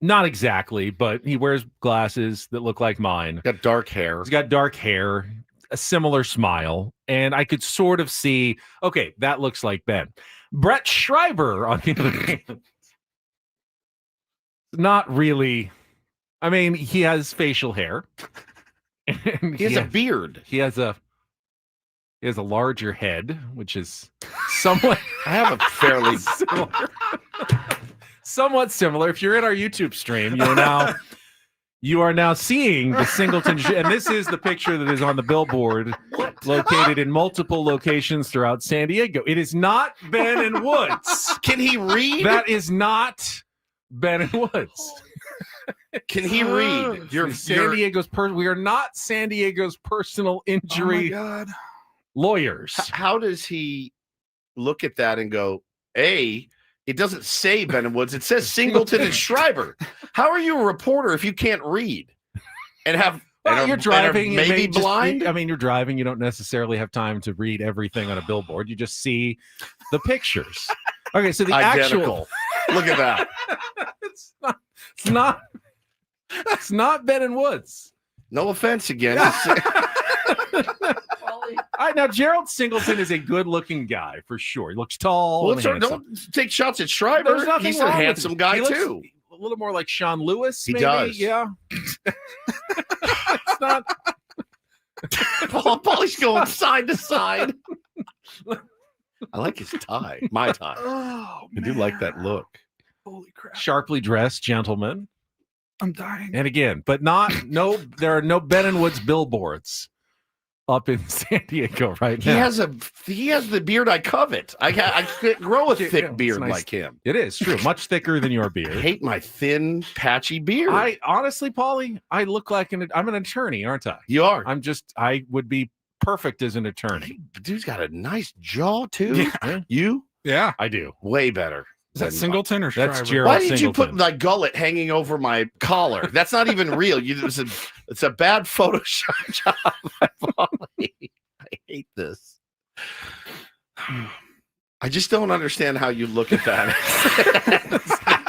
Not exactly, but he wears glasses that look like mine. Got dark hair. He's got dark hair, a similar smile, and I could sort of see, okay, that looks like Ben. Brett Schreiber, on the other hand, not really. I mean, he has facial hair. And he has a beard. He has a larger head, which is somewhat. I have a fairly similar. Somewhat similar. If you're in our YouTube stream, you are now seeing the Singleton, and this is the picture that is on the billboard, located in multiple locations throughout San Diego. It is not Ben and Woods. Can he read? That is not Ben and Woods. Can he read? We are not San Diego's personal injury lawyers. How does he look at that and go, A, it doesn't say Ben and Woods, it says Singleton and Schreiber. How are you a reporter if you can't read and have Well, you're driving, maybe blind. You're driving. You don't necessarily have time to read everything on a billboard. You just see the pictures. Okay, so the Identical. actual. Look at that. It's not Ben and Woods. No offense again. Now Gerald Singleton is a good-looking guy for sure. He looks tall. Well, and sir, handsome. don't take shots at Schreiber. There's nothing He's wrong a with handsome him. guy He looks too. A little more like Sean Lewis. He maybe. does. Yeah. It's not. Paulie's going side to side. I like his tie. My tie. Oh, I do like that look. Holy crap. Sharply dressed gentleman. I'm dying. And again, but there are no Ben and Woods billboards up in San Diego right He now. he has the beard I covet. I can't grow a thick beard nice. like him. It is true. Much thicker than your beard. I hate my thin, patchy beard. I honestly, Paulie, I look like I'm an attorney, aren't I? You are. I would be perfect as an attorney. Dude's got a nice jaw too. Yeah. You? Yeah. I do. Way better. Is that Singleton or That's Schreiber? Gerald Why did Singleton. you put my gullet hanging over my collar? That's not even real. It's a bad Photoshop job. I hate this. I just don't understand how you look at that.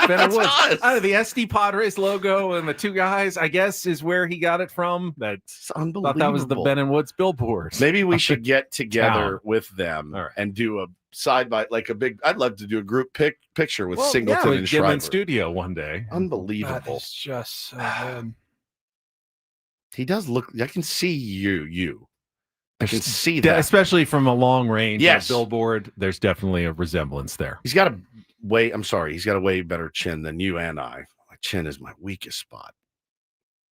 Ben and Woods. us. The SD Padres logo and the two guys, I guess, is where he got it from. That's unbelievable. Thought that was the Ben and Woods billboard. Maybe we should get together Town. with them All right. and do a side by like a big. I'd love to do a group picture with Well, Singleton we'd and get him in Schreiber. studio one day. That Unbelievable. is just so good. He does look. I can see you. I can see that. Especially from a long range Yes. billboard, there's definitely a resemblance there. He's got a way. I'm sorry. He's got a way better chin than you and I. My chin is my weakest spot.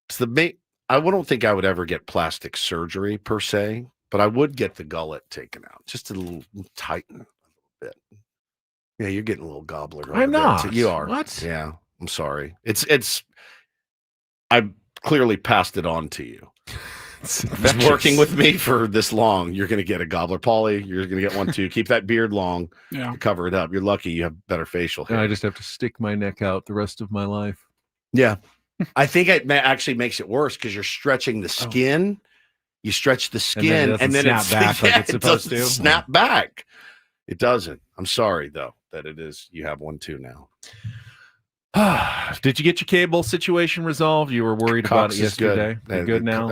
It's the main. I don't think I would ever get plastic surgery per se, but I would get the gullet taken out, just a little tighten a little bit. Yeah, you're getting a little gobbler. I'm over there, not. too. You are. What? Yeah. I'm sorry. It's. I clearly passed it on to you. Just working with me for this long, you're going to get a gobbler. Paulie, you're going to get one too. Keep that beard long. Yeah. To cover it up. You're lucky you have better facial hair. I just have to stick my neck out the rest of my life. Yeah. I think it actually makes it worse because you're stretching the skin. You stretch the skin and then it doesn't snap back like it's supposed to. Snap back. It doesn't. I'm sorry though that it is. You have one too now. Did you get your cable situation resolved? You were worried about it yesterday. Good. You're good now.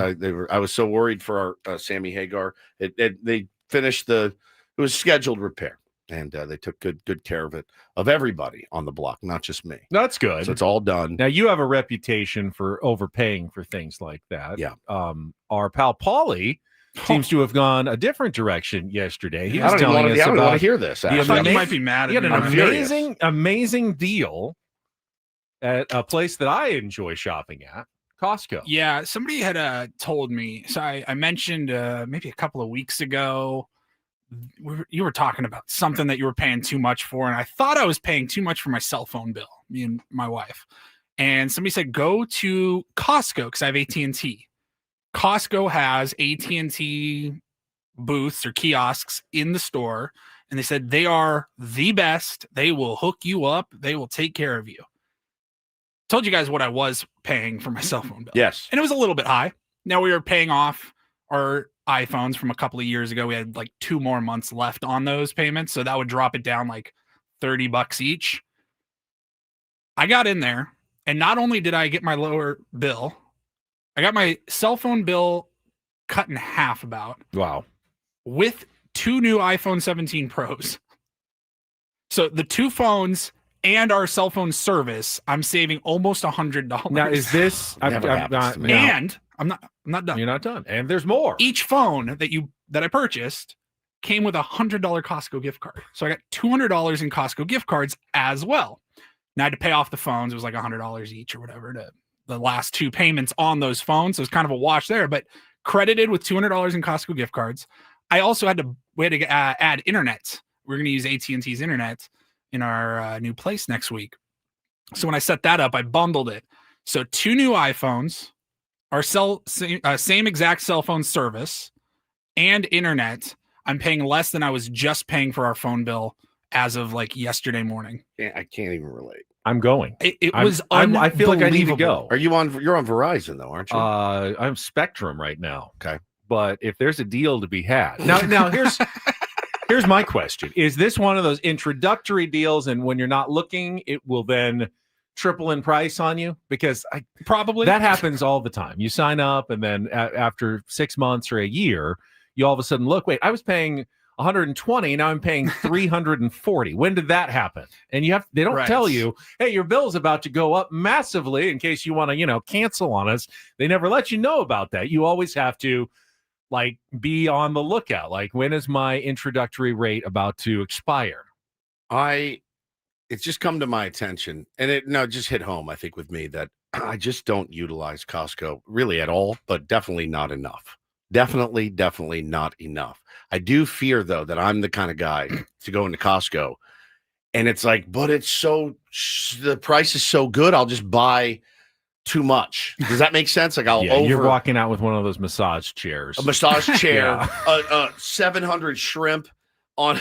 I was so worried for our Sammy Hagar. They finished it was scheduled repair, and they took good care of it, of everybody on the block, not just me. That's good. So it's all done. Now you have a reputation for overpaying for things like that. Yeah. Our pal Paulie seems to have gone a different direction yesterday. He was I telling us don't about want to hear this. I thought you might be mad he at had me. an I'm furious. amazing deal at a place that I enjoy shopping at, Costco. Yeah, somebody had told me. So I mentioned maybe a couple of weeks ago, you were talking about something that you were paying too much for, and I thought I was paying too much for my cell phone bill, me and my wife. And somebody said, go to Costco because I have AT&T. Costco has AT&T booths or kiosks in the store, and they said they are the best. They will hook you up. They will take care of you. Told you guys what I was paying for my cell phone bill. Yes. And it was a little bit high. Now we were paying off our iPhones from a couple of years ago. We had like 2 more months left on those payments. So that would drop it down like $30 each. I got in there, and not only did I get my lower bill, I got my cell phone bill cut in half about. Wow. With 2 new iPhone 17 Pros. So the 2 phones and our cell phone service, I'm saving almost $100. Now, is this? I'm not. And I'm not done. You're not done. And there's more. Each phone that I purchased came with a $100 Costco gift card. So I got $200 in Costco gift cards as well. Now I had to pay off the phones. It was like $100 each or whatever to the last 2 payments on those phones. So it's kind of a wash there, but credited with $200 in Costco gift cards. I also had to add internet. We're going to use AT&T's internet in our new place next week. So when I set that up, I bundled it. So 2 new iPhones, our same exact cell phone service, and internet. I'm paying less than I was just paying for our phone bill as of like yesterday morning. I can't even relate. I'm going. It I'm- was I feel like I need to unbelievable. go. You're on Verizon though, aren't you? I'm Spectrum right now. Okay. But if there's a deal to be had. Now here's my question. Is this one of those introductory deals, and when you're not looking, it will then triple in price on you? Because probably that happens all the time. You sign up, and then after 6 months or a year, you all of a sudden look, wait, I was paying 120, now I'm paying 340. When did that happen? And they don't tell you, hey, your bill's about to go up massively in case you want to, cancel on us. They never let you know about that. You always have to be on the lookout. When is my introductory rate about to expire? It's just come to my attention, and it just hit home, I think, with me that I just don't utilize Costco really at all, but definitely not enough. Definitely not enough. I do fear, though, that I'm the kind of guy to go into Costco, and it's but the price is so good, I'll just buy too much. Does that make sense? You're walking out with one of those massage chairs. A massage chair, Yeah. 700 shrimp on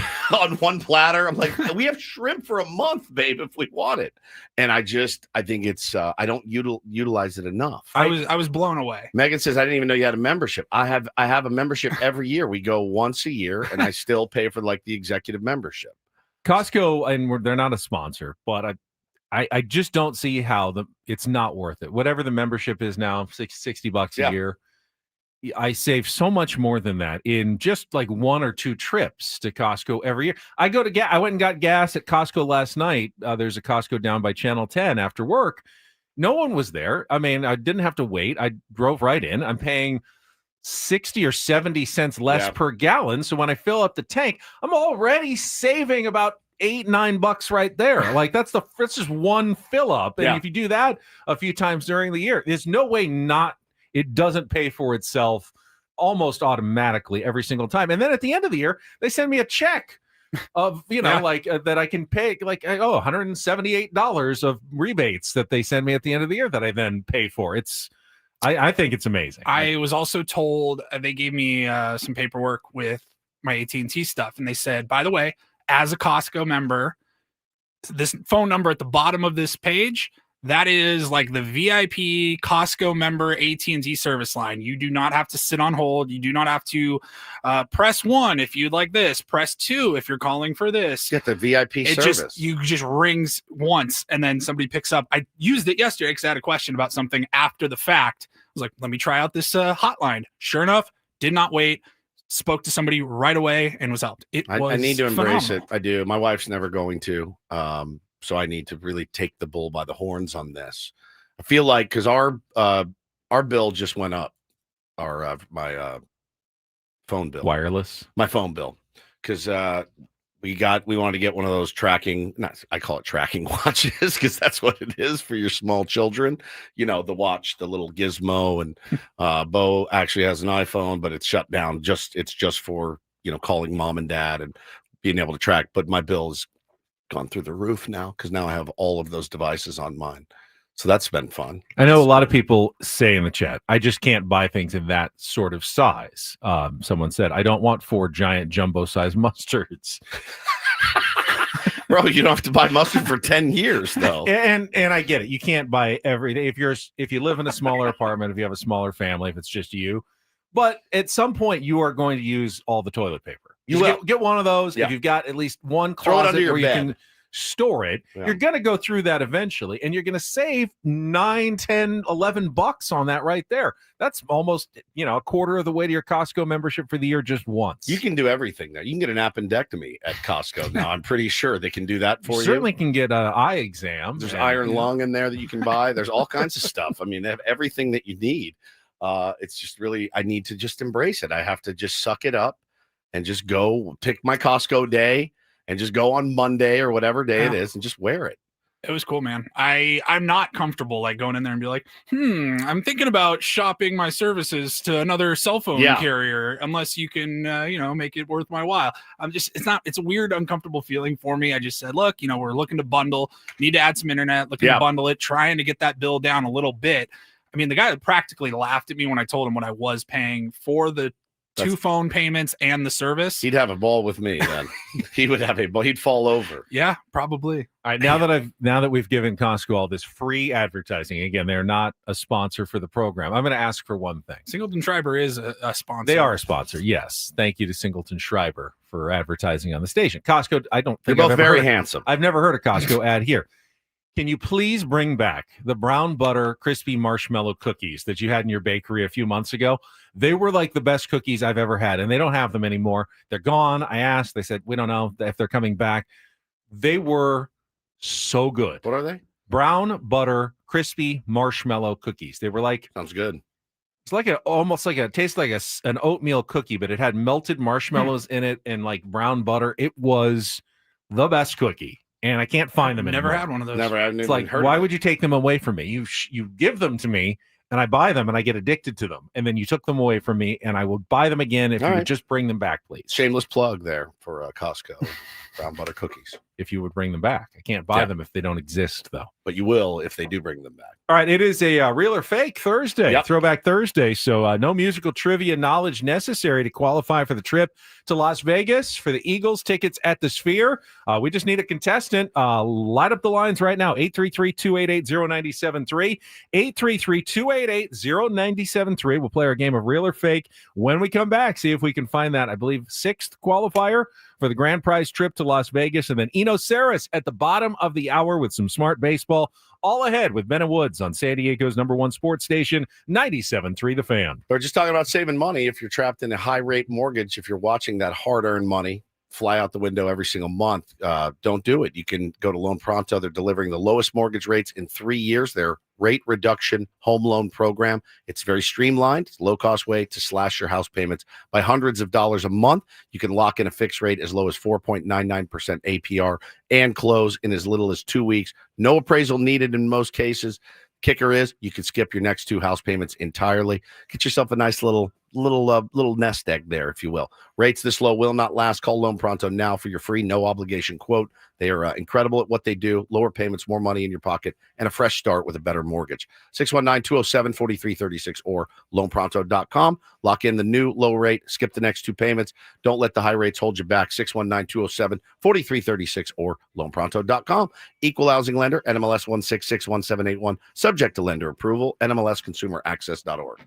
one platter. I'm like, we have shrimp for a month, babe, if we want it. And I think it's I don't utilize it enough. I was blown away. Megan says, I didn't even know you had a membership. I have a membership every year. We go once a year, and I still pay for the executive membership. Costco, and they're not a sponsor, but I just don't see how it's not worth it. Whatever the membership is now, $60 a year. I save so much more than that in just 1 or 2 trips to Costco every year. I went and got gas at Costco last night. There's a Costco down by Channel 10 after work. No one was there. I mean, I didn't have to wait. I drove right in. I'm paying 60 or 70 cents less per gallon. So when I fill up the tank, I'm already saving about $8-9 right there. That's just one fill up. And if you do that a few times during the year, there's no way it doesn't pay for itself almost automatically every single time. And then at the end of the year, they send me a check of, that I can pay $178 of rebates that they send me at the end of the year that I then pay for. I think it's amazing. I was also told they gave me some paperwork with my AT&T stuff. And they said, by the way, as a Costco member, this phone number at the bottom of this page, that is the VIP Costco member AT&T service line. You do not have to sit on hold. You do not have to press 1 if you'd like this. Press 2 if you're calling for this. Get the VIP service. You just rings once, and then somebody picks up. I used it yesterday because I had a question about something after the fact. I was like, let me try out this hotline. Sure enough, did not wait. Spoke to somebody right away and was helped. I need to embrace phenomenal. it. I do. My wife's never going to. So I need to really take the bull by the horns on this. I feel like because our bill just went up, my phone bill, my phone bill, because we wanted to get one of those I call it tracking watches because that's what it is for your small children. The watch, the little gizmo, and Bo actually has an iPhone, but it's shut down. It's just for calling mom and dad and being able to track. But my bill is gone through the roof now because now I have all of those devices on mine. So that's been fun. I know a lot of people say in the chat, I just can't buy things in that sort of size. Someone said, I don't want 4 giant jumbo size mustards. Bro, you don't have to buy mustard for 10 years though. And I get it. You can't buy every day. If you live in a smaller apartment, if you have a smaller family, if it's just you, but at some point you are going to use all the toilet paper. You will get one of those. Yeah. If you've got at least one Throw it closet under your where you bed. can store it, you're going to go through that eventually, and you're going to save $9, $10, $11 on that right there. That's almost a quarter of the way to your Costco membership for the year just once. You can do everything there. You can get an appendectomy at Costco now. I'm pretty sure they can do that for you. Certainly can get an eye exam. There's iron lung in there that you can buy. There's all kinds of stuff. I mean, they have everything that you need. It's just really, I need to just embrace it. I have to just suck it up and just go pick my Costco day and just go on Monday or whatever day it is and just wear it. It was cool, man. I'm not comfortable going in there and be like, I'm thinking about shopping my services to another cell phone carrier unless you can, make it worth my while. It's a weird, uncomfortable feeling for me. I just said, look, we're looking to bundle, need to add some internet, looking to bundle it, trying to get that bill down a little bit. I mean, the guy practically laughed at me when I told him what I was paying for the 2 phone payments and the service. He'd have a ball with me then. He would have a ball. He'd fall over. Yeah, probably. All right, now that we've given Costco all this free advertising, again, they're not a sponsor for the program. I'm going to ask for one thing. Singleton Schreiber is a sponsor. They are a sponsor, yes. Thank you to Singleton Schreiber for advertising on the station. Costco, I don't think You're both very handsome. I've never heard a Costco ad here. Can you please bring back the brown butter crispy marshmallow cookies that you had in your bakery a few months ago? They were like the best cookies I've ever had, and they don't have them anymore. They're gone. I asked. They said, we don't know if they're coming back. They were so good. What are they? Brown butter crispy marshmallow cookies. They were like, sounds good. It's like tastes like an oatmeal cookie, but it had melted marshmallows in it and like brown butter. It was the best cookie, and I can't find them anymore. Never had one of those. Never had. It's like, why would you take them away from me? You give them to me, and I buy them, and I get addicted to them. And then you took them away from me, and I will buy them again if you would just bring them back, please. Shameless plug there for Costco. Brown butter cookies. If you would bring them back. I can't buy them if they don't exist, though. But you will if they do bring them back. All right, it is a real or fake Thursday, Throwback Thursday. So no musical trivia knowledge necessary to qualify for the trip to Las Vegas for the Eagles tickets at the Sphere. We just need a contestant. Light up the lines right now, 833-288-0973, 833-288-0973. We'll play our game of real or fake when we come back. See if we can find that, I believe, 6th qualifier for the grand prize trip to Las Vegas. And then Eno Saris at the bottom of the hour with some smart baseball. All ahead with Ben and Woods on San Diego's #1 sports station, 97.3 The Fan. We're just talking about saving money if you're trapped in a high-rate mortgage. If you're watching that hard-earned money fly out the window every single month, don't do it. You can go to Loan Pronto. They're delivering the lowest mortgage rates in 3 years. Their rate reduction home loan program. It's very streamlined. It's a low-cost way to slash your house payments by hundreds of dollars a month. You can lock in a fixed rate as low as 4.99% APR and close in as little as 2 weeks. No appraisal needed in most cases. Kicker is you can skip your next 2 house payments entirely. Get yourself a nice little nest egg there, if you will. Rates this low will not last. Call Loan Pronto now for your free, no obligation quote. They are incredible at what they do. Lower payments, more money in your pocket, and a fresh start with a better mortgage. 619-207-4336 or loanpronto.com. Lock in the new low rate. Skip the next 2 payments. Don't let the high rates hold you back. 619-207-4336 or loanpronto.com. Equal housing lender, NMLS 1661781. Subject to lender approval, NMLSconsumeraccess.org.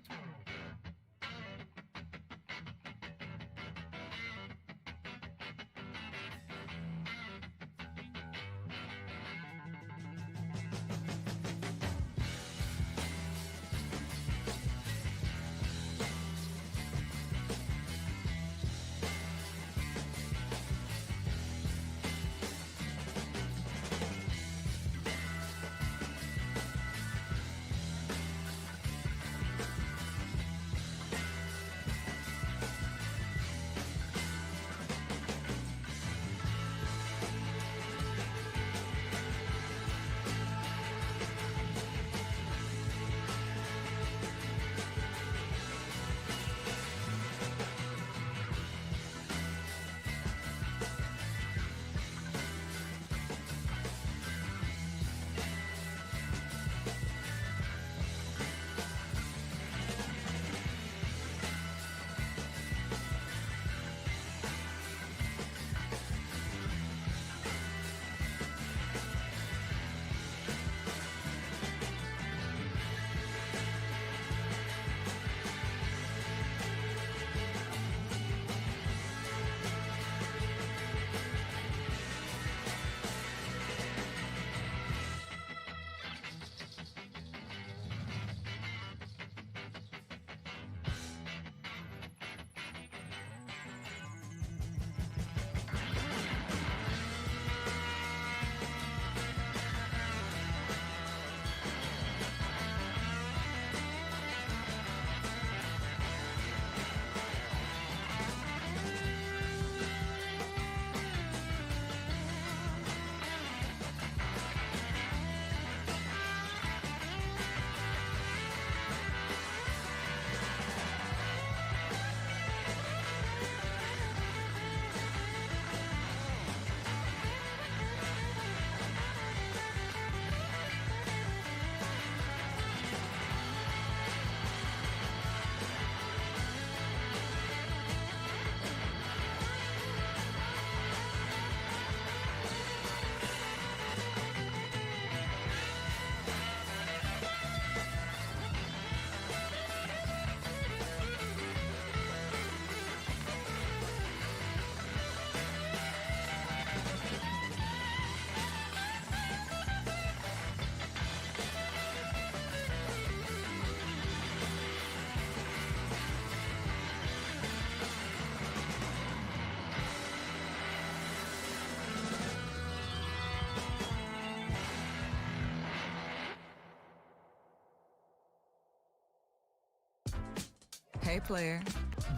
Hey, player,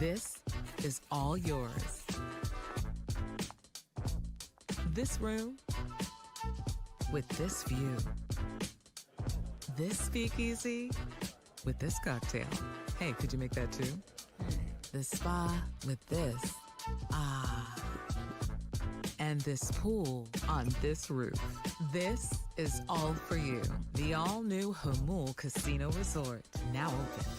this is all yours. This room with this view. This speakeasy with this cocktail. Hey, could you make that too? The spa with this. Ah. And this pool on this roof. This is all for you. The all-new Hamul Casino Resort, now open.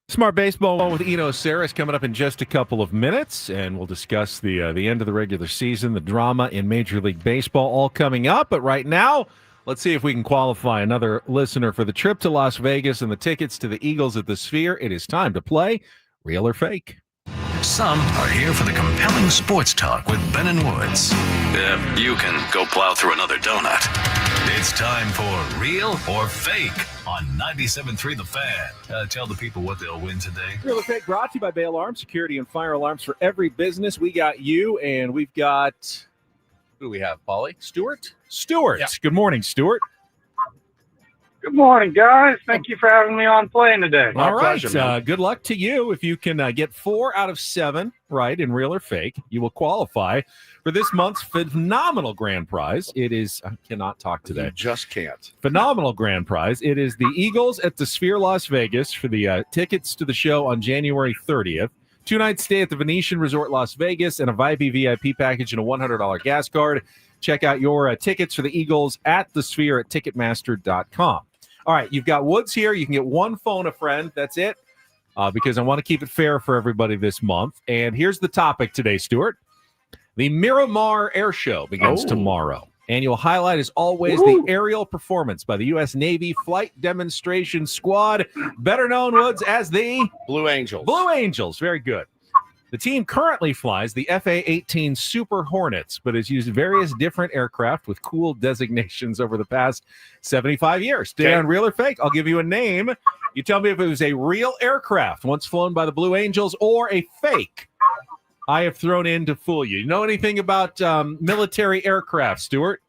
Smart Baseball with Eno Saris coming up in just a couple of minutes, and we'll discuss the end of the regular season, the drama in Major League Baseball, all coming up. But right now, let's see if we can qualify another listener for the trip to Las Vegas and the tickets to the Eagles at the Sphere. It is time to play Real or Fake. Some are here for the compelling sports talk with Ben and Woods. If you can go plow through another donut. It's time for Real or Fake on 97.3 The Fan. Tell the people what they'll win today. Real or Fake brought to you by Bail Alarms, security and fire alarms for every business. We got you, and we've got, who do we have, Paulie? Stuart? Stuart. Yeah. Good morning, Stuart. Good morning, guys. Thank you for having me on playing today. All right. Good luck to you. If you can get 4 out of 7 right in Real or Fake, you will qualify for this month's phenomenal grand prize. It is, I cannot talk today. You just can't. Phenomenal grand prize. It is the Eagles at the Sphere Las Vegas for the tickets to the show on January 30th. 2-night stay at the Venetian Resort Las Vegas and a VIP package and a $100 gas card. Check out your tickets for the Eagles at the Sphere at Ticketmaster.com. All right, you've got Woods here. You can get one phone a friend. That's it, because I want to keep it fair for everybody this month. And here's the topic today, Stuart. The Miramar Air Show begins tomorrow. Annual highlight is always the aerial performance by the U.S. Navy Flight Demonstration Squad, better known, Woods, as the Blue Angels. Blue Angels, very good. The team currently flies the FA-18 Super Hornets, but has used various different aircraft with cool designations over the past 75 years. Stay on Real or Fake. I'll give you a name. You tell me if it was a real aircraft once flown by the Blue Angels or a fake I have thrown in to fool you. You know anything about military aircraft, Stuart?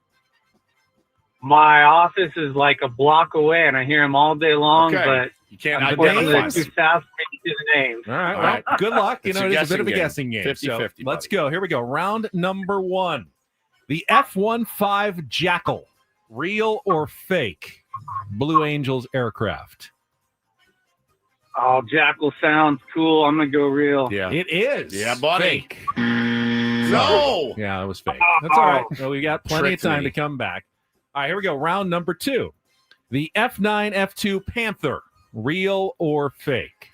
My office is like a block away, and I hear him all day long, but you can't unfortunately, identify they're too fast for me to do the names. All right. Well, good luck. You It's know, a it is a bit of a guessing guessing game. 50-50, So let's buddy. go. Here we go. Round number 1. The F-15 Jackal, real or fake? Blue Angels aircraft. Oh, Jackal sounds cool. I'm going to go real. Yeah. It is. Yeah, buddy. Fake. No. Yeah, it was fake. That's all right. So we got plenty Tricked of time me. to come back. All right, here we go. Round number 2. The F9 F2 Panther, real or fake?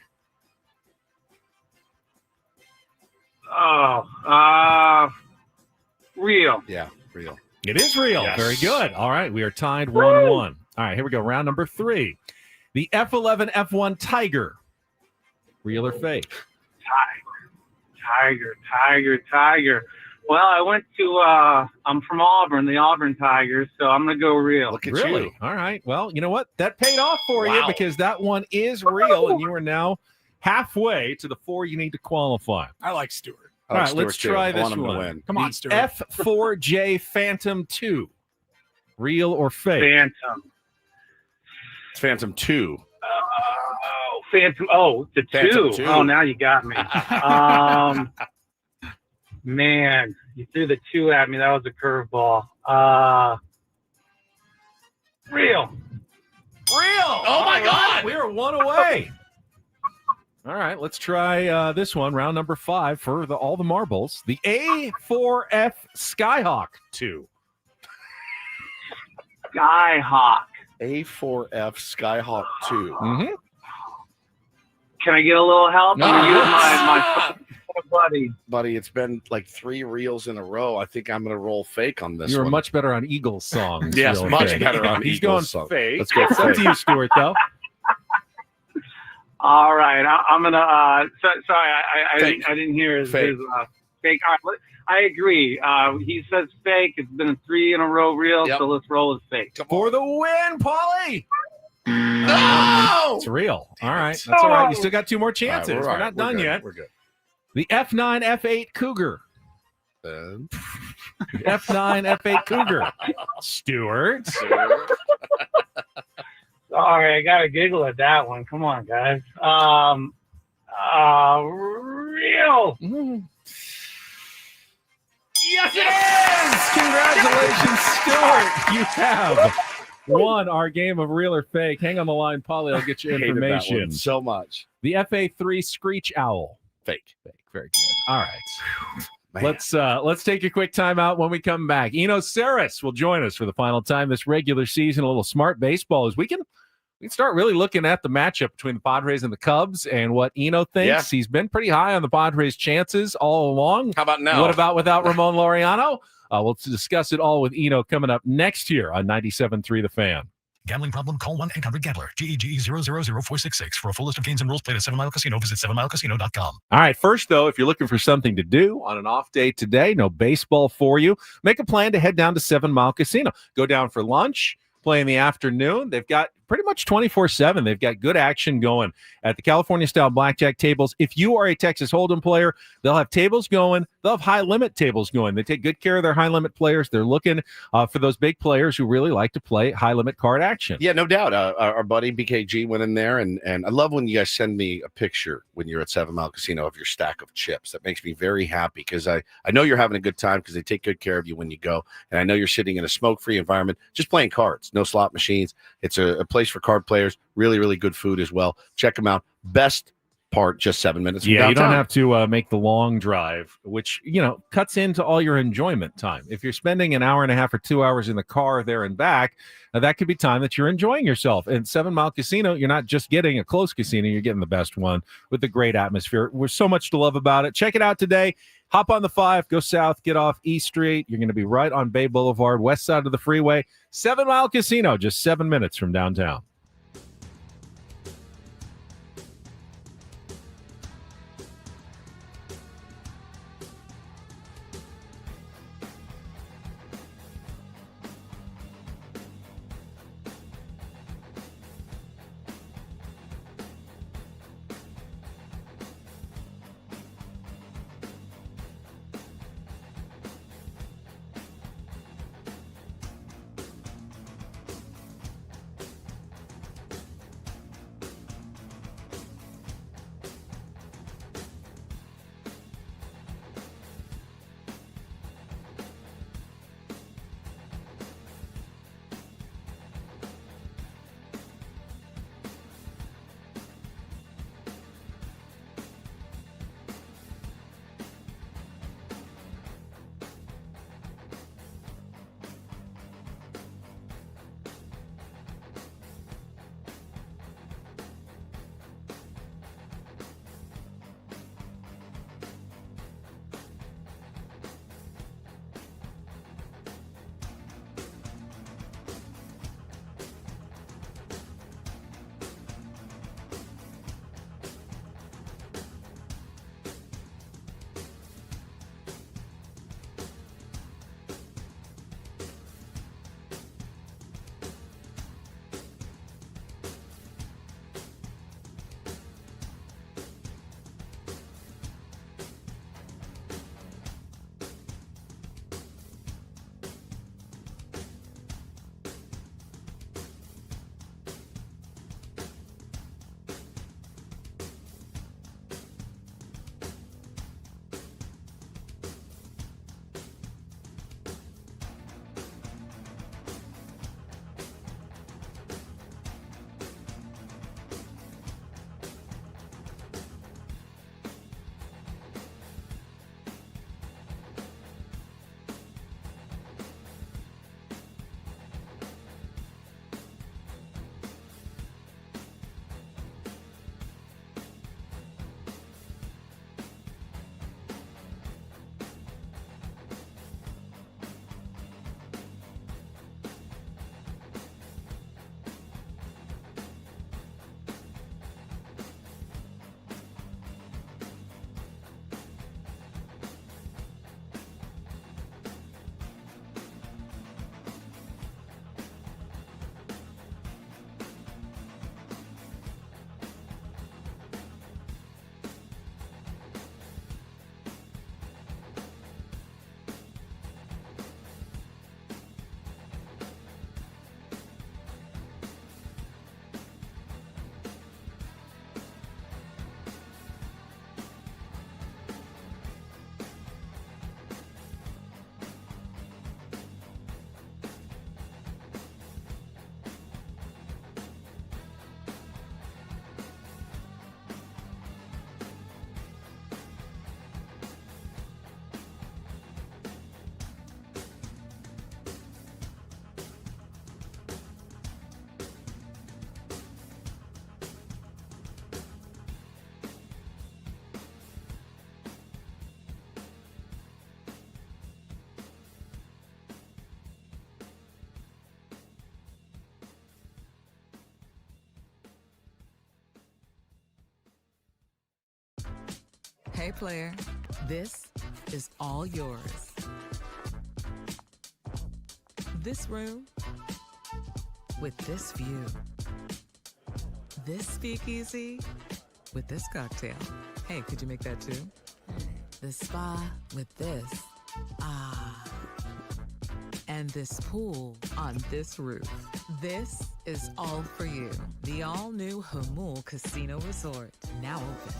Real. Yeah, real. It is real. Yes. Very good. All right, we are tied 1-1. All right, here we go. Round number 3. The F11 F1 Tiger, real or fake? Tiger. Well, I went to, I'm from Auburn, the Auburn Tigers, so I'm going to go real. Look at Really? you. All right. Well, you know what? That paid off for you Wow. because that one is real, and you are now halfway to the 4 you need to qualify. I like Stewart. All right, let's try I this want him to one. win. Come on, The Stewart. F4J Phantom 2, real or fake? Phantom. It's Phantom 2. Phantom. Oh, the Phantom 2. 2. Oh, now you got me. Man, you threw the 2 at me. That was a curveball. Real. Oh, my God. We are 1 away. All right, let's try this one, round number 5 for all the marbles. The A4F Skyhawk 2. Skyhawk. A4F Skyhawk 2. Mm-hmm. Can I get a little help? No. I'm gonna use my buddy. Buddy, it's been like 3 reels in a row. I think I'm going to roll fake on this You were one. much better on Eagles songs. Yes, real or much fake. better on He's Eagles going songs. fake. Let's go It's up fake. to you, Stuart, though. All right, I'm gonna. Sorry, I Fake. didn't hear his Fake. fake. All right, I agree. He says fake. It's been 3 in a row real, Yep. so let's roll with fake. For the win, Paulie. No! It's real. All right. That's all right. You still got 2 more chances. All right, We're not done good. yet. We're good. The F9 F8 Cougar. Uh, F9 F8 Cougar. Stuart. Sorry, I gotta giggle at that one. Come on, guys. Real. Yes, it is! Congratulations, Stuart. You have won our game of real or fake. Hang on the line, Paulie. I'll get you hated that one information. so much. The FA3 Screech Owl. Fake. Very good. All right. Man. Let's take a quick timeout. When we come back, Eno Saris will join us for the final time this regular season. A little smart baseball as we can start really looking at the matchup between the Padres and the Cubs and what Eno thinks. Yeah. He's been pretty high on the Padres' chances all along. How about now? What about without Ramon Laureano? We'll discuss it all with Eno coming up next year on 97.3 The Fan. Gambling problem? Call 1-800-GAMBLER. GEGE 000-466. For a full list of games and rules, play at 7 Mile Casino. Visit 7milecasino.com. All right, first, though, if you're looking for something to do on an off day today, no baseball for you, make a plan to head down to 7 Mile Casino. Go down for lunch, play in the afternoon. They've got pretty much 24/7. They've got good action going at the California-style blackjack tables. If you are a Texas Hold'em player, they'll have tables going. They'll have high-limit tables going. They take good care of their high-limit players. They're looking for those big players who really like to play high-limit card action. Yeah, no doubt. Our buddy BKG went in there, and I love when you guys send me a picture when you're at 7 Mile Casino of your stack of chips. That makes me very happy because I know you're having a good time because they take good care of you when you go, and I know you're sitting in a smoke-free environment just playing cards, no slot machines. It's a place for card players. Really, really good food as well. Check them out. Best part, just 7 minutes. Yeah, from you don't downtown. have to make the long drive, which, cuts into all your enjoyment time. If you're spending an hour and a half or 2 hours in the car there and back, that could be time that you're enjoying yourself. And 7 Mile Casino, you're not just getting a close casino, you're getting the best one with the great atmosphere. There's so much to love about it. Check it out today. Hop on the 5, go south, get off East Street. You're going to be right on Bay Boulevard, west side of the freeway. 7 Mile Casino, just 7 minutes from downtown. Hey, player, this is all yours. This room with this view. This speakeasy with this cocktail. Hey, could you make that too? This spa with this. Ah. And this pool on this roof. This is all for you. The all-new Hamul Casino Resort, now open.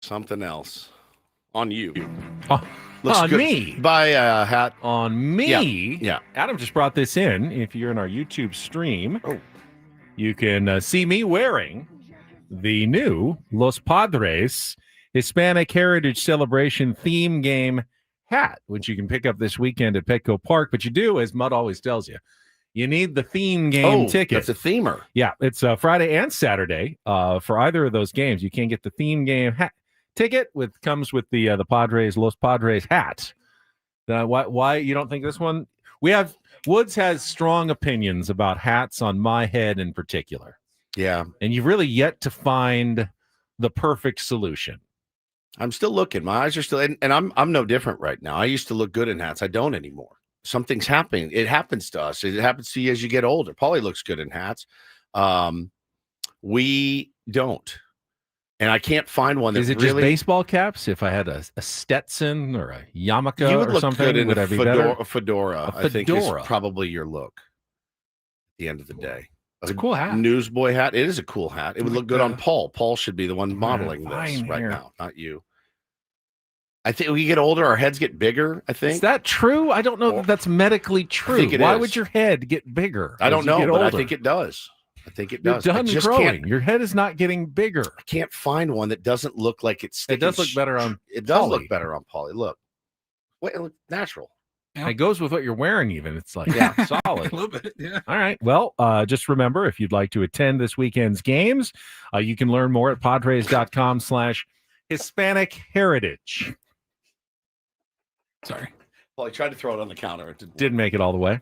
Something else on you. On me. Buy a hat. On me. Yeah. Adam just brought this in. If you're in our YouTube stream, you can see me wearing the new Los Padres Hispanic Heritage Celebration theme game hat, which you can pick up this weekend at Petco Park. But you do, as Mudd always tells you, you need the theme game ticket. That's a themer. Yeah, it's Friday and Saturday for either of those games. You can't get the theme game hat ticket comes with the Padres Los Padres hat. Why you don't think this one? Woods has strong opinions about hats on my head in particular. Yeah, and you've really yet to find the perfect solution. I'm still looking. My eyes are still, and I'm no different right now. I used to look good in hats. I don't anymore. Something's happening. It happens to us. It happens to you as you get older. Paulie looks good in hats. We don't. And I can't find one that is it really... just baseball caps? If I had a Stetson or a yarmulke you would or look something, good in would a I be better? fedora. I think is probably your look. At the end of the day, it's a cool hat. Newsboy hat. It is a cool hat. It would look good on Paul. Paul should be the one modeling this right here. now, not you. I think we get older, our heads get bigger. I think is that true? I don't know that that's medically true. Why would your head get bigger? I don't know, but older? I think it does. I think it does. You're done just growing. Your head is not getting bigger. I can't find one that doesn't look like it's. It does look better on. It does Paulie. look better on Paulie. Look, wait, it looks natural. Yeah. It goes with what you're wearing. Even it's like solid. A little bit. Yeah. All right. Well, just remember, if you'd like to attend this weekend's games, you can learn more at Padres.com/Hispanic Heritage. Sorry, Paulie tried to throw it on the counter. It didn't make it all the way.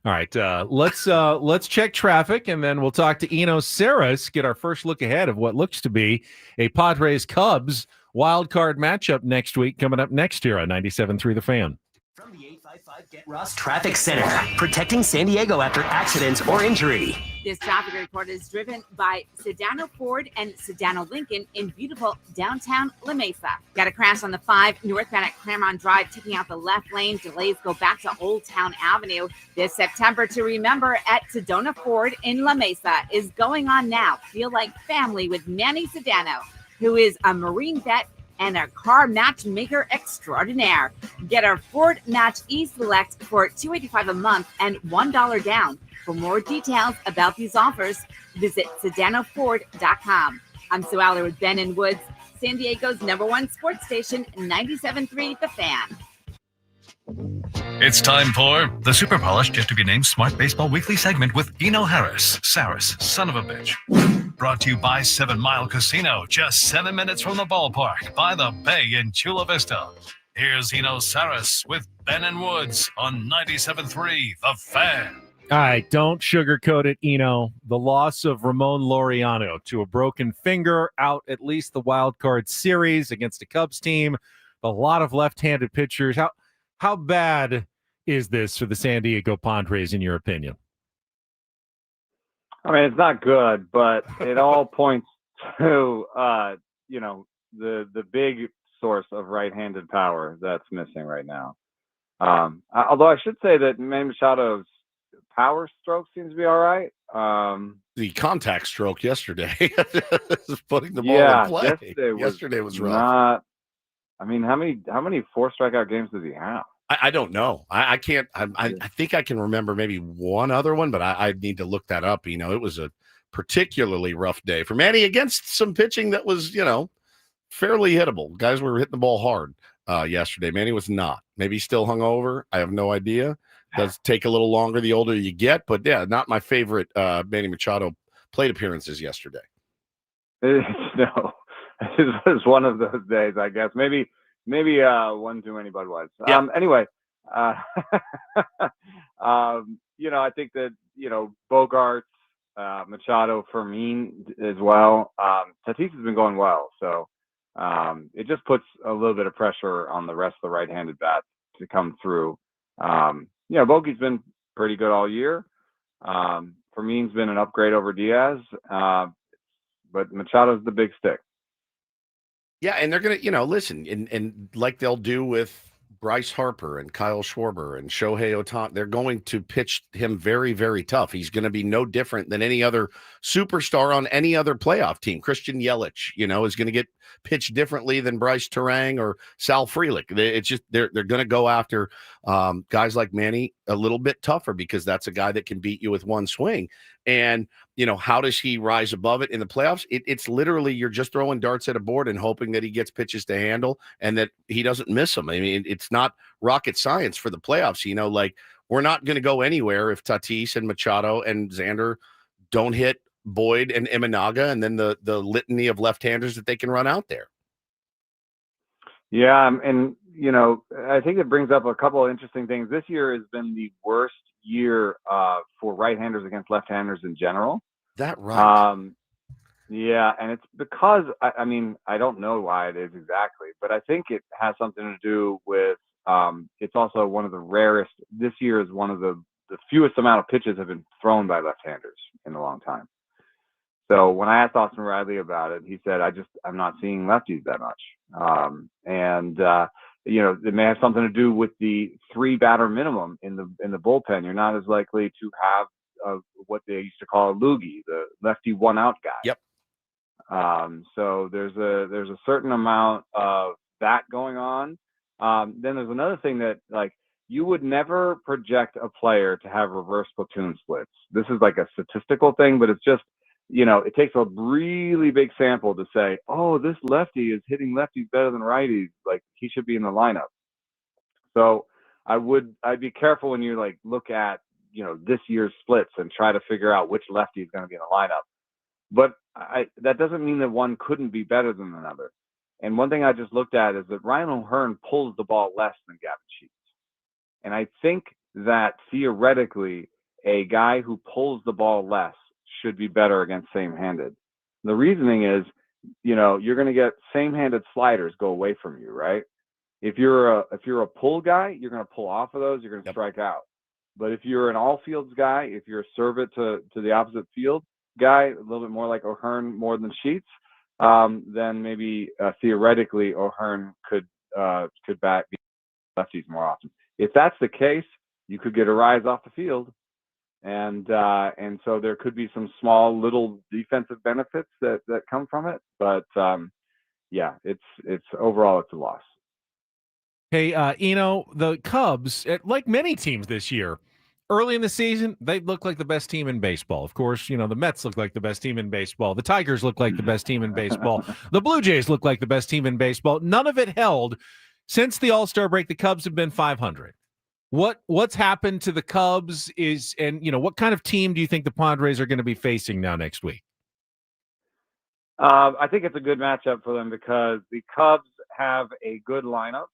All right, let's check traffic, and then we'll talk to Eno Saris, get our first look ahead of what looks to be a Padres-Cubs wild card matchup next week, coming up next year on 97.3 The Fan. From the 855 Get Rust Traffic Center, protecting San Diego after accidents or injury. This traffic report is driven by Sedano Ford and Sedano Lincoln in beautiful downtown La Mesa. Got a crash on the 5 northbound at Claremont Drive, taking out the left lane. Delays go back to Old Town Avenue. This September to remember at Sedona Ford in La Mesa is going on now. Feel like family with Manny Sedano, who is a Marine vet and a car matchmaker extraordinaire. Get our Ford Match E-Select for $285 a month and $1 down. For more details about these offers, visit sedanoford.com. I'm Sue Aller with Ben and Woods, San Diego's #1 sports station, 97.3 The Fan. It's time for the super polished, yet to be named Smart Baseball Weekly segment with Eno Harris, Saris, son of a bitch. Brought to you by 7 Mile Casino, just 7 minutes from the ballpark, by the bay in Chula Vista. Here's Eno Saris with Ben and Woods on 97.3 The Fan. All right, don't sugarcoat it, Eno. The loss of Ramon Laureano to a broken finger, out at least the wild card series against a Cubs team. A lot of left-handed pitchers. How bad is this for the San Diego Padres, in your opinion? I mean, it's not good, but it all points to, the big source of right-handed power that's missing right now. Although I should say that Manny Machado's power stroke seems to be all right. The contact stroke yesterday, putting the ball in play. Yesterday was rough. How many 4 strikeout games does he have? I don't know. I can't. I think I can remember maybe one other one, but I need to look that up. It was a particularly rough day for Manny against some pitching that was, fairly hittable. Guys were hitting the ball hard yesterday. Manny was not. Maybe still hungover. I have no idea. Does take a little longer the older you get, but yeah, not my favorite Manny Machado plate appearances yesterday. No, it was one of those days, I guess. Maybe one too many Budweiser. Yeah. Anyway, I think that, Bogarts, Machado, Fermin as well. Tatis has been going well. So it just puts a little bit of pressure on the rest of the right-handed bats to come through. Bogey's been pretty good all year. Fermin's been an upgrade over Diaz. But Machado's the big stick. Yeah, and they're going to, listen, and like they'll do with Bryce Harper and Kyle Schwarber and Shohei Ohtani, they're going to pitch him very, very tough. He's going to be no different than any other superstar on any other playoff team. Christian Yelich, is going to get pitched differently than Bryce Terang or Sal Frelick. It's just they're going to go after guys like Manny a little bit tougher because that's a guy that can beat you with one swing. And, how does he rise above it in the playoffs? It's literally you're just throwing darts at a board and hoping that he gets pitches to handle and that he doesn't miss them. I mean, it's not rocket science for the playoffs. We're not going to go anywhere if Tatis and Machado and Xander don't hit Boyd and Imanaga and then the litany of left-handers that they can run out there. Yeah, and, I think it brings up a couple of interesting things. This year has been the worst year for right-handers against left-handers in general. That right. Yeah, and it's because, I don't know why it is exactly, but I think it has something to do with it's also one of the rarest. This year is one of the fewest amount of pitches have been thrown by left-handers in a long time. So when I asked Austin Riley about it, he said, I'm not seeing lefties that much. It may have something to do with the 3-batter minimum in the bullpen. You're not as likely to have what they used to call a loogie, the lefty 1-out guy. Yep. So there's a certain amount of that going on. Then there's another thing that, you would never project a player to have reverse platoon splits. This is like a statistical thing, but it's just, it takes a really big sample to say, oh, this lefty is hitting lefties better than righties. Like, he should be in the lineup. So I'd be careful when you look at, this year's splits and try to figure out which lefty is going to be in the lineup. But that doesn't mean that one couldn't be better than another. And one thing I just looked at is that Ryan O'Hearn pulls the ball less than Gavin Sheets. And I think that theoretically, a guy who pulls the ball less should be better against same-handed. The reasoning is, you're going to get same-handed sliders go away from you, right? if you're a pull guy, you're going to pull off of those. You're going to strike out. But if you're an all fields guy, if you're a serve it to the opposite field guy, a little bit more like O'Hearn more than Sheets, then maybe theoretically O'Hearn could bat lefties more often. If that's the case, you could get a rise off the field, and so there could be some small little defensive benefits that come from it. But yeah, it's overall it's a loss. Hey, the Cubs, like many teams this year, early in the season, they look like the best team in baseball. Of course, the Mets look like the best team in baseball. The Tigers look like the best team in baseball. The Blue Jays look like the best team in baseball. None of it held. Since the All-Star break, the Cubs have been 500. What's happened to the Cubs what kind of team do you think the Padres are going to be facing now next week? I think it's a good matchup for them because the Cubs have a good lineup.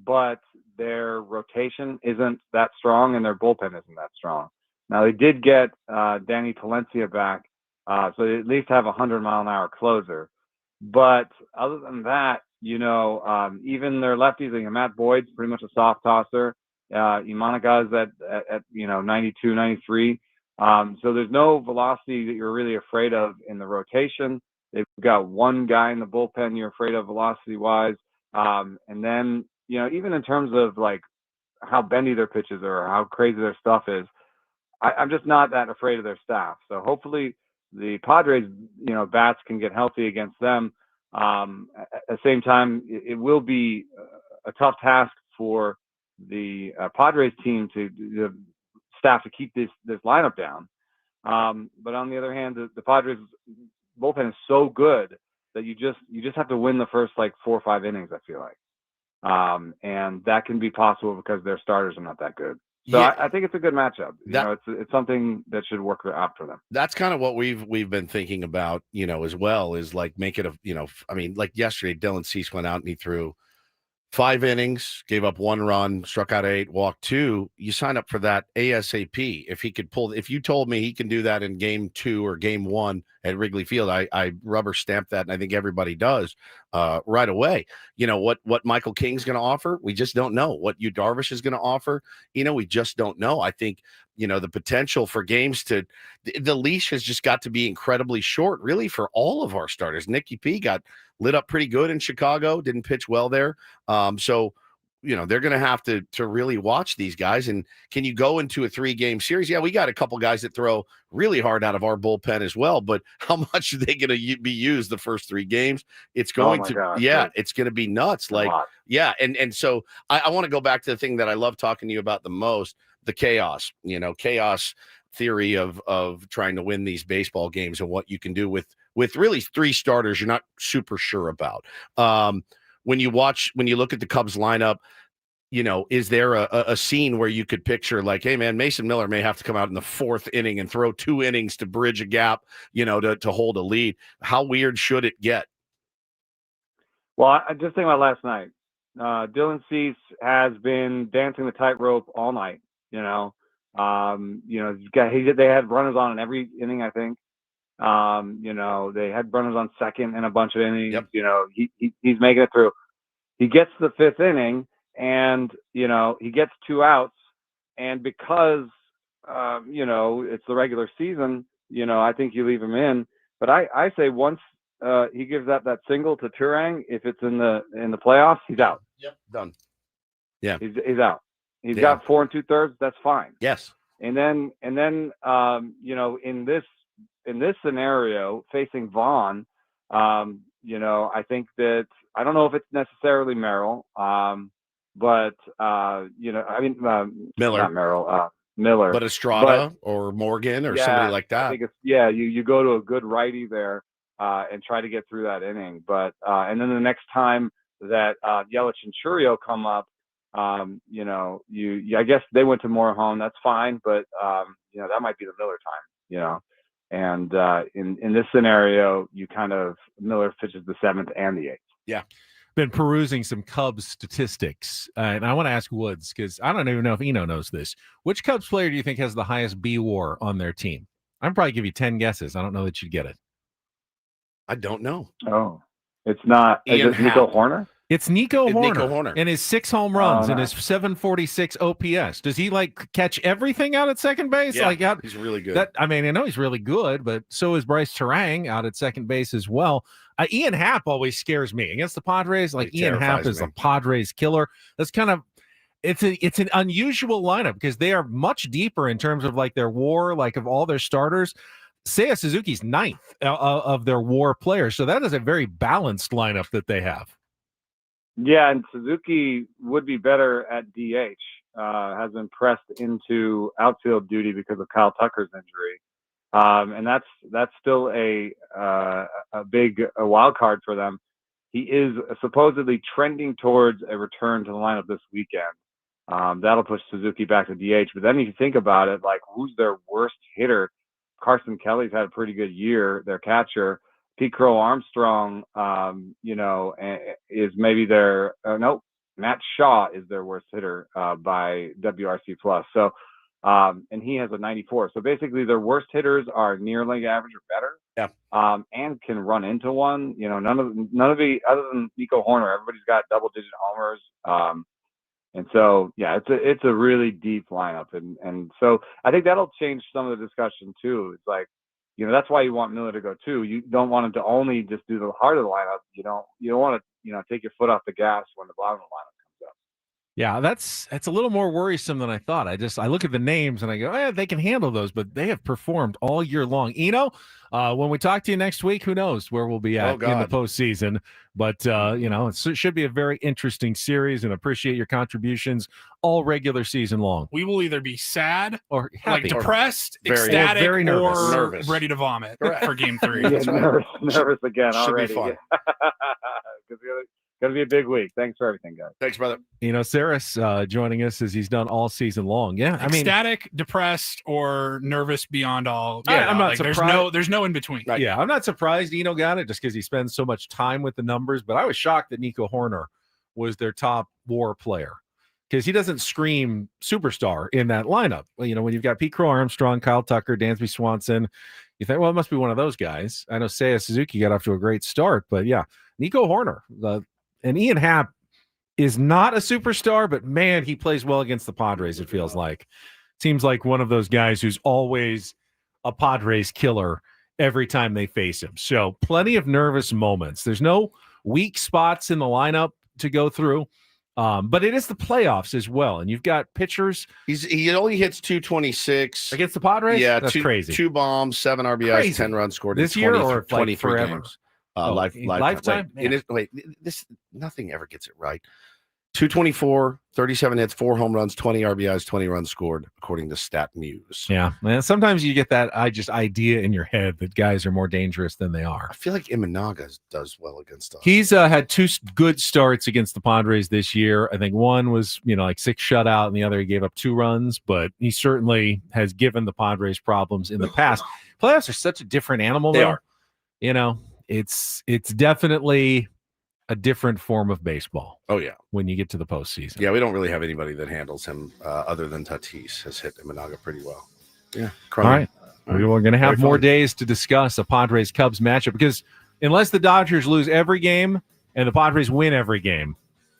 But their rotation isn't that strong and their bullpen isn't that strong. Now they did get Danny Palencia back, so they at least have a 100-mile-an-hour closer. But other than that, even their lefties, Matt Boyd's pretty much a soft tosser. Imanaga's at 92, 93. So there's no velocity that you're really afraid of in the rotation. They've got one guy in the bullpen you're afraid of velocity-wise. And then, even in terms of like how bendy their pitches are or how crazy their stuff is, I'm just not that afraid of their staff. So hopefully the Padres, bats can get healthy against them. At the same time, it will be a tough task for the Padres team the staff to keep this lineup down. But on the other hand, the Padres bullpen is so good that you just have to win the first like 4 or 5 innings, I feel like. And that can be possible because their starters are not that good. So yeah. I think it's a good matchup. It's something that should work out for them. That's kind of what we've been thinking about, as well, is like make it like yesterday, Dylan Cease went out and he threw 5 innings, gave up 1 run, struck out 8, walked 2. You sign up for that ASAP. If you told me he can do that in game 2 or game 1 at Wrigley Field, I rubber stamp that, and I think everybody does right away. What Michael King's going to offer, we just don't know. What Yu Darvish is going to offer, we just don't know. I think the potential for games the leash has just got to be incredibly short, really, for all of our starters. Nicky P got lit up pretty good in Chicago, didn't pitch well there. So they're going to have to really watch these guys. And can you go into a 3-game series? Yeah, we got a couple guys that throw really hard out of our bullpen as well, but how much are they going to be used the first 3 games? It's going it's going to be nuts. And so I want to go back to the thing that I love talking to you about the most, the chaos, chaos theory of trying to win these baseball games and what you can do with really 3 starters you're not super sure about. When you look at the Cubs lineup, is there a scene where you could picture like, hey man, Mason Miller may have to come out in the 4th inning and throw 2 innings to bridge a gap, to hold a lead? How weird should it get? Well, I just think about last night. Dylan Cease has been dancing the tightrope all night. They had runners on in every inning, I think. They had runners on second in a bunch of innings. Yep. He's making it through. He gets to the 5th inning and, he gets 2 outs. And because, it's the regular season, I think you leave him in. But I say once he gives up that single to Turang, if it's in the playoffs, he's out. Yep. Done. Yeah. He's out. He's got 4 2/3. That's fine. Yes. And then in this scenario facing Vaughn, I think that I don't know if it's necessarily Merrill, but Miller, not Merrill, Miller, but Estrada or Morgan or somebody like that. I think it's you go to a good righty there and try to get through that inning, but and then the next time that Yelich and Churio come up, I guess they went to Morejon. That's fine, but that might be the Miller time. And in this scenario, you kind of Miller pitches the 7th and the 8th. Yeah. Been perusing some Cubs statistics, and I want to ask Woods because I don't even know if Eno knows this. Which Cubs player do you think has the highest B-WAR on their team? I'd probably give you 10 guesses. I don't know that you'd get it. I don't know. Oh, it's not. Is it Nico Horner? It's Nico Horner, Horner and his 6 home runs and his 746 OPS. Does he catch everything out at second base? Yeah, he's really good. I know he's really good, but so is Bryce Terang out at second base as well. Ian Happ always scares me against the Padres. Ian Happ is a Padres killer. That's kind of it's an unusual lineup because they are much deeper in terms of their WAR, of all their starters. Seiya Suzuki's 9th of their WAR players, so that is a very balanced lineup that they have. Yeah, and Suzuki would be better at DH. Has been pressed into outfield duty because of Kyle Tucker's injury, and that's still a big wild card for them. He is supposedly trending towards a return to the lineup this weekend. That'll push Suzuki back to DH. But then if you think about it, who's their worst hitter? Carson Kelly's had a pretty good year, their catcher. Pete Crow Armstrong, is maybe their Matt Shaw is their worst hitter by WRC plus. So, and he has a 94. So basically, their worst hitters are near league average or better. Yeah. And can run into one. None of the other than Nico Horner, everybody's got double-digit homers. And so, yeah, it's a really deep lineup, and so I think that'll change some of the discussion too. It's that's why you want Miller to go too. You don't want him to only just do the heart of the lineup. You don't want to take your foot off the gas when the bottom of the lineup comes up. Yeah, that's a little more worrisome than I thought. I look at the names and I go, they can handle those, but they have performed all year long. Eno, when we talk to you next week, who knows where we'll be at in the postseason. But, it should be a very interesting series, and appreciate your contributions all regular season long. We will either be sad or happy, depressed, or ecstatic, very nervous. or ready to vomit for game 3. Yeah, nervous again Should already. be fun. It's going to be a big week. Thanks for everything, guys. Thanks, brother. Saris joining us as he's done all season long. Yeah, ecstatic, depressed, or nervous beyond all. Yeah, I'm not surprised. There's no in between. Right. Yeah, I'm not surprised Eno got it just because he spends so much time with the numbers. But I was shocked that Nico Horner was their top WAR player because he doesn't scream superstar in that lineup. When you've got Pete Crow Armstrong, Kyle Tucker, Dansby Swanson, you think, well, it must be one of those guys. I know Seiya Suzuki got off to a great start, but yeah, Nico Horner. And Ian Happ is not a superstar, but man, he plays well against the Padres, it feels like. Seems like one of those guys who's always a Padres killer every time they face him. So plenty of nervous moments. There's no weak spots in the lineup to go through, but it is the playoffs as well. And you've got pitchers. He only hits 226 against the Padres. Yeah, that's crazy. 2 bombs, 7 RBIs, crazy. 10 runs scored this in year 20, or 23 forever? games. Lifetime. Nothing ever gets it right. 224, 37 hits, 4 home runs, 20 RBIs, 20 runs scored, according to StatMuse. Yeah, man. Sometimes you get that idea in your head that guys are more dangerous than they are. I feel like Imanaga does well against us. He's had 2 good starts against the Padres this year. I think one was 6 shutout, and the other he gave up 2 runs. But he certainly has given the Padres problems in the past. Playoffs are such a different animal. They though. are. It's definitely a different form of baseball. Oh, yeah. When you get to the postseason. Yeah, we don't really have anybody that handles him other than Tatis has hit Imanaga pretty well. Yeah. All right. We're going to have more days to discuss a Padres-Cubs matchup because unless the Dodgers lose every game and the Padres win every game,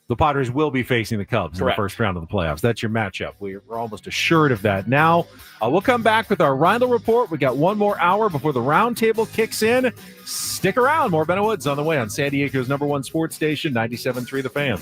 the Padres will be facing the Cubs in the first round of the playoffs. That's your matchup. We're almost assured of that. Now, we'll come back with our Rindle Report. We got one more hour before the roundtable kicks in. Stick around. More Ben Woods on the way on San Diego's #1 sports station, 97.3 The Fan.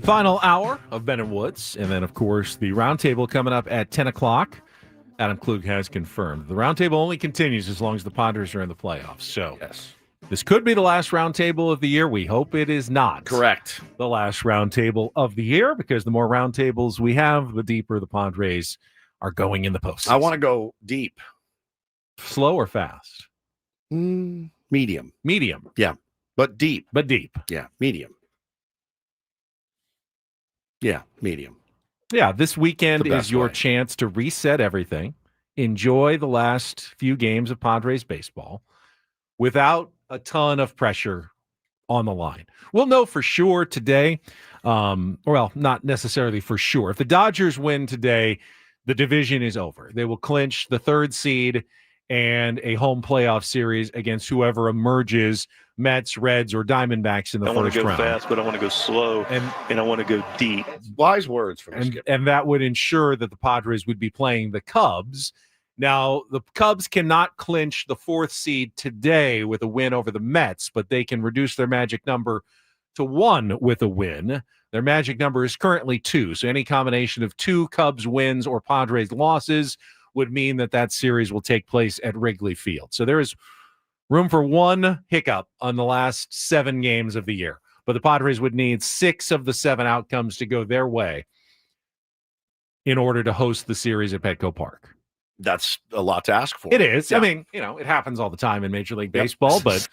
Final hour of Ben and Woods. And then, of course, the roundtable coming up at 10 o'clock. Adam Klug has confirmed. The roundtable only continues as long as the Padres are in the playoffs. So yes, this could be the last roundtable of the year. We hope it is not. Correct. The last roundtable of the year, because the more roundtables we have, the deeper the Padres are going in the postseason. I want to go deep. Slow or fast? Medium. Medium. Yeah, but deep. But deep. Yeah, medium. Yeah, medium. Yeah, this weekend The is best your way. chance to reset everything, enjoy the last few games of Padres baseball without a ton of pressure on the line. We'll know for sure today, well, not necessarily for sure. If the Dodgers win today, the division is over. They will clinch the 3rd seed and a home playoff series against whoever emerges, Mets, Reds, or Diamondbacks in the I want first to go round. fast, but I want to go slow, and I want to go deep. Wise words from Skip. And that would ensure that the Padres would be playing the Cubs. Now, the Cubs cannot clinch the 4th seed today with a win over the Mets, but they can reduce their magic number to 1 with a win. Their magic number is currently 2. So any combination of 2 Cubs wins or Padres losses would mean that that series will take place at Wrigley Field. So there is room for 1 hiccup on the last 7 games of the year. But the Padres would need 6 of the 7 outcomes to go their way in order to host the series at Petco Park. That's a lot to ask for. It is. Yeah. I mean, it happens all the time in Major League Baseball, but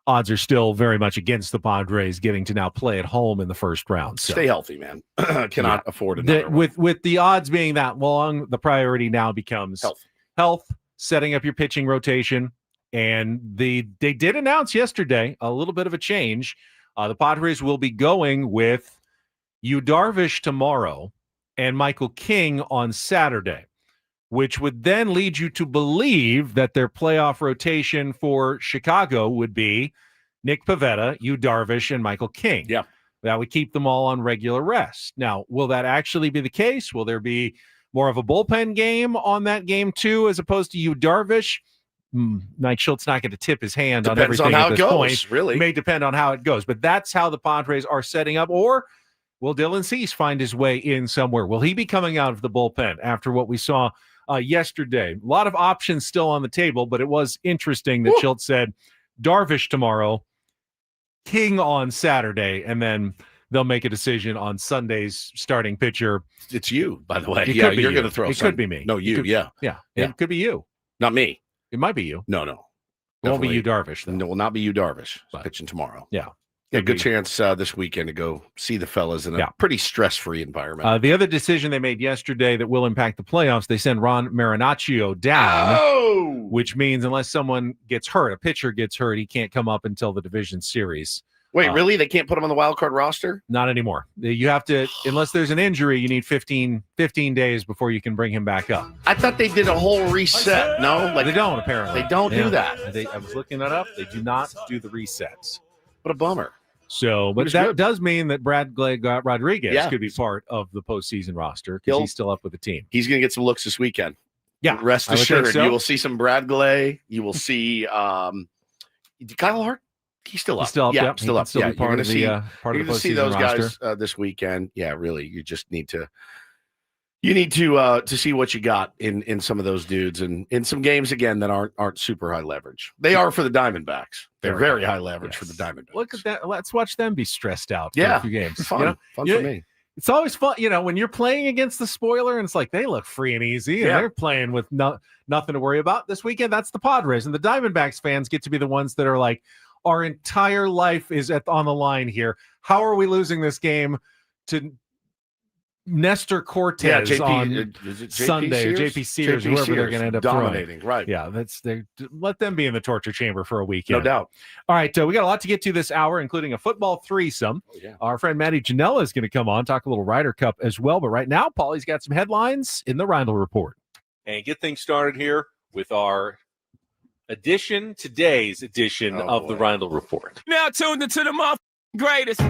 odds are still very much against the Padres getting to now play at home in the first round. So. Stay healthy, man. Cannot afford another one. With the odds being that long, the priority now becomes health, setting up your pitching rotation. And they did announce yesterday a little bit of a change. The Padres will be going with Yu Darvish tomorrow and Michael King on Saturday, which would then lead you to believe that their playoff rotation for Chicago would be Nick Pivetta, Yu Darvish, and Michael King. Yeah. That would keep them all on regular rest. Now, will that actually be the case? Will there be more of a bullpen game on that game too, as opposed to Yu Darvish? Mike Schultz not going to tip his hand on Depends everything on how at it this goes, point. really. It may depend on how it goes, but that's how the Padres are setting up. Or will Dylan Cease find his way in somewhere? Will he be coming out of the bullpen after what we saw yesterday? A lot of options still on the table, but it was interesting that Schultz said Darvish tomorrow, King on Saturday, and then they'll make a decision on Sunday's starting pitcher. It's you, by the way. It Yeah, could be you're you. going to throw It some- could be me. No, you, It could- yeah. Yeah. Yeah. It could be you. Not me. It might be you. No. It won't be Definitely. you, Darvish, though. No, it will not be you, Darvish. Pitching tomorrow. Yeah. Yeah, Could good be. chance this weekend to go see the fellas in a Yeah. pretty stress-free environment. The other decision they made yesterday that will impact the playoffs, they send Ron Marinaccio down, Oh! which means unless someone gets hurt, a pitcher gets hurt, he can't come up until the division series. Wait, really? They can't put him on the wild card roster? Not anymore. You have to, unless there's an injury, you need 15 days before you can bring him back up. I thought they did a whole reset. No, They don't, apparently. They don't Yeah. do that. I was looking that up. They do not do the resets. What a bummer. So, but was that good. does mean that Brad Rodriguez Yeah. could be part of the postseason roster because He'll- he's still up with the team. He's going to get some looks this weekend. Yeah, Rest I would think assured, so. you will see some Brad Glay. You will see Kyle Hart. He's still up. He's still up, Yeah, yep. He still can up. still be Yeah, part you're of gonna the, see, part of you're the gonna see postseason those roster. guys this weekend. Yeah, really. You just need to. You need to see what you got in some of those dudes and in some games again that aren't super high leverage. They are for the Diamondbacks. They're very high leverage for the Diamondbacks. Look at that. Let's watch them be stressed out for Yeah, a few games. fun. You know? Fun You for know, me. It's always fun, when you're playing against the spoiler and it's like they look free and easy and Yeah. they're playing with nothing to worry about. This weekend, that's the Padres. And the Diamondbacks fans get to be the ones that are like, our entire life is on the line here. How are we losing this game to Nestor Cortez on is it Sunday, or JP Sears, whoever they're going to end up dominating, throwing. right? Yeah, let them be in the torture chamber for a weekend. No doubt. All right, we got a lot to get to this hour, including a football threesome. Yeah. Our friend Matty Janella is going to come on, talk a little Ryder Cup as well. But right now, Paulie's got some headlines in the Reindl Report. And get things started here with our today's edition of the Reindl Report. Now tuned into the greatest.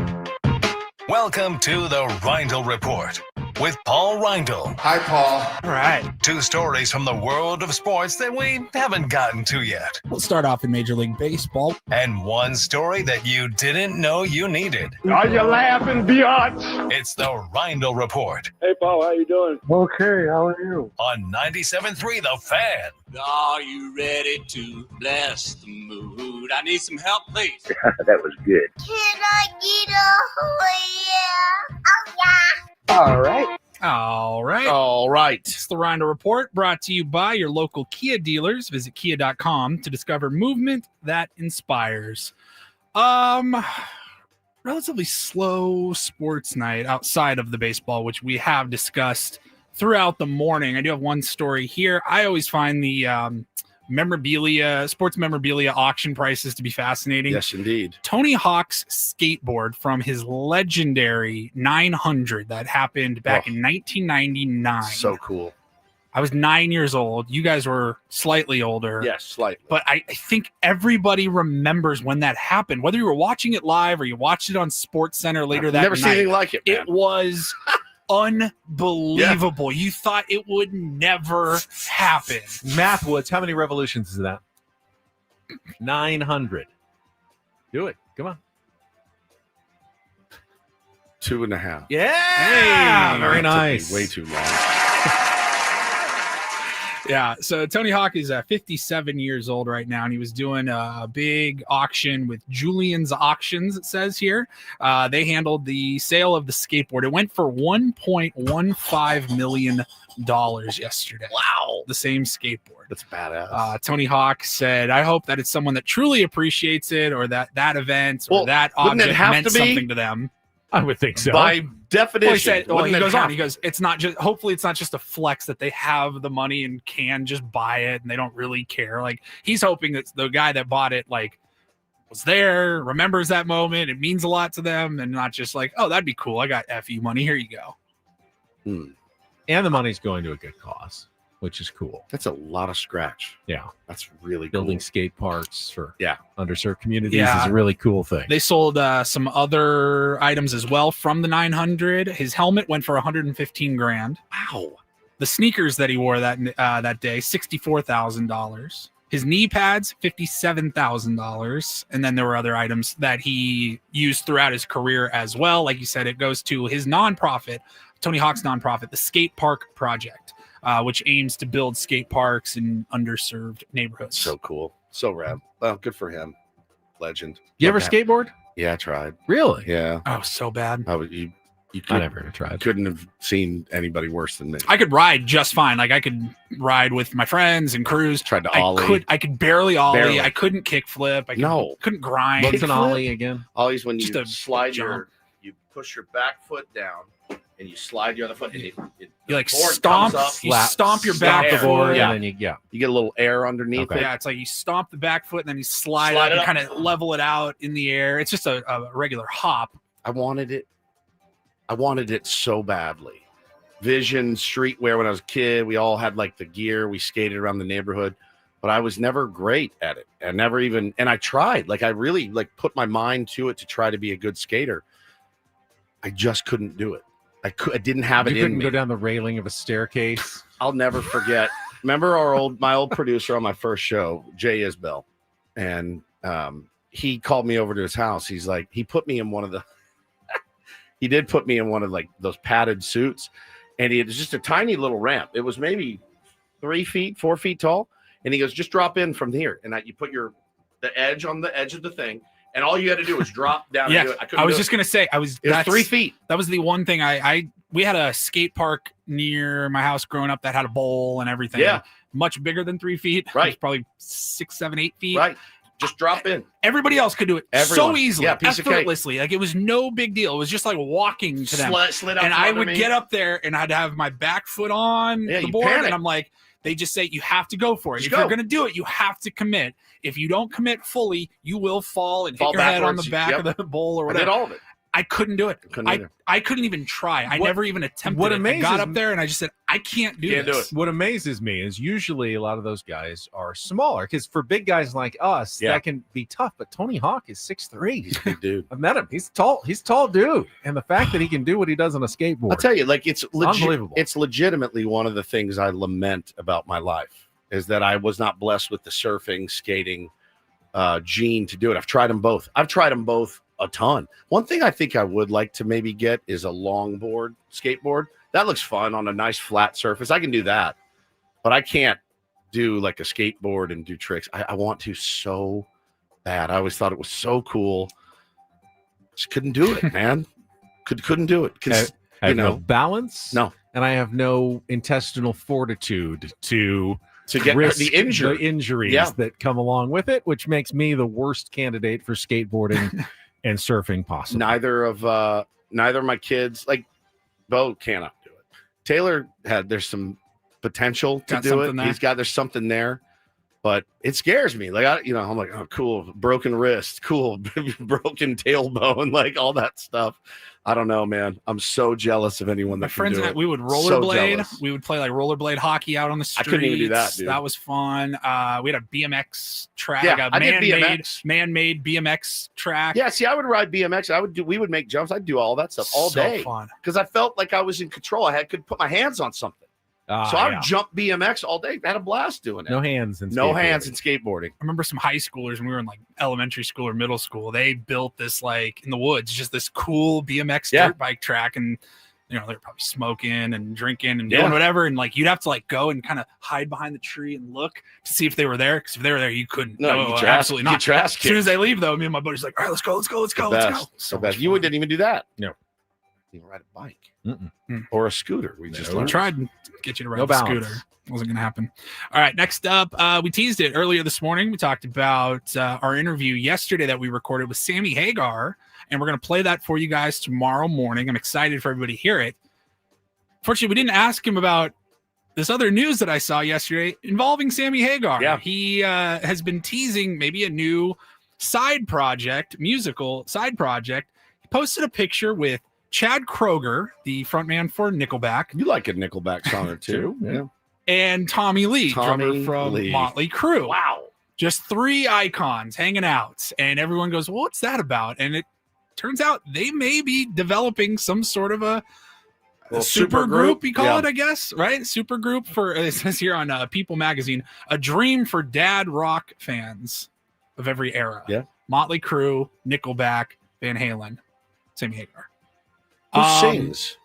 Welcome to the Reindl Report with Paul Reindl. Hi, Paul. All right. 2 stories from the world of sports that we haven't gotten to yet. We'll start off in Major League Baseball. And 1 story that you didn't know you needed. Are you laughing, biatch? It's the Reindl Report Hey, Paul, how you doing? Okay, how are you? on 97.3 The Fan. Are you ready to bless the mood? I need some help, please. That was good. Can I get a All right. All right. All right. It's the Reindl Report, brought to you by your local Kia dealers. Visit kia.com to discover movement that inspires. Relatively slow sports night outside of the baseball, which we have discussed throughout the morning. I do have one story here. I always find the sports memorabilia auction prices to be fascinating. Yes, indeed. Tony Hawk's skateboard from his legendary 900 that happened back in 1999. So cool. I was 9 years old. You guys were slightly older. Yes, slightly. But I think everybody remembers when that happened, whether you were watching it live or you watched it on Sports Center later that night. Never seen anything like it, man. It was unbelievable. You thought it would never happen. Math Woods, how many revolutions is that? 900. Do it. Come on. 2.5. Yeah. Hey, very That took me nice. way too long. Yeah, so Tony Hawk is 57 years old right now, and he was doing a big auction with Julian's Auctions, it says here. They handled the sale of the skateboard. It went for $1.15 million yesterday. Wow. The same skateboard. That's badass. Tony Hawk said, I hope that it's someone that truly appreciates it, or that event or that wouldn't it object have meant to be? something to them. I would think so. By definition. Well, he said, well, he wouldn't it goes on. have- He goes, it's not just. Hopefully, it's not just a flex that they have the money and can just buy it, and they don't really care. Like, he's hoping that the guy that bought it, like, was there, remembers that moment. It means a lot to them, and not just like, oh, that'd be cool. I got FU money. Here you go. And the money's going to a good cause, which is cool. That's a lot of scratch. Yeah. That's really Building cool. skate parks for Yeah. underserved communities Yeah. is a really cool thing. They sold some other items as well from the 900. His helmet went for 115 grand. Wow. The sneakers that he wore that day, $64,000. His knee pads, $57,000. And then there were other items that he used throughout his career as well. Like you said, it goes to his nonprofit, Tony Hawk's nonprofit, the Skate Park Project, which aims to build skate parks in underserved neighborhoods. So cool. So rad. Well, good for him. Legend. You ever Love that. skateboard? Yeah, I tried. Really? Yeah. Oh, so bad. You I never tried. Couldn't have seen anybody worse than me. I could ride just fine. Like, I could ride with my friends and cruise. Tried to ollie. I could barely ollie. Barely. I couldn't kickflip. I couldn't grind. What's an ollie again? Ollie's when you Just a slide jump. you push your back foot down and you slide your other foot. And You the like board stomp. comes up, You stomp your back air. foot. Yeah. And then You get a little air underneath it. Yeah, it's like you stomp the back foot and then you slide Slide up it and up. kind of level it out in the air. It's just a regular hop. I wanted it so badly. Vision, streetwear when I was a kid. We all had like the gear. We skated around the neighborhood, but I was never great at it. And I tried. Like, I really put my mind to it to try to be a good skater. I just couldn't do it. I didn't have it You in couldn't me. go down the railing of a staircase. I'll never forget. Remember my old producer on my first show, Jay Isbell, and he called me over to his house. He's like, he put me in one of the. He did put me in one of like those padded suits, and it was just a tiny little ramp. It was maybe 4 feet tall, and he goes, just drop in from here, and you put the edge on the edge of the thing, and all you had to do was drop down. Yeah, and do it. I was just gonna say, It was that's 3 feet. That was the one thing we had a skate park near my house growing up that had a bowl and everything. Yeah. Much bigger than 3 feet. Right. It was probably 6, 7, 8 feet. Right. Just drop in. Everybody else could do it Everyone. so easily, Yeah, piece of cake. effortlessly. Like, it was no big deal. It was just like walking to them. Slid out And from I under would me. get up there and I'd have my back foot on Yeah, the you board. panic. And I'm like, they just say, you have to go for it. Just If go. you're going to do it, you have to commit. If you don't commit fully, you will fall and Fall hit your head on the backwards. back Yep. of the bowl or I whatever. did all of it. I couldn't do it. I couldn't even try. I never even attempted it. I got up there and I just said, I can't do this. What amazes me is usually a lot of those guys are smaller, because for big guys like us, that can be tough. But Tony Hawk is 6'3". He's a big dude. I've met him. He's tall. He's a tall dude. And the fact that he can do what he does on a skateboard, I'll tell you, like, it's unbelievable. It's legitimately one of the things I lament about my life is that I was not blessed with the surfing, skating gene to do it. I've tried them both. A ton. One thing I think I would like to maybe get is a longboard skateboard. That looks fun on a nice flat surface. I can do that, but I can't do like a skateboard and do tricks. I want to so bad. I always thought it was so cool. Just couldn't do it, man. Couldn't do it because I have no balance. No, and I have no intestinal fortitude to get risk the injuries that come along with it, which makes me the worst candidate for skateboarding and surfing possible. Neither of my kids, like Bo, cannot do it. Taylor there's some potential to do it. There's something there, but it scares me. Like I'm like, oh, cool, broken wrist, cool, broken tailbone, like all that stuff. I don't know, man. I'm so jealous of anyone that My friends and I, we would rollerblade. We would play like rollerblade hockey out on the streets. I couldn't even do that, dude. That was fun. We had a BMX track, I did BMX. man-made BMX track. Yeah, see, I would ride BMX. We would make jumps. I'd do all that stuff all day. Fun. Because I felt like I was in control. Could put my hands on something. So I would jump BMX all day. I had a blast doing it. No hands in skateboarding. I remember some high schoolers when we were in like elementary school or middle school. They built this like in the woods, just this cool BMX dirt bike track, and they were probably smoking and drinking and doing whatever. And like you'd have to like go and kind of hide behind the tree and look to see if they were there. Because if they were there, you couldn't. No, absolutely not. As soon as they leave, though, me and my buddy's like, all right, let's go. So bad. You didn't even do that. No. You ride a bike or a scooter. We tried to get you to ride a scooter. Wasn't going to happen. All right. Next up, we teased it earlier this morning. We talked about our interview yesterday that we recorded with Sammy Hagar, and we're going to play that for you guys tomorrow morning. I'm excited for everybody to hear it. Fortunately, we didn't ask him about this other news that I saw yesterday involving Sammy Hagar. Yeah. He has been teasing maybe a new musical side project. He posted a picture with Chad Kroeger, the frontman for Nickelback. You like a Nickelback song or two. Yeah. And Tommy Lee, drummer from Motley Crue. Wow. Just three icons hanging out. And everyone goes, well, what's that about? And it turns out they may be developing some sort of a super group, you call it, I guess, right? Super group for, it says here on People Magazine, a dream for dad rock fans of every era. Yeah. Motley Crue, Nickelback, Van Halen, Sammy Hagar. Who sings?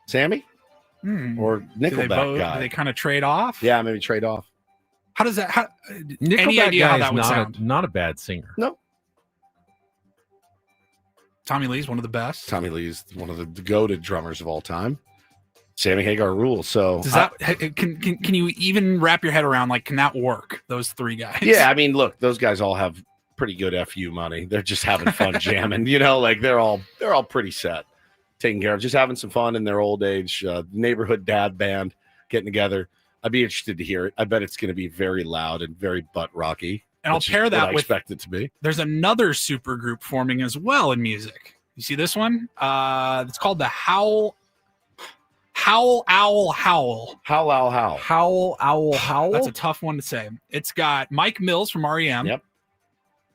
Sammy? Or Nickelback guy? Do they kind of trade off? Yeah, maybe trade off. How does that? Nickelback any idea guy how that would is sound? not a bad singer. No. Tommy Lee's one of the best. Tommy Lee's one of the goated drummers of all time. Sammy Hagar rules. So does that can you even wrap your head around, like, can that work? Those three guys? Yeah, I mean, look, those guys all have pretty good FU money. They're just having fun jamming. Like they're all pretty set. Taking care of, just having some fun in their old age, neighborhood dad band getting together. I'd be interested to hear it. I bet it's going to be very loud and very butt rocky. And I'll pair that with, expect it to be. There's another super group forming as well in music. You see this one? It's called the Howl Owl Howl. Howl Owl Howl. Howl Owl Howl. That's a tough one to say. It's got Mike Mills from REM. Yep.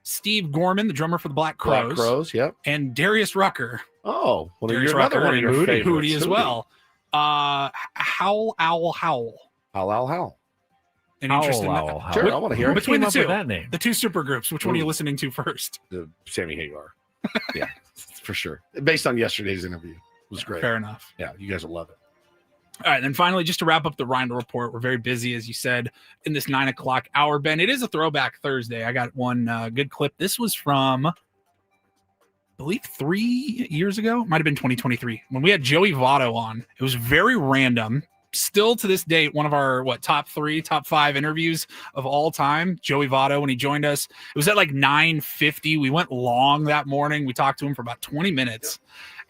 Steve Gorman, the drummer for the Black Crowes. Black Crowes, yep. And Darius Rucker. Oh, Darius another Rucker one of your and favorites. Hootie as well. Howl Owl Howl. Howl Owl Howl. Any interest in that? Howl. Sure, I want to hear it. Between the two, that name? The two super groups, which one are you listening to first? The Sammy Hagar. Yeah, for sure. Based on yesterday's interview. It was great. Fair enough. Yeah, you guys will love it. All right, then finally, just to wrap up the Reindl Report, we're very busy, as you said, in this 9 o'clock hour, Ben. It is a throwback Thursday. I got one good clip. This was from, I believe, 3 years ago. Might have been 2023. When we had Joey Votto on. It was very random. Still to this date, one of our, top 5 interviews of all time. Joey Votto, when he joined us. It was at like 9:50. We went long that morning. We talked to him for about 20 minutes.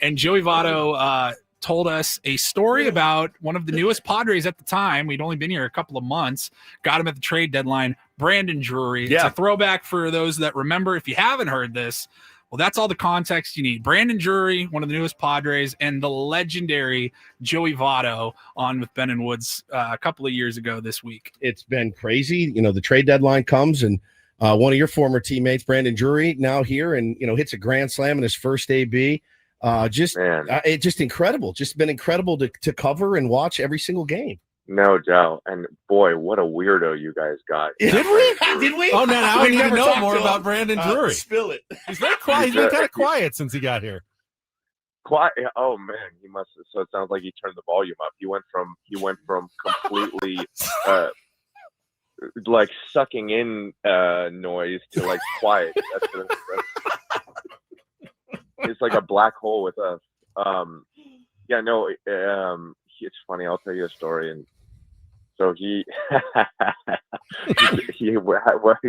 And Joey Votto told us a story about one of the newest Padres at the time. We'd only been here a couple of months. Got him at the trade deadline, Brandon Drury. Yeah. It's a throwback for those that remember. If you haven't heard this, Well, that's all the context you need. Brandon Drury, one of the newest Padres, and the legendary Joey Votto on with Ben and Woods a couple of years ago this week. It's been crazy. The trade deadline comes, and one of your former teammates, Brandon Drury, now here and, hits a grand slam in his first AB. It's just incredible. Just been incredible to cover and watch every single game. No doubt. And boy, what a weirdo you guys got. Did we? Oh, now we need to know more to about him. Brandon Drury. Spill it. He's very quiet. He's been kind of quiet since he got here. Quiet. Oh man, he must. So it sounds like he turned the volume up. He went from completely like sucking in noise to like quiet. It's like a black hole with us. It's funny. I'll tell you a story. And so he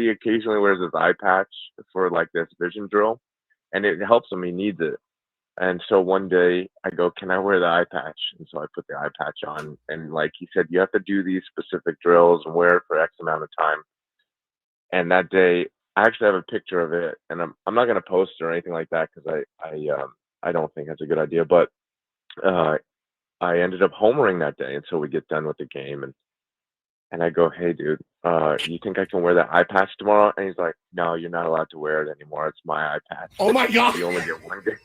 occasionally wears his eye patch for like this vision drill, and it helps him. He needs it. And so one day I go, "Can I wear the eye patch?" And so I put the eye patch on, and like he said, you have to do these specific drills and wear it for X amount of time. And that day, I actually have a picture of it, and I'm not going to post it or anything like that because I don't think that's a good idea. But I ended up homering that day, and so we get done with the game, and I go, "Hey, dude, you think I can wear that eye patch tomorrow?" And he's like, "No, you're not allowed to wear it anymore. It's my eye patch. Oh my God! You only get one day."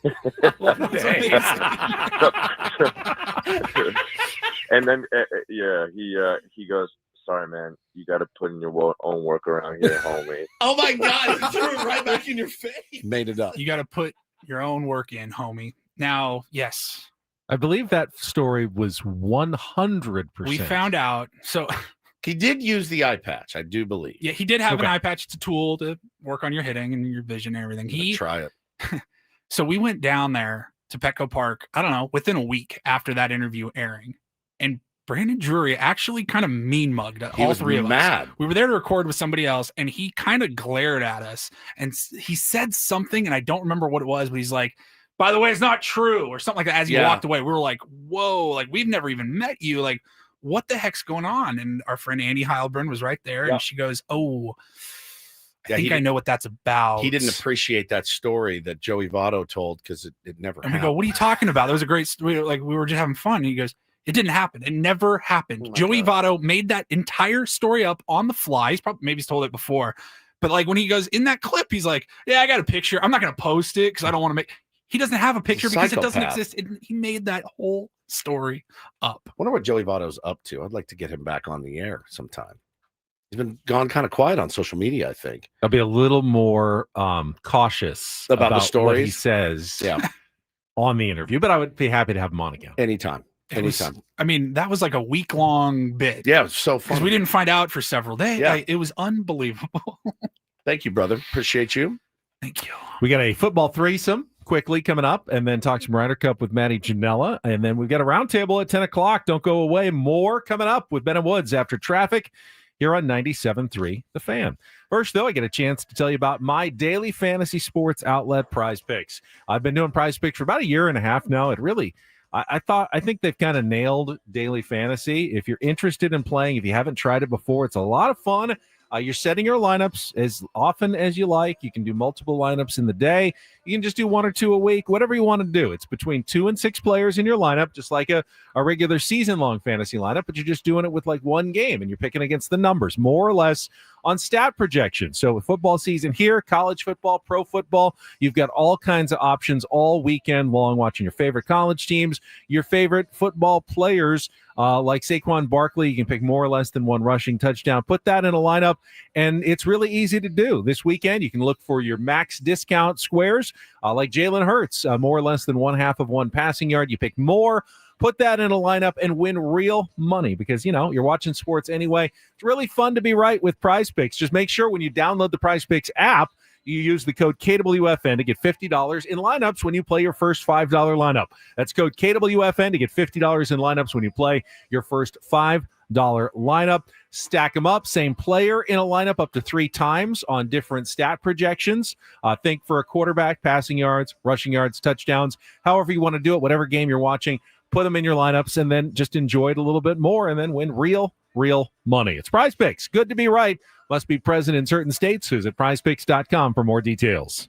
And then he goes, "Sorry, man, you got to put in your own work around here, homie." Oh my God! He threw it right back in your face. Made it up. You got to put your own work in, homie. Now, yes. I believe that story was 100%. We found out. So he did use the eye patch, I do believe. Yeah, he did have an eye patch. It's a tool to work on your hitting and your vision and everything. Try it. So we went down there to Petco Park, I don't know, within a week after that interview airing. And Brandon Drury actually kind of mean mugged all three of us. We were there to record with somebody else, and he kind of glared at us. And he said something, and I don't remember what it was, but he's like, "By the way, it's not true," or something like that. As he walked away, we were like, "Whoa, like we've never even met you. Like, what the heck's going on?" And our friend Andy Heilbrunn was right there, and she goes, "Oh, I think I know what that's about." He didn't appreciate that story that Joey Votto told because it never And happened. we go, "What are you talking about? That was a great story. Like we were just having fun." And he goes, "It didn't happen. It never happened." Joey Votto made that entire story up on the fly. He's probably maybe told it before, but like when he goes in that clip, he's like, "Yeah, I got a picture. I'm not going to post it because I don't want to make." He doesn't have a picture because it doesn't exist. He made that whole story up. Wonder what Joey Votto's up to. I'd like to get him back on the air sometime. He's been gone kind of quiet on social media, I think. I'll be a little more cautious about the stories what he says on the interview, but I would be happy to have him on again. Anytime. That was like a week-long bit. Yeah, it was so fun. Because we didn't find out for several days. Yeah. It was unbelievable. Thank you, brother. Appreciate you. Thank you. We got a football threesome quickly coming up, and then talk some Ryder Cup with Maddie Janella, and then we've got a roundtable at 10 o'clock. Don't go away. More coming up with Ben and Woods after traffic here on 97.3 The Fan. First, though, I get a chance to tell you about my daily fantasy sports outlet, Prize Picks. I've been doing Prize Picks for about a year and a half now. It really, I think they've kind of nailed daily fantasy. If you're interested in playing, if you haven't tried it before, it's a lot of fun. You're setting your lineups as often as you like. You can do multiple lineups in the day. You can just do one or two a week, whatever you want to do. It's between 2 and 6 players in your lineup, just like a regular season-long fantasy lineup, but you're just doing it with like one game, and you're picking against the numbers, more or less on stat projection. So with football season here, college football, pro football, you've got all kinds of options all weekend long, watching your favorite college teams, your favorite football players, like Saquon Barkley. You can pick more or less than one rushing touchdown. Put that in a lineup, and it's really easy to do. This weekend, you can look for your max discount squares, like Jalen Hurts, more or less than 1/2 of one passing yard. You pick more, put that in a lineup, and win real money because, you're watching sports anyway. It's really fun to be right with Prize Picks. Just make sure when you download the Prize Picks app, you use the code KWFN to get $50 in lineups when you play your first $5 lineup. That's code KWFN to get $50 in lineups when you play your first $5 lineup. Stack them up, same player in a lineup up to 3 times on different stat projections. Think for a quarterback, passing yards, rushing yards, touchdowns, however you want to do it, whatever game you're watching, put them in your lineups and then just enjoy it a little bit more and then win real money. It's Prize Picks. Good to be right. Must be present in certain states. Visit prizepicks.com for more details.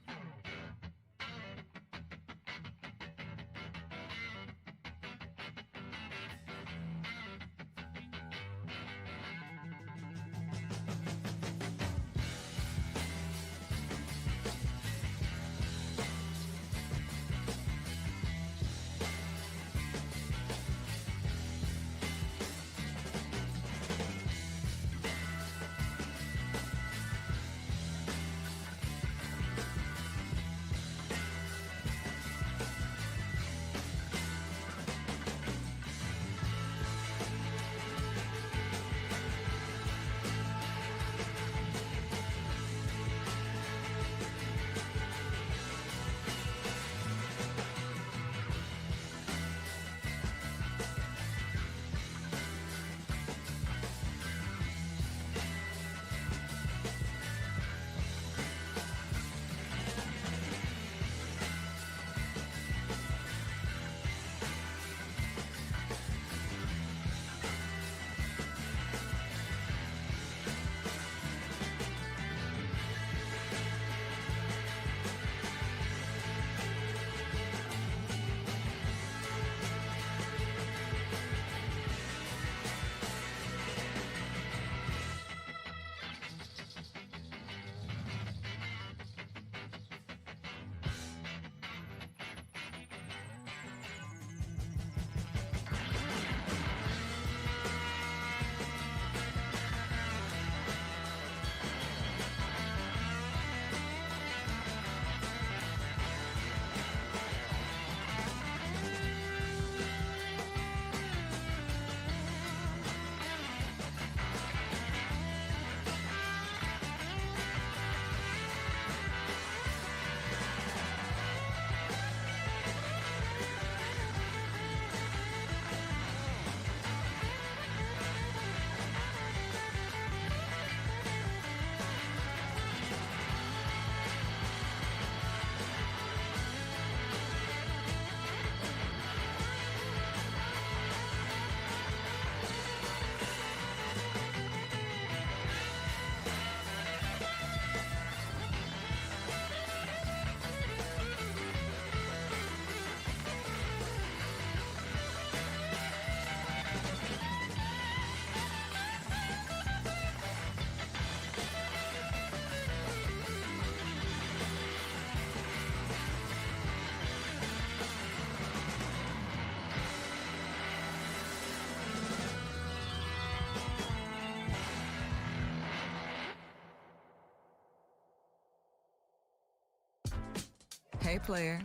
Hey, player,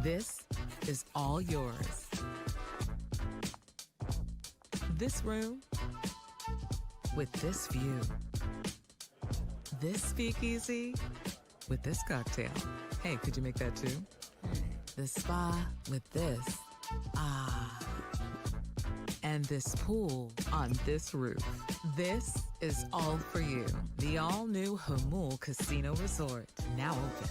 this is all yours. This room with this view. This speakeasy with this cocktail. Hey, could you make that too? The spa with this. Ah. And this pool on this roof. This is all for you. The all-new Hamul Casino Resort, now open.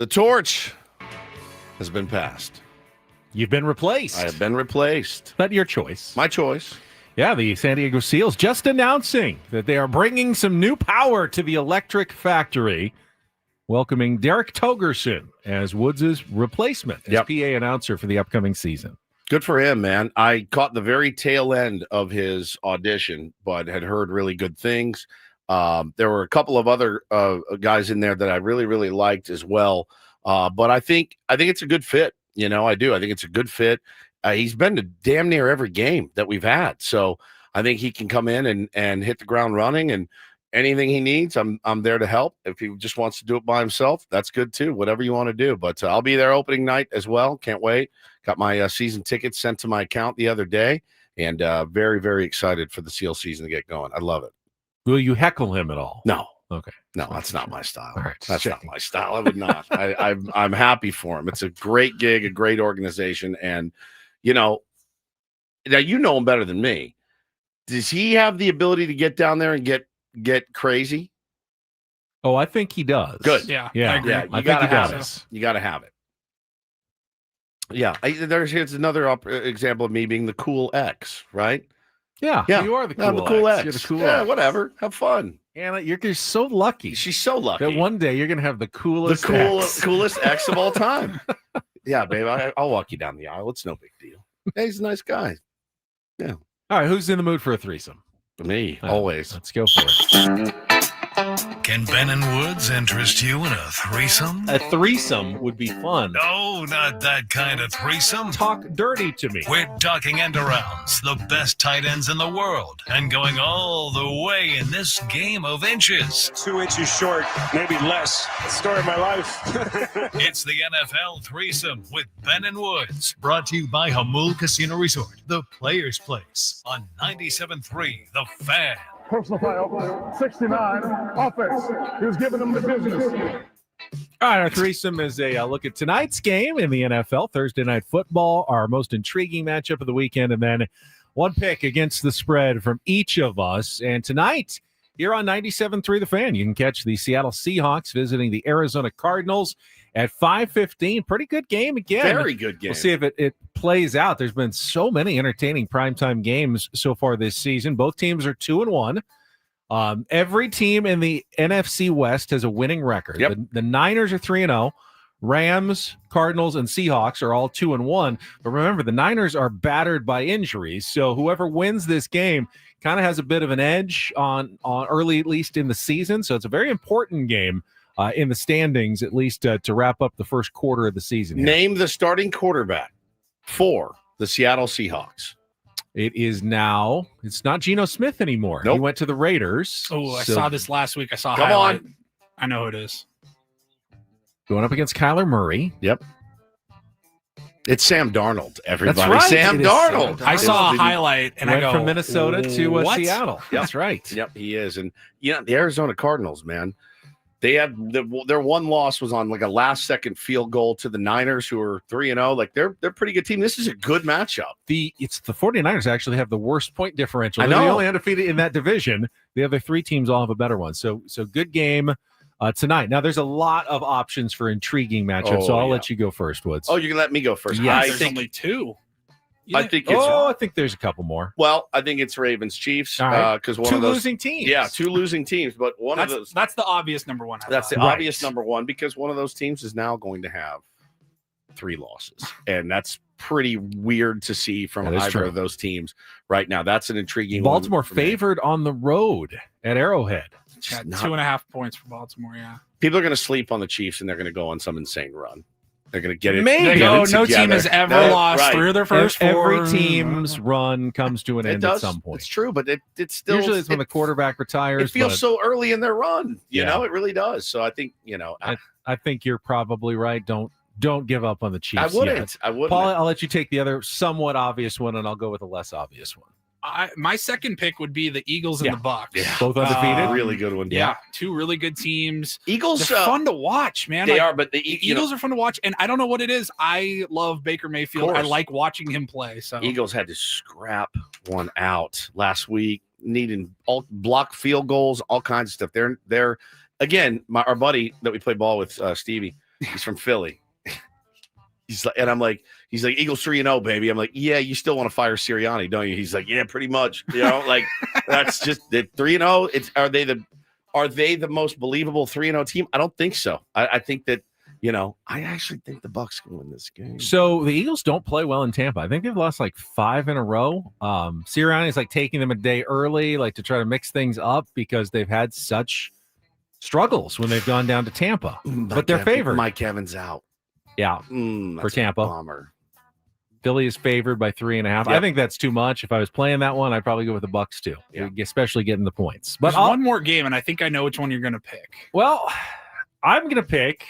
The torch has been passed. You've been replaced. I have been replaced. But your choice. My choice. Yeah, the San Diego Seals just announcing that they are bringing some new power to the electric factory, welcoming Derek Togerson as Woods' replacement as PA announcer for the upcoming season. Good for him, man. I caught the very tail end of his audition, but had heard really good things. There were a couple of other guys in there that I really, really liked as well. But I think it's a good fit. You know, I do. I think it's a good fit. He's been to damn near every game that we've had. So I think he can come in and hit the ground running, and anything he needs, I'm there to help. If he just wants to do it by himself, that's good too. Whatever you want to do. But I'll be there opening night as well. Can't wait. Got my season tickets sent to my account the other day, and very, very excited for the Seal season to get going. I love it. Will you heckle him at all? No. Okay. No, that's not my style. All right, that's not my style. I would not. I'm happy for him. It's a great gig, a great organization, and you know, now you know him better than me. Does he have the ability to get down there and get crazy? Oh, I think he does. Good. Yeah. Yeah. Yeah. You gotta have it. You gotta have it. Yeah. Here's another example of me being the cool X, right? Yeah. You are the cool, I'm the cool X. You're the cool yeah. X. Whatever. Have fun. Anna, you're so lucky. She's so lucky that one day you're gonna have the coolest, coolest X of all time. Yeah, babe. I'll walk you down the aisle. It's no big deal. Hey, he's a nice guy. Yeah. All right. Who's in the mood for a threesome? Me, always. Let's go for it. Can Ben and Woods interest you in a threesome? A threesome would be fun. No, not that kind of threesome. Talk dirty to me. We're talking end arounds, the best tight ends in the world, and going all the way in this game of inches. 2 inches short, maybe less. Story of my life. It's the NFL threesome with Ben and Woods, brought to you by Hamul Casino Resort, the Players' Place, on 97.3 The Fan. Personal foul, 69, offense. He was giving them the business. All right, our threesome is a look at tonight's game in the NFL, Thursday Night Football, our most intriguing matchup of the weekend, and then one pick against the spread from each of us. And tonight, here on 97.3 The Fan, you can catch the Seattle Seahawks visiting the Arizona Cardinals at 5:15. Pretty good game again. Very good game. We'll see if it plays out. There's been so many entertaining primetime games so far this season. Both teams are 2-1. Every team in the NFC West has a winning record. Yep. The Niners are 3-0. Rams, Cardinals, and Seahawks are all 2-1. But remember, the Niners are battered by injuries. So whoever wins this game kind of has a bit of an edge on early, at least in the season. So it's a very important game in the standings, at least to wrap up the first quarter of the season. Name the starting quarterback for the Seattle Seahawks. It is now, it's not Geno Smith anymore. Nope. He went to the Raiders. Oh, I saw this last week. I saw Come highlight. on. I know who it is. Going up against Kyler Murray. Yep. It's Sam Darnold, everybody. That's right. Sam It is Darnold. I saw a highlight and I Went go from Minnesota to what? Seattle. Yep. That's right. Yep, he is. And the Arizona Cardinals, man, they have their one loss was on like a last second field goal to the Niners, who are 3-0. Like they're a pretty good team. This is a good matchup. It's the 49ers actually have the worst point differential. I They're know. the only undefeated in that division. The other three teams all have a better one. So good game tonight. Now there's a lot of options for intriguing matchups. So I'll let you go first, Woods. Oh, you can let me go first. Yes. There's only two. I think it's I think there's a couple more. well, I think it's Ravens Chiefs All right. because one Two of those losing teams. Yeah, two losing teams, but one of those That's the obvious number one. that's the Right. obvious number one because one of those teams is now going to have 3 losses, and that's pretty weird to see from That is either true. of those teams right now. That's an intriguing one Baltimore for me. favored on the road at Arrowhead. Yeah, Not- 2.5 points for Baltimore. Yeah. People are going to sleep on the Chiefs, and they're going to go on some insane run. They're going to get it. Maybe. get No it team together. has ever No, lost right. 3 of their first 4. Every team's run comes to an It end does. at some point. It's true, but it's still Usually it's when the quarterback retires. It feels but so early in their run. You Yeah. know, it really does. So I think I think you're probably right. Don't give up on the Chiefs. I wouldn't. yet. I wouldn't. Paul, I'll let you take the other somewhat obvious one, and I'll go with a less obvious one. My second pick would be the Eagles and Yeah. the Bucks. Both undefeated. really good one. Yeah, 2 really good teams. Eagles They're fun to watch, man. They Like, are, but the the Eagles are fun to watch, and I don't know what it is. I love Baker Mayfield. I course. like watching him play. So Eagles had to scrap one out last week, needing all block field goals, all kinds of stuff. They're again, our buddy that we play ball with, Stevie. He's from Philly. He's like, Eagles 3-0, baby. I'm like, yeah, you still want to fire Sirianni, don't you? He's like, yeah, pretty much. You know, like that's just the 3-0. Are they the most believable 3-0 team? I don't think so. I think that, I actually think the Bucks can win this game. So the Eagles don't play well in Tampa. I think they've lost like 5 in a row. Sirianni is like taking them a day early, like to try to mix things up because they've had such struggles when they've gone down to Tampa. But they're favored. Mike Evans out. Yeah, That's for Tampa. a bummer. Philly is favored by 3.5. I Yep. think that's too much. If I was playing that one, I'd probably go with the Bucks too, especially getting the points. But there's one more game, and I think I know which one you're going to pick. Well, I'm going to pick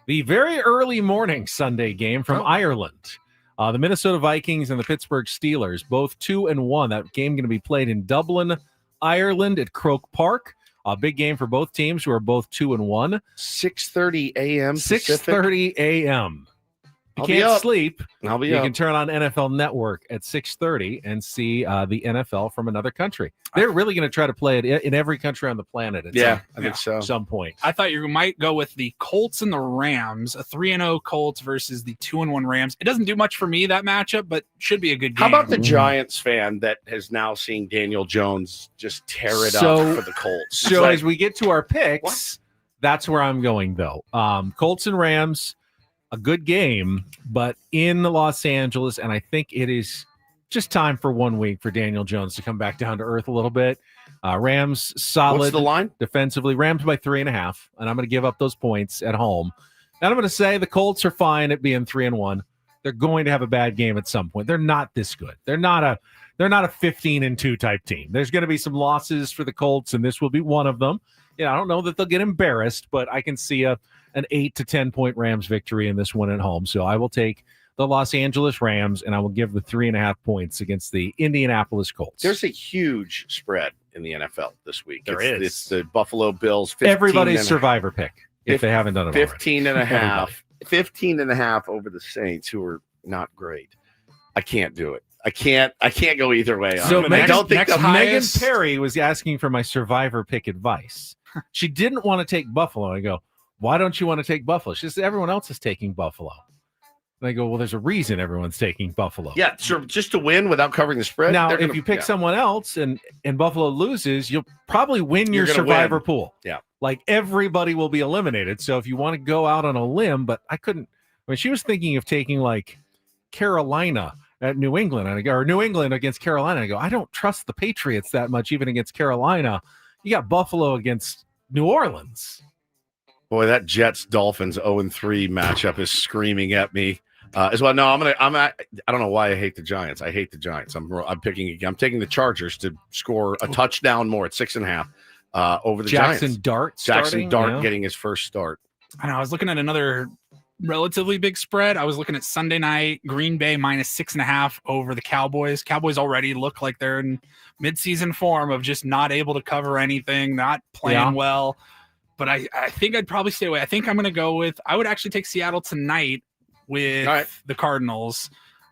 the very early morning Sunday game from Ireland. The Minnesota Vikings and the Pittsburgh Steelers, both 2-1. That game going to be played in Dublin, Ireland at Croke Park. A big game for both teams who are both 2-1. 6:30 a.m. 6:30 a.m. You I'll be can't up. sleep. I'll be you up. can turn on NFL Network at 6:30 and see the NFL from another country. They're really going to try to play it in every country on the planet at I think so. some point. I thought you might go with the Colts and the Rams, a 3-0 Colts versus the 2-1 Rams. It doesn't do much for me, that matchup, but should be a good game. How about the Giants fan that has now seen Daniel Jones just tear it up for the Colts? So as we get to our picks, that's where I'm going, though. Colts and Rams, a good game, but in Los Angeles, and I think it is just time for 1 week for Daniel Jones to come back down to earth a little bit. Rams solid. What's the line? Defensively, Rams by 3.5, and I'm going to give up those points at home. And I'm going to say the Colts are fine at being 3-1. They're going to have a bad game at some point. They're not this good. They're not a 15-2 type team. There's going to be some losses for the Colts, and this will be one of them. I don't know that they'll get embarrassed, but I can see an 8 to 10 point Rams victory in this one at home. So I will take the Los Angeles Rams, and I will give the 3.5 points against the Indianapolis Colts. There's a huge spread in the NFL this week. There It's is. It's the Buffalo Bills. 15 Everybody's and a- survivor pick. if they haven't done it 15 already. and a half. 15 and a half over the Saints, who are not great. I can't do it. I can't go either way. So I don't think Megan Perry was asking for my survivor pick advice. She didn't want to take Buffalo. I go, why don't you want to take Buffalo? She says, everyone else is taking Buffalo. And I go, well, there's a reason everyone's taking Buffalo. Yeah, sure, just to win without covering the spread. Now, if you pick someone else and Buffalo loses, you'll probably win your survivor pool. Yeah. Like everybody will be eliminated. So if you want to go out on a limb, but I couldn't. I mean, she was thinking of taking like Carolina at New England, or New England against Carolina. I go, I don't trust the Patriots that much, even against Carolina. You got Buffalo against New Orleans. Boy, that Jets-Dolphins 0-3 matchup is screaming at me as well. No, I don't know why I hate the Giants. I hate the Giants. I'm taking the Chargers to score a touchdown more at 6.5 over the Giants. Jackson Dart getting his first start. I know. I was looking at another relatively big spread. I was looking at Sunday night, Green Bay minus 6.5 over the Cowboys. Cowboys already look like they're in midseason form of just not able to cover anything, not playing well. But I think I'd probably stay away. I think I'm going to go with, I would actually take Seattle tonight with the Cardinals.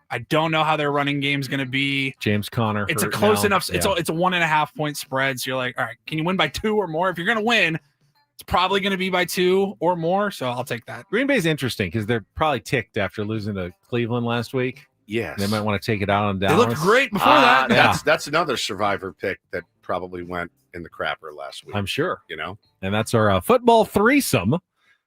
I don't know how their running game is going to be. James Conner. It's a close enough. It's a 1.5 point spread. So you're like, all right, can you win by 2 or more? If you're going to win, it's probably going to be by 2 or more, so I'll take that. Green Bay's interesting because they're probably ticked after losing to Cleveland last week. Yes. They might want to take it out on Dallas. They looked great before that. That's another survivor pick that probably went in the crapper last week. I'm sure. You know? And that's our football threesome.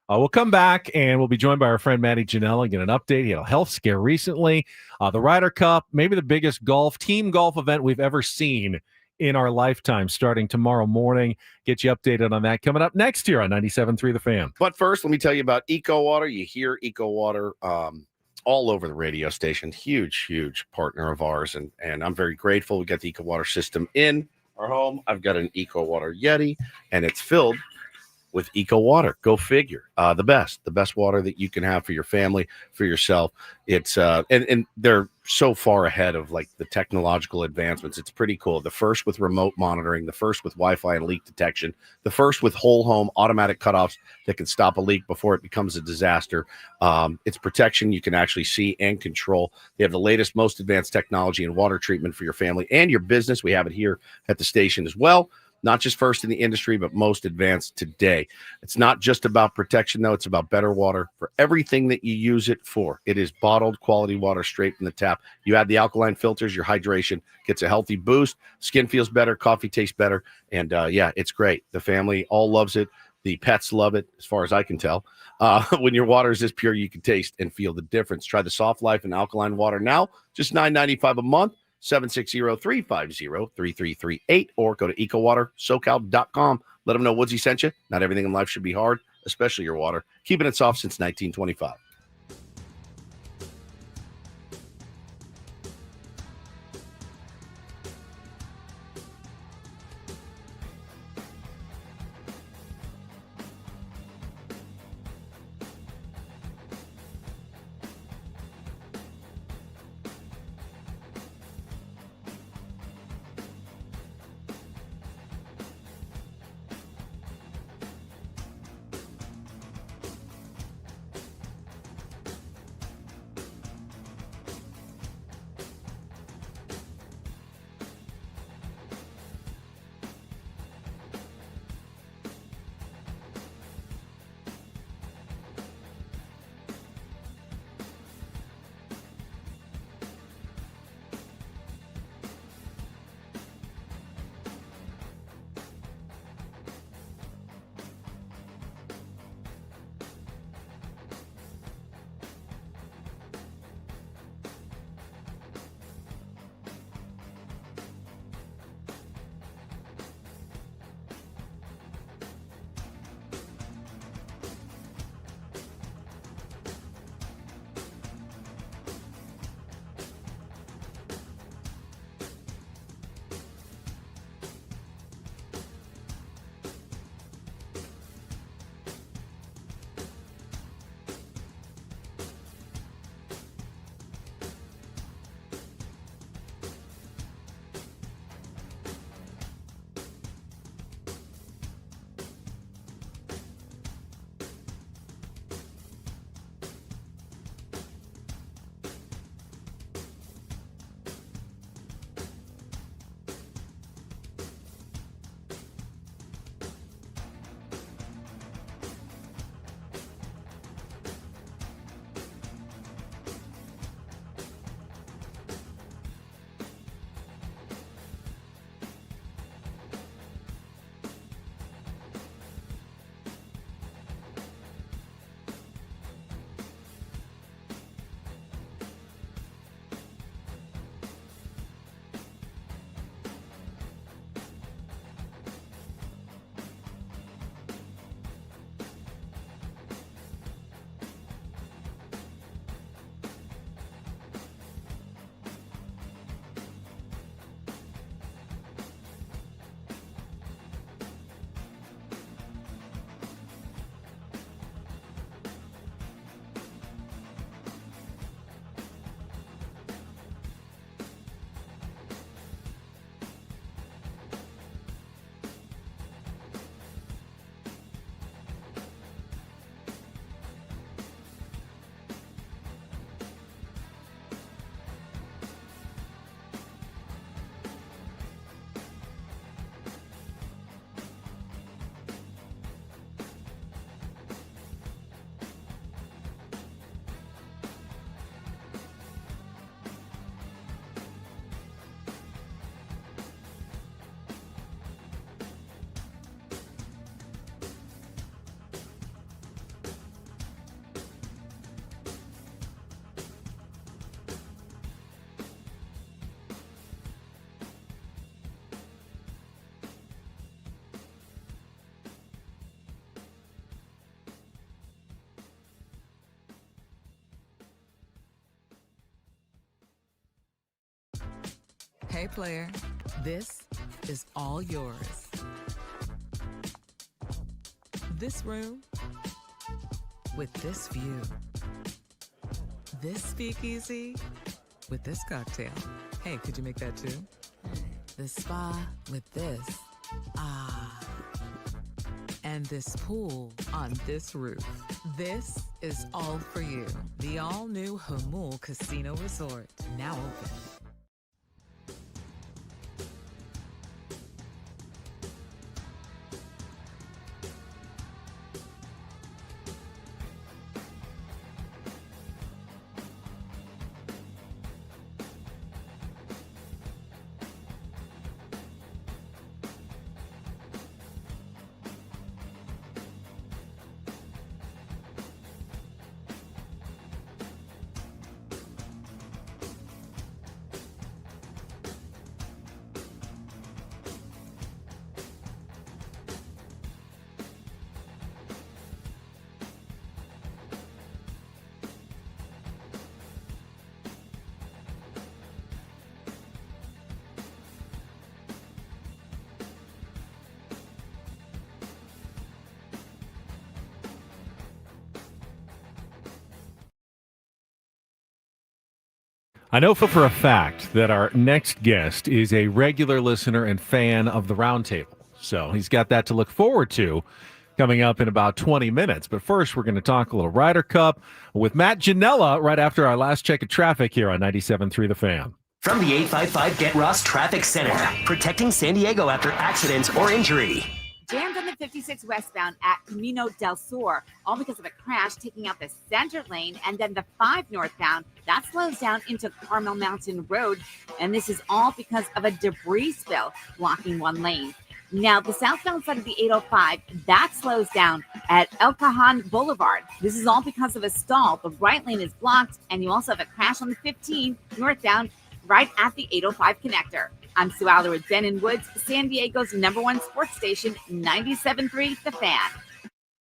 We'll come back, and we'll be joined by our friend Matty Janella, get an update. He had a health scare recently. The Ryder Cup, maybe the biggest team golf event we've ever seen in our lifetime, starting tomorrow morning. Get you updated on that coming up next here on 97.3 The Fan. But first, let me tell you about Eco Water. You hear Eco Water all over the radio station. Huge partner of ours, and I'm very grateful we got the Eco Water system in our home. I've got an Eco Water Yeti, and it's filled with Eco Water. Go figure. The best water that you can have for your family, for yourself. It's and they're so far ahead of like the technological advancements. It's pretty cool. The first with remote monitoring, the first with Wi-Fi and leak detection, the first with whole home automatic cutoffs that can stop a leak before it becomes a disaster. It's protection you can actually see and control. They have the latest, most advanced technology in water treatment for your family and your business. We have it here at the station as well. Not just first in the industry, but most advanced today. It's not just about protection, though. It's about better water for everything that you use it for. It is bottled quality water straight from the tap. You add the alkaline filters, your hydration gets a healthy boost. Skin feels better. Coffee tastes better. And, it's great. The family all loves it. The pets love it, as far as I can tell. When your water is this pure, you can taste and feel the difference. Try the Soft Life and alkaline water now. Just $9.95 a month. 760-350-3338 or go to ecowatersocal.com. Let them know Woodsy sent you. Not everything in life should be hard, especially your water. Keeping it soft since 1925. Hey, player, this is all yours. This room with this view. This speakeasy with this cocktail. Hey, could you make that too? This spa with this. Ah. And this pool on this roof. This is all for you. The all-new Hamul Casino Resort, now open. I know for a fact that our next guest is a regular listener and fan of the Roundtable. So he's got that to look forward to coming up in about 20 minutes. But first, we're going to talk a little Ryder Cup with Matt Janella right after our last check of traffic here on 97.3 The Fan. From the 855 Get Ross Traffic Center, protecting San Diego after accidents or injury. Jammed on the 56 westbound at Camino del Sur, all because of a crash taking out the center lane, and then the 5 northbound, that slows down into Carmel Mountain Road, and this is all because of a debris spill blocking one lane. Now, the southbound side of the 805, that slows down at El Cajon Boulevard. This is all because of a stall. The right lane is blocked, and you also have a crash on the 15 northbound right at the 805 connector. I'm Sue Aller with Ben and Woods, San Diego's #1 sports station, 97.3 The Fan.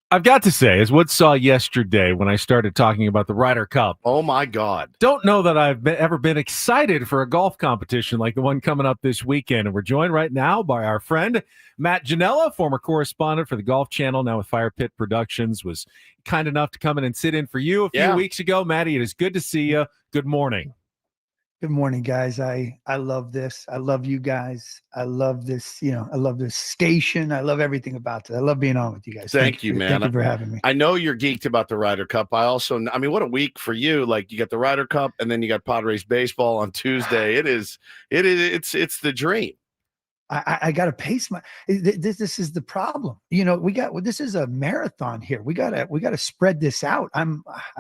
I've got to say, as Woods saw yesterday when I started talking about the Ryder Cup. Oh, my God. Don't know that I've ever been excited for a golf competition like the one coming up this weekend. And we're joined right now by our friend, Matt Janella, former correspondent for the Golf Channel, now with Fire Pit Productions, was kind enough to come in and sit in for you a few weeks ago. Matty, it is good to see you. Good morning. Good morning, guys. I love this. I love you guys. I love this. I love this station. I love everything about it. I love being on with you guys. Thank you, man. Thank you for having me. I know you're geeked about the Ryder Cup. What a week for you. Like, you got the Ryder Cup and then you got Padres baseball on Tuesday. It's the dream. I got to pace my. This is the problem. This is a marathon here. We gotta spread this out. I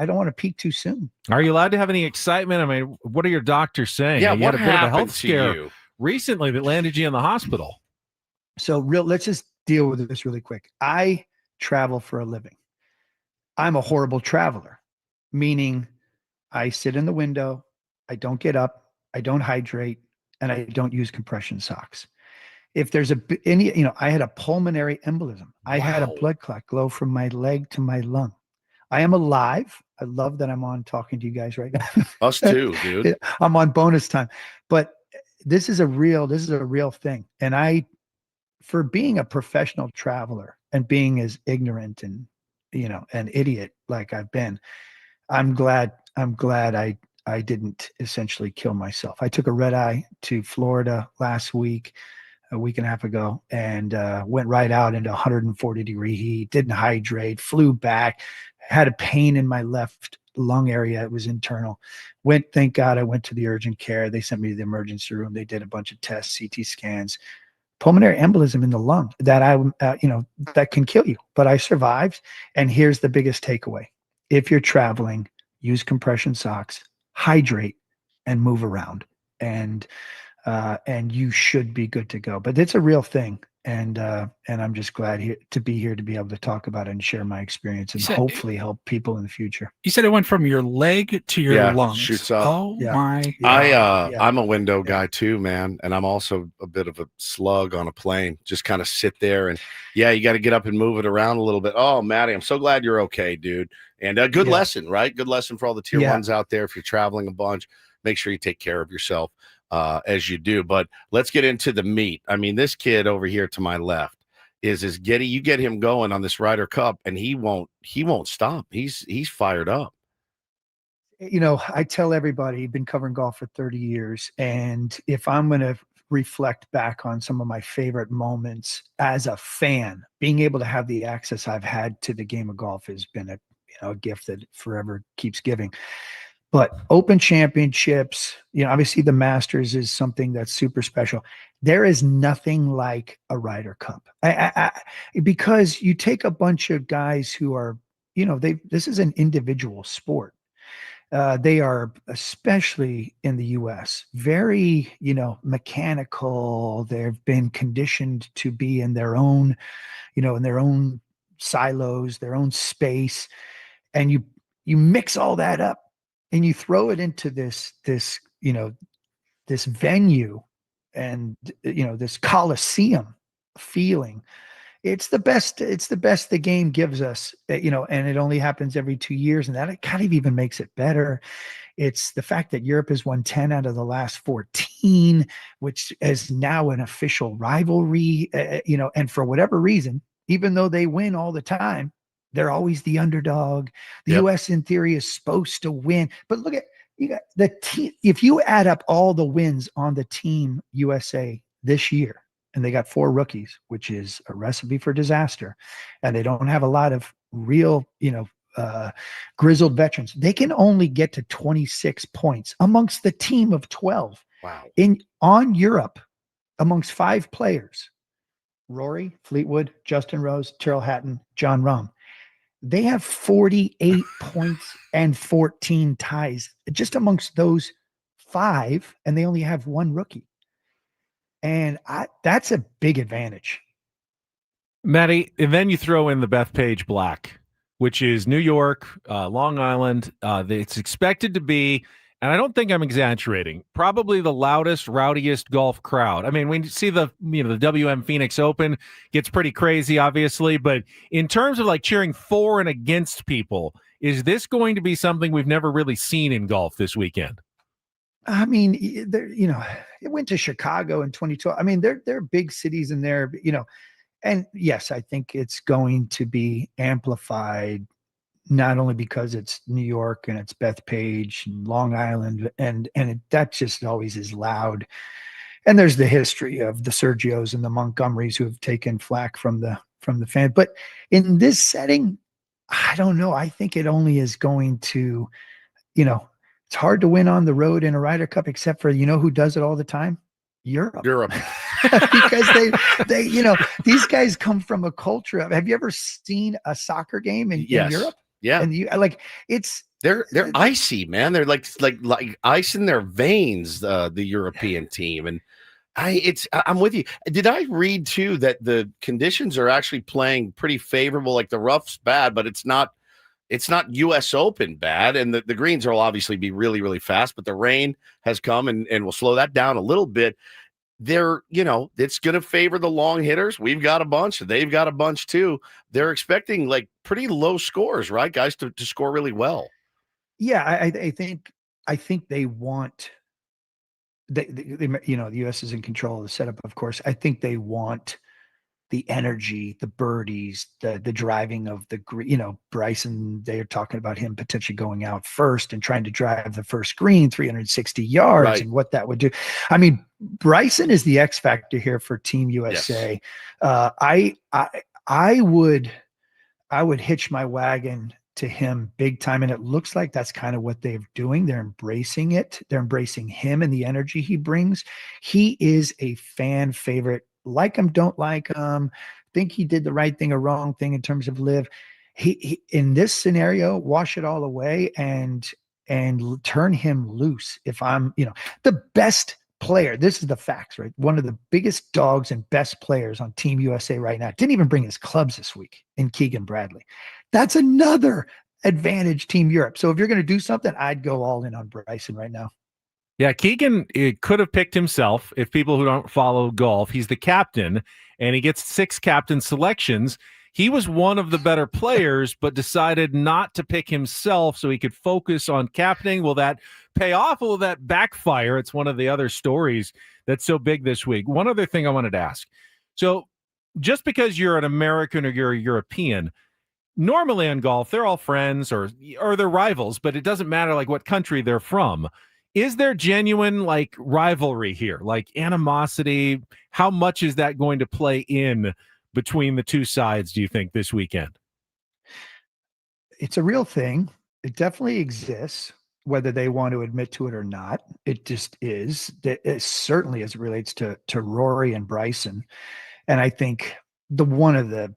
don't want to peak too soon. Are you allowed to have any excitement? I mean, what are your doctors saying? Yeah, you what had a bit of a happened health to scare you recently that landed you in the hospital. So let's just deal with this really quick. I travel for a living. I'm a horrible traveler, meaning I sit in the window, I don't get up, I don't hydrate, and I don't use compression socks. If there's I had a pulmonary embolism. I had a blood clot go from my leg to my lung. I am alive. I love that I'm on talking to you guys right now. Us too, dude. I'm on bonus time. But this is a real thing. And for being a professional traveler and being as ignorant and, an idiot like I've been, I'm glad I didn't essentially kill myself. I took a red eye to Florida last week, a week and a half ago, and went right out into 140-degree heat, didn't hydrate, flew back, had a pain in my left lung area. It was internal. Thank God I went to the urgent care. They sent me to the emergency room. They did a bunch of tests, CT scans, pulmonary embolism in the lung that that can kill you. But I survived. And here's the biggest takeaway. If you're traveling, use compression socks, hydrate, and move around. And you should be good to go. But it's a real thing. And I'm just glad to be here to be able to talk about it and share my experience and hopefully help people in the future. You said it went from your leg to your lungs. Shoots up. Oh my! I'm a window guy too, man, and I'm also a bit of a slug on a plane. Just kind of sit there and you got to get up and move it around a little bit. Oh, Matty, I'm so glad you're okay, dude. And a good lesson, right? Good lesson for all the tier ones out there. If you're traveling a bunch, make sure you take care of yourself. as you do. But let's get into the meat. I mean, this kid over here to my left is Getty. You get him going on this Ryder Cup, and he won't stop. He's fired up. I tell everybody, I've been covering golf for 30 years, and if I'm going to reflect back on some of my favorite moments as a fan, being able to have the access I've had to the game of golf has been a gift that forever keeps giving. But Open Championships, obviously the Masters is something that's super special. There is nothing like a Ryder Cup. Because you take a bunch of guys who are, this is an individual sport. They are, especially in the US, very, mechanical. They've been conditioned to be in their own, in their own silos, their own space. And you mix all that up and you throw it into this venue and, this Coliseum feeling. It's the best the game gives us, and it only happens every 2 years. And that kind of even makes it better. It's the fact that Europe has won 10 out of the last 14, which is now an official rivalry, and for whatever reason, even though they win all the time, they're always the underdog. The US in theory is supposed to win. But look at, you got the team. If you add up all the wins on the team USA this year, and they got 4 rookies, which is a recipe for disaster. And they don't have a lot of real, grizzled veterans. They can only get to 26 points amongst the team of 12. Wow. On Europe, amongst 5 players, Rory, Fleetwood, Justin Rose, Tyrrell Hatton, John Rahm. They have 48 points and 14 ties just amongst those 5, and they only have 1 rookie. And that's a big advantage. Matty, and then you throw in the Bethpage Black, which is New York, Long Island. It's expected to be, and I don't think I'm exaggerating, probably the loudest, rowdiest golf crowd. I mean, when you see the WM Phoenix Open gets pretty crazy, obviously, but in terms of like cheering for and against people, is this going to be something we've never really seen in golf this weekend? I mean, it went to Chicago in 2012. I mean, they're big cities in there, and yes, I think it's going to be amplified, not only because it's New York and it's Bethpage and Long Island, and that just always is loud. And there's the history of the Sergios and the Montgomerys who have taken flack from the fan. But in this setting, I don't know. I think it only is going to, it's hard to win on the road in a Ryder Cup, except for, who does it all the time? Europe. Because they these guys come from a culture of, have you ever seen a soccer game in Europe? Yeah. And they're icy, man. They're like ice in their veins, the European team. And I'm with you. Did I read too that the conditions are actually playing pretty favorable? Like the rough's bad, but it's not US Open bad, and the greens will obviously be really, really fast, but the rain has come and will slow that down a little bit. It's going to favor the long hitters. We've got a bunch. They've got a bunch too. They're expecting like pretty low scores, right, guys, to score really well. Yeah, I think they want the US is in control of the setup, of course. I think they want the energy, the birdies, the driving of Bryson, they're talking about him potentially going out first and trying to drive the first green 360 yards, right, and what that would do. I mean, Bryson is the X factor here for Team USA. Yes. I would hitch my wagon to him big time. And it looks like that's kind of what they're doing. They're embracing it. They're embracing him and the energy he brings. He is a fan favorite. Like him, don't like him, think he did the right thing or wrong thing in terms of live. He in this scenario, wash it all away and turn him loose. If I'm, the best player, this is the facts, right? One of the biggest dogs and best players on Team USA right now didn't even bring his clubs this week in Keegan Bradley. That's another advantage Team Europe. So if you're going to do something, I'd go all in on Bryson right now. Yeah, Keegan could have picked himself. If people who don't follow golf, he's the captain, and he gets 6 captain selections. he was one of the better players, but decided not to pick himself so he could focus on captaining. Will that pay off? Will that backfire? It's one of the other stories that's so big this week. One other thing I wanted to ask. So just because you're an American or you're a European, normally in golf, they're all friends or they're rivals, but it doesn't matter like what country they're from. Is there genuine like rivalry here, like animosity? How much is that going to play in between the two sides, do you think, this weekend? It's a real thing. It definitely exists, whether they want to admit to it or not. It just is. It certainly as it relates to Rory and Bryson. And I think one of the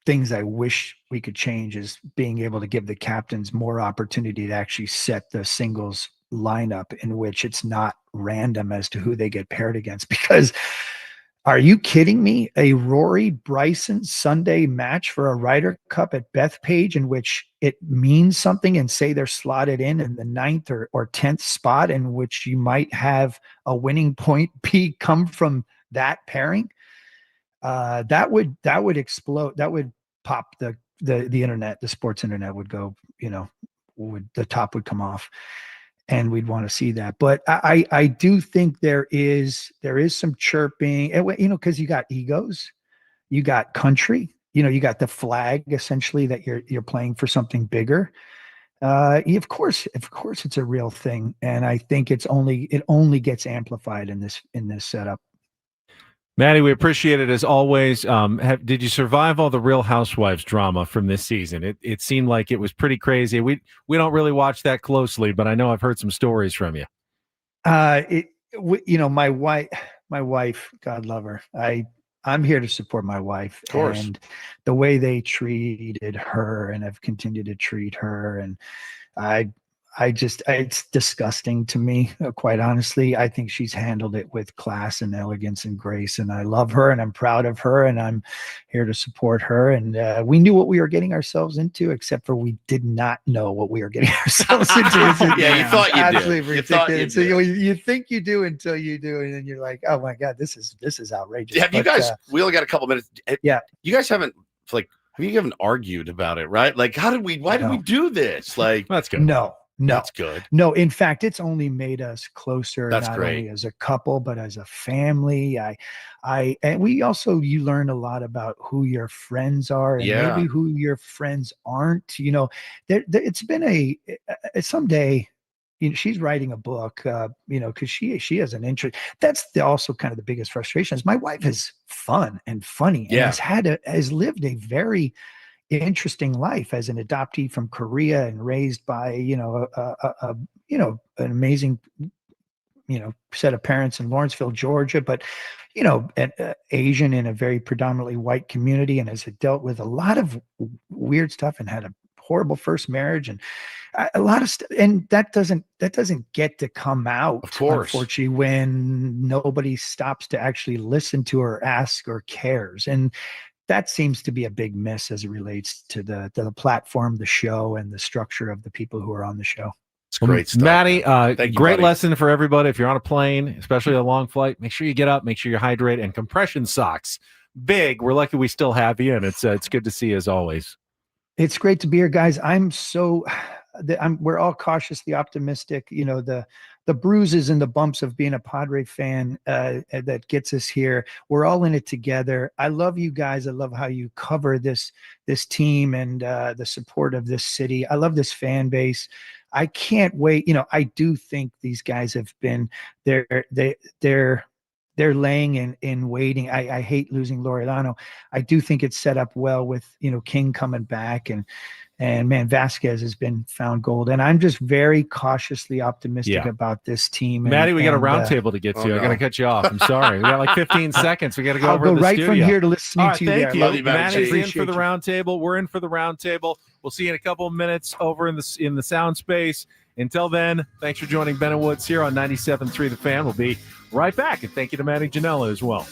things I wish we could change is being able to give the captains more opportunity to actually set the singles lineup in which it's not random as to who they get paired against. Because are you kidding me? A Rory Bryson Sunday match for a Ryder Cup at Bethpage in which it means something, and say they're slotted in the 9th or 10th spot, in which you might have a winning point come from that pairing. That would explode. That would pop the internet. The sports internet would go, the top would come off, and we'd want to see that. But I do think there is some chirping, because you got egos, you got country, you got the flag essentially that you're playing for something bigger. Of course it's a real thing, and I think it only gets amplified in this setup. Maddie, we appreciate it as always. Did you survive all the Real Housewives drama from this season? It seemed like it was pretty crazy. We don't really watch that closely, but I know I've heard some stories from you. My wife, God love her. I'm here to support my wife, of course, and the way they treated her and have continued to treat her, and it's disgusting to me, quite honestly. I think she's handled it with class and elegance and grace, and I love her and I'm proud of her, and I'm here to support her. And we knew what we were getting ourselves into, except for we did not know what we were getting ourselves into. Yeah, you thought you absolutely did. ridiculous. You think you do until you do, and then you're like, oh my God, this is outrageous. Have you guys? We only got a couple minutes. Yeah, you guys haven't argued about it, right? Like, why did we do this? Like, that's good. No, that's good. No, in fact, it's only made us closer. That's not great. only as a couple, but as a family. And we also, you learn a lot about who your friends are, and maybe who your friends aren't. It's been someday. She's writing a book, because she has an interest. That's also kind of the biggest frustration. Is my wife is fun and funny, and has lived a very interesting life as an adoptee from Korea and raised by an amazing set of parents in Lawrenceville, Georgia, but an Asian in a very predominantly white community, and has dealt with a lot of weird stuff and had a horrible first marriage and a lot of stuff, and that doesn't get to come out, of course, unfortunately, when nobody stops to actually listen to her, ask, or cares. And that seems to be a big miss as it relates to the platform, the show, and the structure of the people who are on the show. It's great stuff, Maddie. Thank you, great buddy. lesson for everybody. If you're on a plane, especially a long flight, make sure you get up, make sure you hydrate, and compression socks. Big. We're lucky we still have you, and it's good to see you as always. It's great to be here, guys. We're all cautiously optimistic. The bruises and the bumps of being a Padre fan that gets us here. We're all in it together. I love you guys. I love how you cover this team and the support of this city. I love this fan base. I can't wait. I do think these guys have been they're laying in waiting. I hate losing Laureano. I do think it's set up well with King coming back, and man, Vasquez has been found gold. And I'm just very cautiously optimistic about this team. Maddie, we got a roundtable to get to. I got to cut you off. I'm sorry. We got like 15 seconds. We got to go over to the right studio. From here to listening to you. Thank you. Love you, Maddie's in for the roundtable. We're in for the roundtable. We'll see you in a couple of minutes over in the sound space. Until then, thanks for joining Ben and Woods here on 97.3 The Fan. We'll be right back. And thank you to Maddie Janella as well.